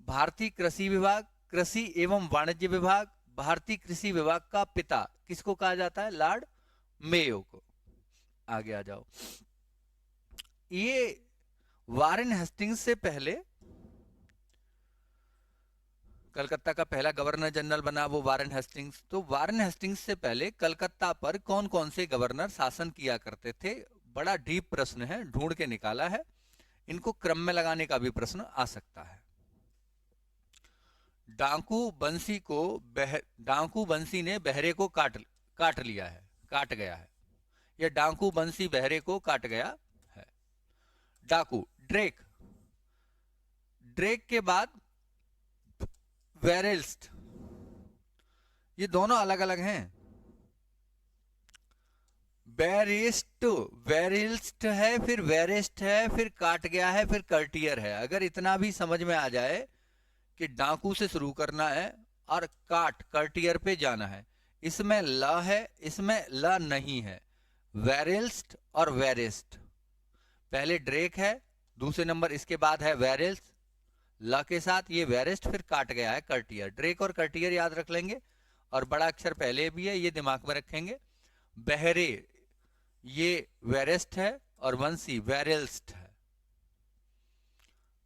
भारतीय कृषि विभाग, कृषि एवं वाणिज्य विभाग, भारतीय कृषि विभाग का पिता किसको कहा जाता है? लॉर्ड मेयो को। आगे आ जाओ। ये वारेन हेस्टिंग्स से पहले कलकत्ता का पहला गवर्नर जनरल बना वो वारेन हेस्टिंग्स। तो वारेन हेस्टिंग्स से पहले कलकत्ता पर कौन कौन से गवर्नर शासन किया करते थे? बड़ा डीप प्रश्न है, ढूंढ के निकाला है। इनको क्रम में लगाने का भी प्रश्न आ सकता है। डांकू बंसी ने बहरे को काट लिया है, काट गया है। यह डांकू बंसी बहरे को काट गया है। डाकू, ड्रेक, ड्रेक के बाद वेरेल्स्ट, ये दोनों अलग अलग हैं। वेरिस्ट है, फिर वेरेस्ट है, फिर काट गया है, फिर कर्टियर है। अगर इतना भी समझ में आ जाए कि डाकू से शुरू करना है और कर्टियर पे जाना है, इसमें ल है, इसमें ल नहीं है। वेरिल्स्ट और वेरेस्ट, पहले ड्रेक है, दूसरे नंबर इसके बाद है वेरिल्स, ल के साथ ये वेरेस्ट, फिर काट गया है कर्टियर। ड्रेक और कर्टियर याद रख लेंगे, और बड़ा अक्षर पहले भी है, ये दिमाग में रखेंगे। बहरे ये वेरेस्ट है, और वंशी वेरेल्स्ट है।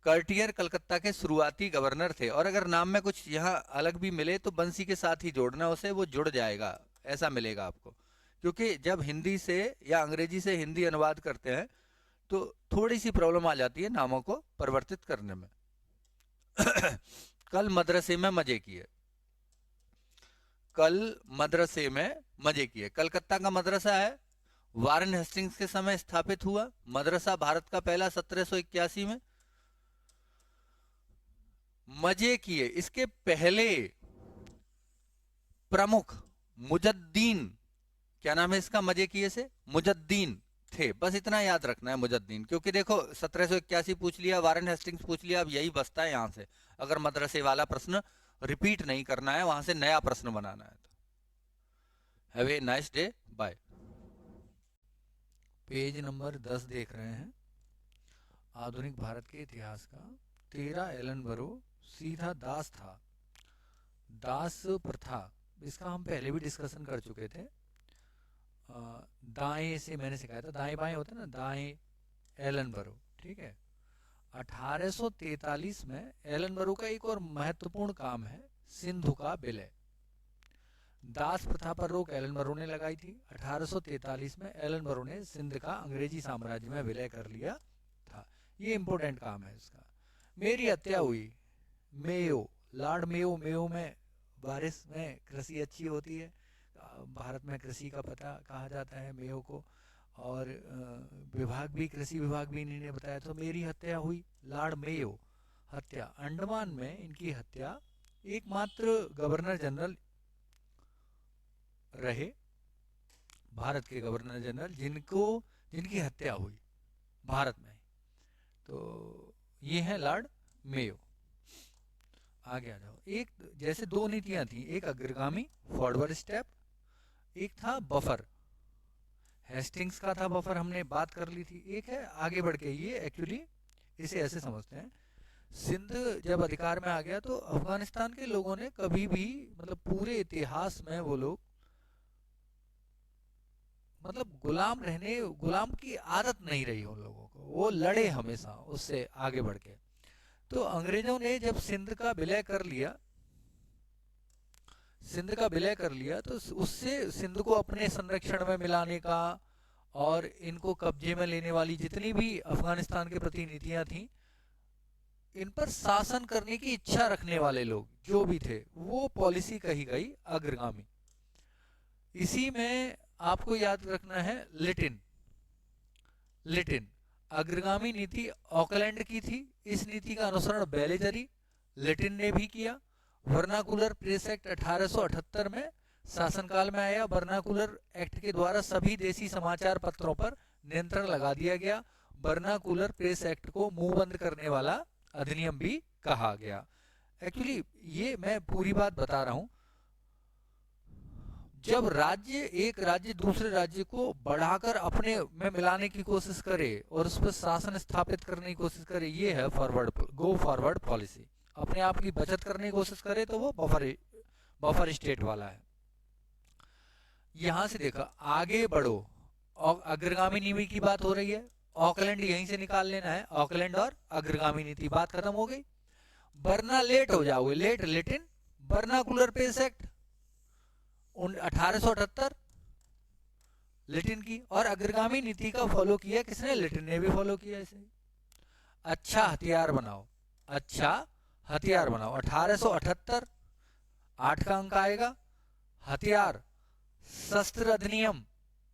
कर्टियर कलकत्ता के शुरुआती गवर्नर थे। और अगर नाम में कुछ यहाँ अलग भी मिले तो बंसी के साथ ही जोड़ना उसे, वो जुड़ जाएगा, ऐसा मिलेगा आपको। क्योंकि जब हिंदी से या अंग्रेजी से हिंदी अनुवाद करते हैं तो थोड़ी सी प्रॉब्लम आ जाती है नामों को परिवर्तित करने में। कल मदरसे में मजे किए, कल मदरसे में मजे किए। कलकत्ता का मदरसा है, वारेन हेस्टिंग्स के समय स्थापित हुआ। मदरसा भारत का पहला 1781 में। मजे किए, इसके पहले प्रमुख मुजद्दीन, क्या नाम है इसका? मजे किए से मुजद्दीन थे। बस इतना याद रखना है, मुजद्दीन। क्योंकि देखो 1781 पूछ लिया, वारेन हेस्टिंग्स पूछ लिया, अब यही बचता है यहां से। अगर मदरसे वाला प्रश्न रिपीट नहीं करना है, वहां से नया प्रश्न बनाना है। तो have a nice day, bye. Page number 10 देख रहे हैं, आधुनिक भारत के इतिहास का। 13 एलनबरो सीधा दास था। दास प्रथा, इसका हम पहले भी डिस्कशन कर चुके थे। दाएं से मैंने सिखाया था, दाएं बाएं होता है ना, दाएं एलनबरो, ठीक है। 1843 में एलनबरो का एक और महत्वपूर्ण काम है, सिंधु का विलय। दास प्रथा पर रोक एलनबरो ने लगाई थी। 1843 में एलनबरो ने सिंध का अंग्रेजी साम्राज्य में विलय कर लिया था। ये इंपॉर्टेंट काम है इसका। मेरी हत्या हुई, मेयो, लॉर्ड मेयो, मेयो में बारिश में कृषि अच्छी होती है, भारत में कृषि का पता कहा जाता है मेयो को। और विभाग भी, कृषि विभाग भी इन्होंने बताया। तो मेरी हत्या हुई, लॉर्ड मेयो हत्या। अंडमान में इनकी हत्या, एकमात्र गवर्नर जनरल रहे, भारत के गवर्नर जनरल जिनकी हत्या हुई भारत में। तो ये है लॉर्ड मेयो। आगे आ जाओ। एक जैसे दो नीतियां थी, एक अग्रगामी फॉरवर्ड स्टेप, एक था बफर। हेस्टिंग्स का था बफर, हमने बात कर ली थी। एक है आगे बढ़ के, ये एक्चुअली इसे ऐसे समझते हैं, सिंध जब अधिकार में आ गया तो अफगानिस्तान के लोगों ने कभी भी, मतलब पूरे इतिहास में वो लोग मतलब गुलाम की आदत नहीं रही उन लोगों को, वो लड़े हमेशा उससे आगे बढ़ के। तो अंग्रेजों ने जब सिंध का विलय कर लिया तो उससे सिंध को अपने संरक्षण में मिलाने का और इनको कब्जे में लेने वाली जितनी भी अफगानिस्तान के प्रति नीतियां थी, इन पर शासन करने की इच्छा रखने वाले लोग जो भी थे, वो पॉलिसी कही गई अग्रगामी। इसी में आपको याद रखना है लिटिन। लिटिन अग्रगामी नीति ऑकलैंड की थी। इस नीति का अनुसरण बेलेजरी लिटिन ने भी किया। वर्नाकुलर प्रेस एक्ट 1878 में शासनकाल में आया। वर्नाकुलर एक्ट के द्वारा सभी देसी समाचार पत्रों पर नियंत्रण लगा दिया गया। वर्नाकुलर प्रेस एक्ट को मुंह बंद करने वाला अधिनियम भी कहा गया। एक्चुअली ये मैं पूरी बात बता रहा हूं। जब एक राज्य दूसरे राज्य को बढ़ाकर अपने में मिलाने की कोशिश करे और उस पर शासन स्थापित करने की कोशिश करे, ये है गो फॉरवर्ड पॉलिसी। अपने आप की बचत करने की कोशिश करे तो वो बफर स्टेट वाला है। यहां से देखा, आगे बढ़ो, अग्रगामी नीति की बात हो रही है, ऑकलैंड यहीं से निकाल लेना है, ऑकलैंड और अग्रगामी नीति, बात खत्म हो गई। वरना लेट हो जाओगे, late Lytton vernacular press act 1878 Lytton की, और अग्रगामी नीति का फॉलो किया किसने? लिटिन ने भी फॉलो किया इसे। अच्छा हथियार बनाओ, अच्छा हथियार बनाओ 1878, 8 का अंक आएगा। हथियार, शस्त्र अधिनियम,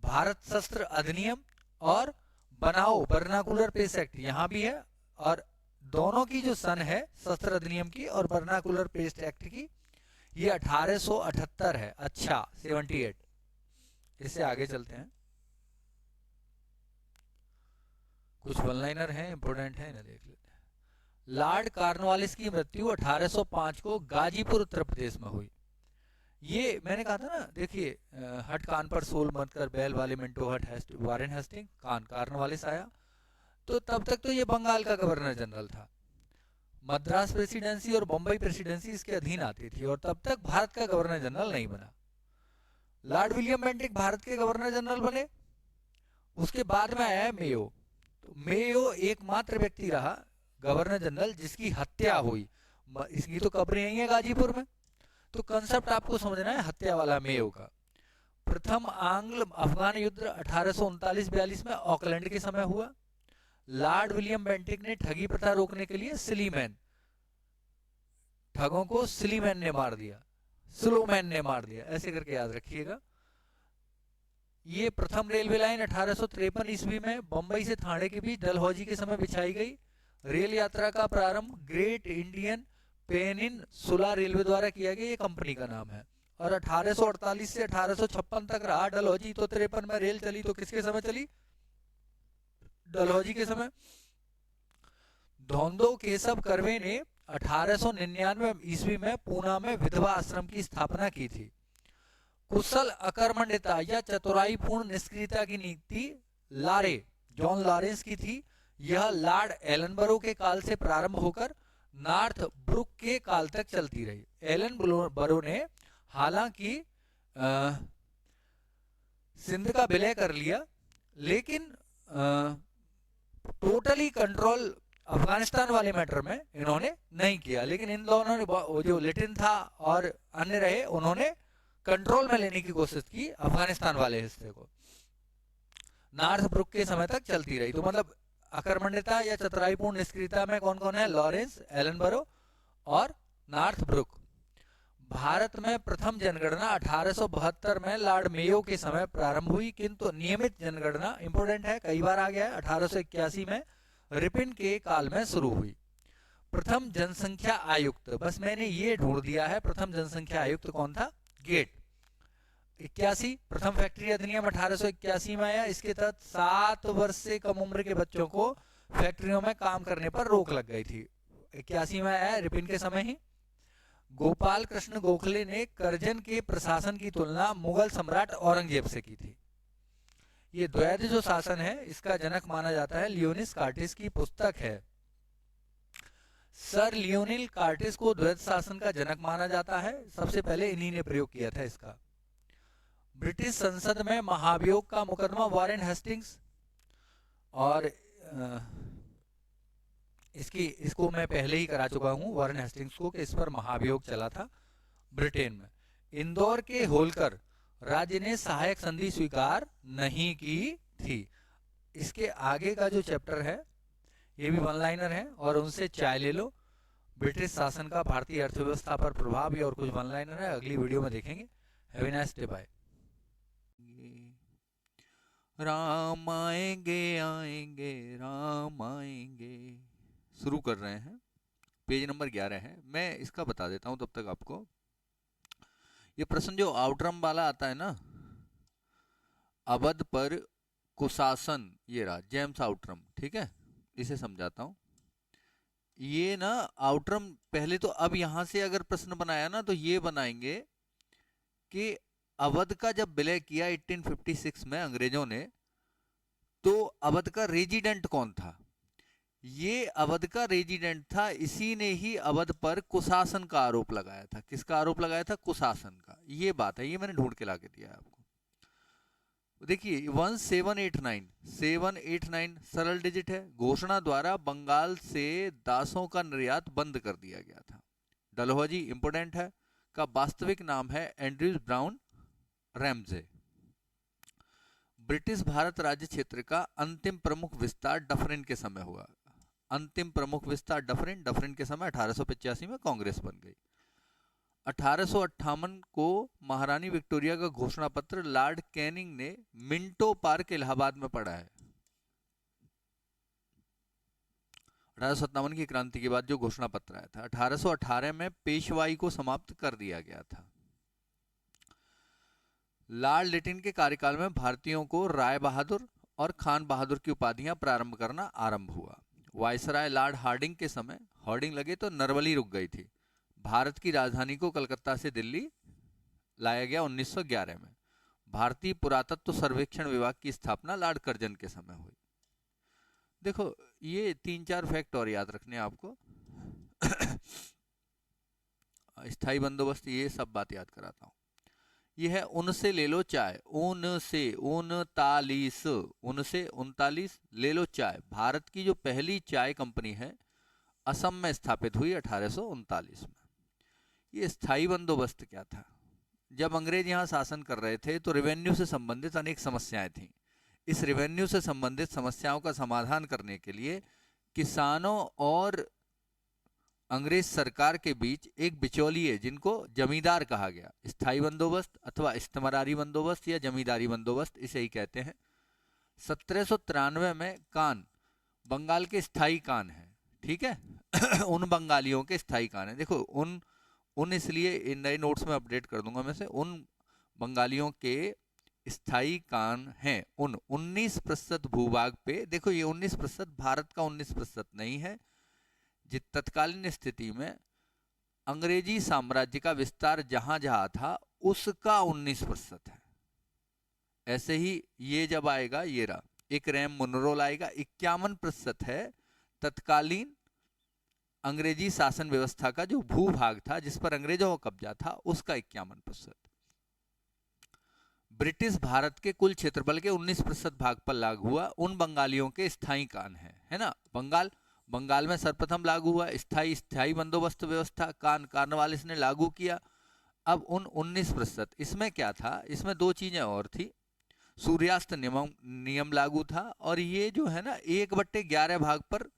भारत शस्त्र अधिनियम, और बनाओ वर्नाकुलर पेस एक्ट, यहां भी है। और दोनों की जो सन है शस्त्र अधिनियम की और वर्नाकुलर पेस एक्ट की, ये 1878 है। अच्छा 78। इससे आगे चलते हैं, कुछ वन लाइनर हैं इंपोर्टेंट है, इन्हें देख लेते हैं। लॉर्ड कॉर्नवालिस की मृत्यु 1805 को गाजीपुर उत्तर प्रदेश में हुई। ये मैंने कहा था ना, देखिए, हट कान पर सोल मत कर बैल वाले मिंटो हट वारेन हेस्टिंग, कॉर्नवालिस आया तो तब तक तो ये बंगाल का गवर्नर जनरल था। मद्रास प्रेसिडेंसी और बम्बई प्रेसिडेंसी इसके अधीन आती थी, और तब तक भारत का गवर्नर जनरल नहीं बना। लॉर्ड विलियम बेंटिक भारत के गवर्नर जनरल बने। उसके बाद में आया मेयो। तो मेयो एकमात्र व्यक्ति रहा गवर्नर जनरल जिसकी हत्या हुई। इसकी तो कब्र यही है गाजीपुर में। तो कंसेप्ट आपको समझना है हत्या वाला मेयो का। प्रथम आंग्ल अफगान युद्ध 1839-42 में ऑकलैंड के समय हुआ। लॉर्ड विलियम बेंटिक ने ठगी प्रथा रोकने के लिए ठगों को सिलीमैन ने मार दिया, स्लोमैन ने मार दिया, ऐसे करके याद रखिएगा। ये प्रथम रेलवे लाइन 1853 ईस्वी में बंबई से थाने के बीच डलहौजी के समय बिछाई गई। रेल यात्रा का प्रारंभ ग्रेट इंडियन पेनिनसुला रेलवे द्वारा किया गया, ये कंपनी का नाम है। और 1848 से 1856 तक रहा डलहौजी। तो 53 में रेल चली तो किसके समय चली? डलहौजी के समय। धोंदो केशव कर्वे ने 1899 ईस्वी में पूना में विधवा आश्रम की स्थापना की थी। कुशल अकर्मण्यता या चतुराईपूर्ण निष्क्रियता की नीति जॉन लॉरेंस की थी। यह लॉर्ड एलनबरो के काल से प्रारंभ होकर नॉर्थ ब्रुक के काल तक चलती रही। एलनबरो ने हालांकि सिंध का विलय कर लिया, लेकिन टोटली कंट्रोल अफगानिस्तान वाले मैटर में इन्होंने नहीं किया। लेकिन इन दोनों ने, जो लिटिन था और अन्य रहे, उन्होंने कंट्रोल में लेने की कोशिश की अफगानिस्तान वाले हिस्से को। नॉर्थ ब्रुक के समय तक चलती रही। तो मतलब अकर्मण्यता या चतुराईपूर्ण निष्क्रियता में कौन कौन है? लॉरेंस, एलनबरो और नॉर्थ ब्रुक। भारत में प्रथम जनगणना 1872 में लॉर्ड मेयो के समय प्रारंभ हुई, किंतु नियमित जनगणना, इंपोर्टेंट है, कई बार आ गया है, 1881 में रिपिन के काल में शुरू हुई। प्रथम जनसंख्या आयुक्त, बस मैंने ये ढूंढ दिया है, प्रथम जनसंख्या आयुक्त कौन था? गेट। 81 प्रथम फैक्ट्री अधिनियम 1881 में आया। इसके तहत 7 वर्ष से कम उम्र के बच्चों को फैक्ट्रियों में काम करने पर रोक लग गई थी। 81 में आया, रिपिन के समय ही। गोपाल कृष्ण गोखले ने करजन के प्रशासन की तुलना मुगल सम्राट औरंगजेब से की थी। ये द्वैध जो शासन है इसका जनक माना जाता है, लियोनिस कार्टिस की पुस्तक है। सर लियोनिल कार्टिस को द्वैध शासन का जनक माना जाता है। सबसे पहले इन्हीं ने प्रयोग किया था इसका। ब्रिटिश संसद में महाभियोग का मुकदमा वॉरेन हेस्टिंग्स, और इसको मैं पहले ही करा चुका हूं वॉरेन हेस्टिंग्स को, कि इस पर महाभियोग चला था ब्रिटेन में। इंदौर के होलकर राज्य ने सहायक संधि स्वीकार नहीं की थी। इसके आगे का जो चैप्टर है ये भी वन लाइनर है, और उनसे चाय ले लो, ब्रिटिश शासन का भारतीय अर्थव्यवस्था पर प्रभाव, ये और कुछ वन लाइनर है, अगली वीडियो में देखेंगे। Have a nice day, bye. Ram आएंगे आएंगे राम आएंगे, शुरू कर रहे हैं, पेज नंबर 11 है। मैं इसका बता देता हूं तब तक आपको। ये प्रश्न जो आउटरम वाला आता है ना, अवध पर कुशासन, ये रहा जेम्स आउटरम, ठीक है, इसे समझाता हूं। ये ना आउटरम पहले तो, अब यहां से अगर प्रश्न बनाया ना तो ये बनाएंगे कि अवध का जब विलय किया 1856 में अंग्रेजों ने, तो अवध का रेजिडेंट कौन था? ये अवध का रेजिडेंट था, इसी ने ही अवध पर कुशासन का आरोप लगाया था। किसका आरोप लगाया था? कुशासन का। ये बात है, ये मैंने ढूंढ के लाके दिया है आपको। देखिए 789 सरल डिजिट है। घोषणा द्वारा बंगाल से दासों का निर्यात बंद कर दिया गया था। डलहौजी इंपोर्टेंट है, का वास्तविक नाम है Andrews brown Ramsay. British Bharat राज्य क्षेत्र का अंतिम प्रमुख विस्तार डफरिन के समय हुआ। अंतिम प्रमुख विस्तार डफरिन के समय 1885 में कांग्रेस बन गई। 1858 को महारानी विक्टोरिया का घोषणा पत्र लॉर्ड कैनिंग ने मिंटो पार्क इलाहाबाद में पढ़ा है। 1857 की क्रांति के बाद जो घोषणा पत्र आया था। 1818 में पेशवाई को समाप्त कर दिया गया था। लॉर्ड लिटिन के कार्यकाल में भारतीयों को राय बहादुर और खान बहादुर की उपाधियां प्रारंभ करना आरंभ हुआ। वायसराय लॉर्ड हार्डिंग के समय होर्डिंग लगे तो नरवली रुक गई थी। भारत की राजधानी को कलकत्ता से दिल्ली लाया गया 1911 में। भारतीय पुरातत्व सर्वेक्षण विभाग की स्थापना लॉर्ड कर्जन के समय हुई। देखो ये 3-4 फैक्ट और याद रखने आपको। स्थायी बंदोबस्त, ये सब बात याद कराता हूं। ये है उनसे ले लो चाय, उनसे 39 ले लो चाय। भारत की जो पहली चाय कंपनी है असम में स्थापित हुई 1839 में। ये स्थायी बंदोबस्त क्या था? जब अंग्रेज यहाँ शासन कर रहे थे तो रेवेन्यू से संबंधित अनेक समस्याएं थीं। इस रेवेन्यू से संबंधित समस्याओं का समाधान करने के लिए किसानों और अंग्रेज सरकार के बीच एक बिचौलिए, जिनको जमींदार कहा गया, स्थायी बंदोबस्त अथवा इस्तेमरारी बंदोबस्त या जमींदारी बंदोबस्त, इसे ही कहते हैं। 1793 में कान बंगाल के स्थायी कान है, ठीक है। उन बंगालियों के स्थायी कान है। देखो उन इसलिए इन नए नोट्स में अपडेट कर दूंगा मैं से, उन बंगालियों के स्थायी कान हैं उन 19% भूभाग पे। देखो ये 19% भारत का 19% नहीं है। जिस तत्कालीन स्थिति में अंग्रेजी साम्राज्य का विस्तार जहां जहां था उसका 19% है। ऐसे ही ये जब आएगा, ये रहा एक रैम मुनरोल आएगा, 51% है तत्कालीन अंग्रेजी शासन व्यवस्था का जो भूभाग था जिस पर अंग्रेजों का कब्जा था, उसका 51%। ब्रिटिश भारत के कुल क्षेत्रफल के 19% भाग पर लागू हुआ उन बंगालियों के स्थायी कान है ना। बंगाल में सर्वप्रथम लागू हुआ स्थायी बंदोबस्त व्यवस्था, कार्नवालिस ने लागू किया। अब उन 19%, इसमें क्या था? इसमें दो चीजें और थी। सूर्यास्त नियम लागू था, और ये जो है ना 1/11 भाग पर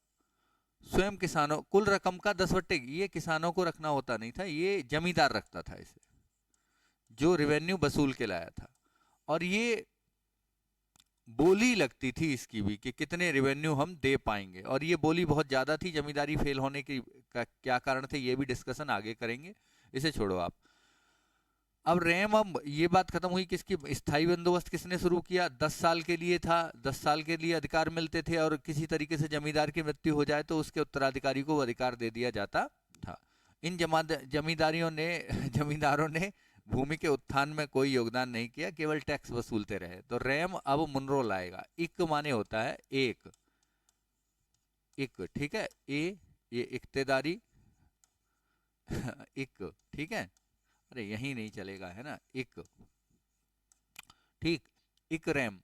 स्वयं किसानों, कुल रकम का 10/, ये किसानों को रखना होता नहीं था, ये जमींदार रखता था इसे, जो रेवेन्यू वसूल के लाया था। और ये बोली लगती थी इसकी भी कि कितने रेवेन्यू हम दे पाएंगे, और ये बोली बहुत ज्यादा थी। जमींदारी फेल होने की क्या कारण थे, ये भी डिस्कशन आगे करेंगे, इसे छोड़ो आप। अब ये बात खत्म हुई किसकी? स्थायी बंदोबस्त किसने शुरू किया? 10 साल के लिए था, 10 साल के लिए अधिकार मिलते थे, और किसी तरीके से जमींदार की मृत्यु हो जाए तो उसके उत्तराधिकारी को अधिकार दे दिया जाता था। इन जमींदारों ने भूमि के उत्थान में कोई योगदान नहीं किया, केवल टैक्स वसूलते रहे। तो रैम अब मुनरोल आएगा। इक माने होता है एक, ठीक है, ये इक्तेदारी इक, ठीक है। अरे यही नहीं चलेगा, है ना, इक ठीक। इकरैम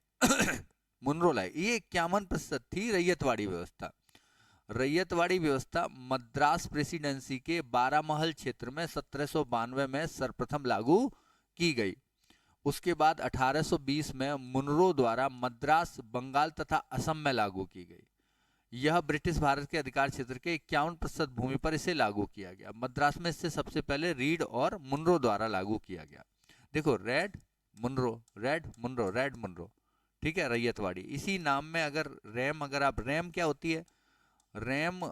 मुनरो लाई, ये 51% थी रैयतवाड़ी व्यवस्था। रैयतवाड़ी व्यवस्था मद्रास प्रेसिडेंसी के 12 महल क्षेत्र में 1792 में सर्वप्रथम लागू की गई। उसके बाद 1820 में मुनरो द्वारा मद्रास, बंगाल तथा असम में लागू की गई। यह ब्रिटिश भारत के अधिकार क्षेत्र के 51% भूमि पर इसे लागू किया गया। मद्रास में इससे सबसे पहले रीड और मुनरो द्वारा लागू किया गया। देखो, Read Munro, Read Munro, Read Munro, ठीक है, रैयतवाड़ी। इसी नाम में अगर रैम, अगर आप रैम क्या होती है, RAM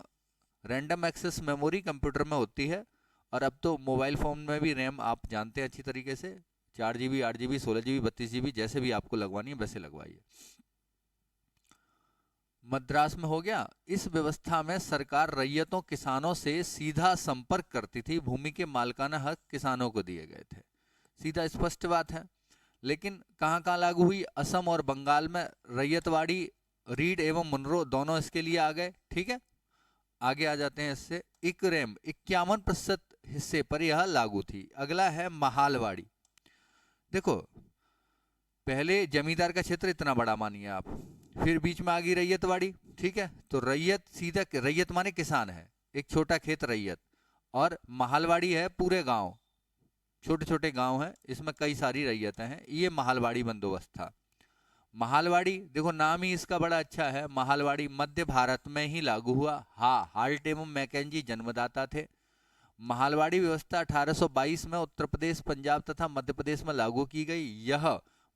random access memory computer में होती है, और अब तो मोबाइल फोन में भी रैम आप जानते हैं अच्छी तरीके से, 4 GB, 8 GB, 16 GB, 32 GB, जैसे भी आपको लगवानी है वैसे लगवाइए। मद्रास में हो गया। इस व्यवस्था में सरकार रैयतों, किसानों से सीधा संपर्क करती थी। भूमि के मालिकाना हक किसानों को दिए गए थे, सीधा स्पष्ट बात है। लेकिन कहाँ कहाँ लागू हुई? असम और बंगाल में रैयतवाड़ी, रीड एवं मुनरो दोनों इसके लिए आ गए, ठीक है। आगे आ जाते हैं इससे। इकरैम 51% हिस्से पर यह लागू थी। अगला है महालवाड़ी। देखो, पहले जमींदार का क्षेत्र इतना बड़ा मानिए आप, फिर बीच में आ गई रैयतवाड़ी, ठीक है। तो रैयत, सीधा रैयत माने किसान है, एक छोटा खेत रैयत, और महालवाड़ी है पूरे गांव, छोटे छोटे गांव हैं, इसमें कई सारी रैयतें हैं। ये महालवाड़ी बंदोबस्त था। महालवाड़ी, देखो नाम ही इसका बड़ा अच्छा है, महालवाड़ी मध्य भारत में ही लागू हुआ। हाँ, हाल्ट एवं मैकेंजी जन्मदाता थे। महालवाड़ी व्यवस्था 1822 में उत्तर प्रदेश, पंजाब तथा मध्य प्रदेश में लागू की गई। यह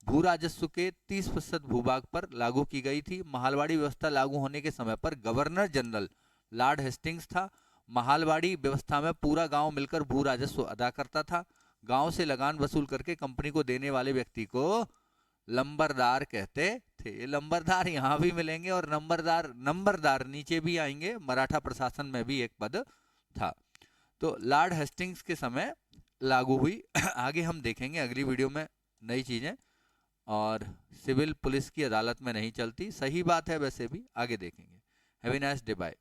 भू राजस्व के 30% भूभाग पर लागू की गई थी। महालवाड़ी व्यवस्था लागू होने के समय पर गवर्नर जनरल लॉर्ड हेस्टिंग्स था। महालवाड़ी व्यवस्था में पूरा गांव मिलकर भू राजस्व अदा करता था। गांव से लगान वसूल करके कंपनी को देने वाले व्यक्ति को लंबरदार कहते थे। लंबरदार यहाँ भी मिलेंगे, और नंबरदार नीचे भी आएंगे। मराठा प्रशासन में भी एक पद था। तो लॉर्ड हेस्टिंग्स के समय लागू हुई। आगे हम देखेंगे अगली वीडियो में नई चीजें, और सिविल पुलिस की अदालत में नहीं चलती, सही बात है वैसे भी, आगे देखेंगे। Have a nice day, bye.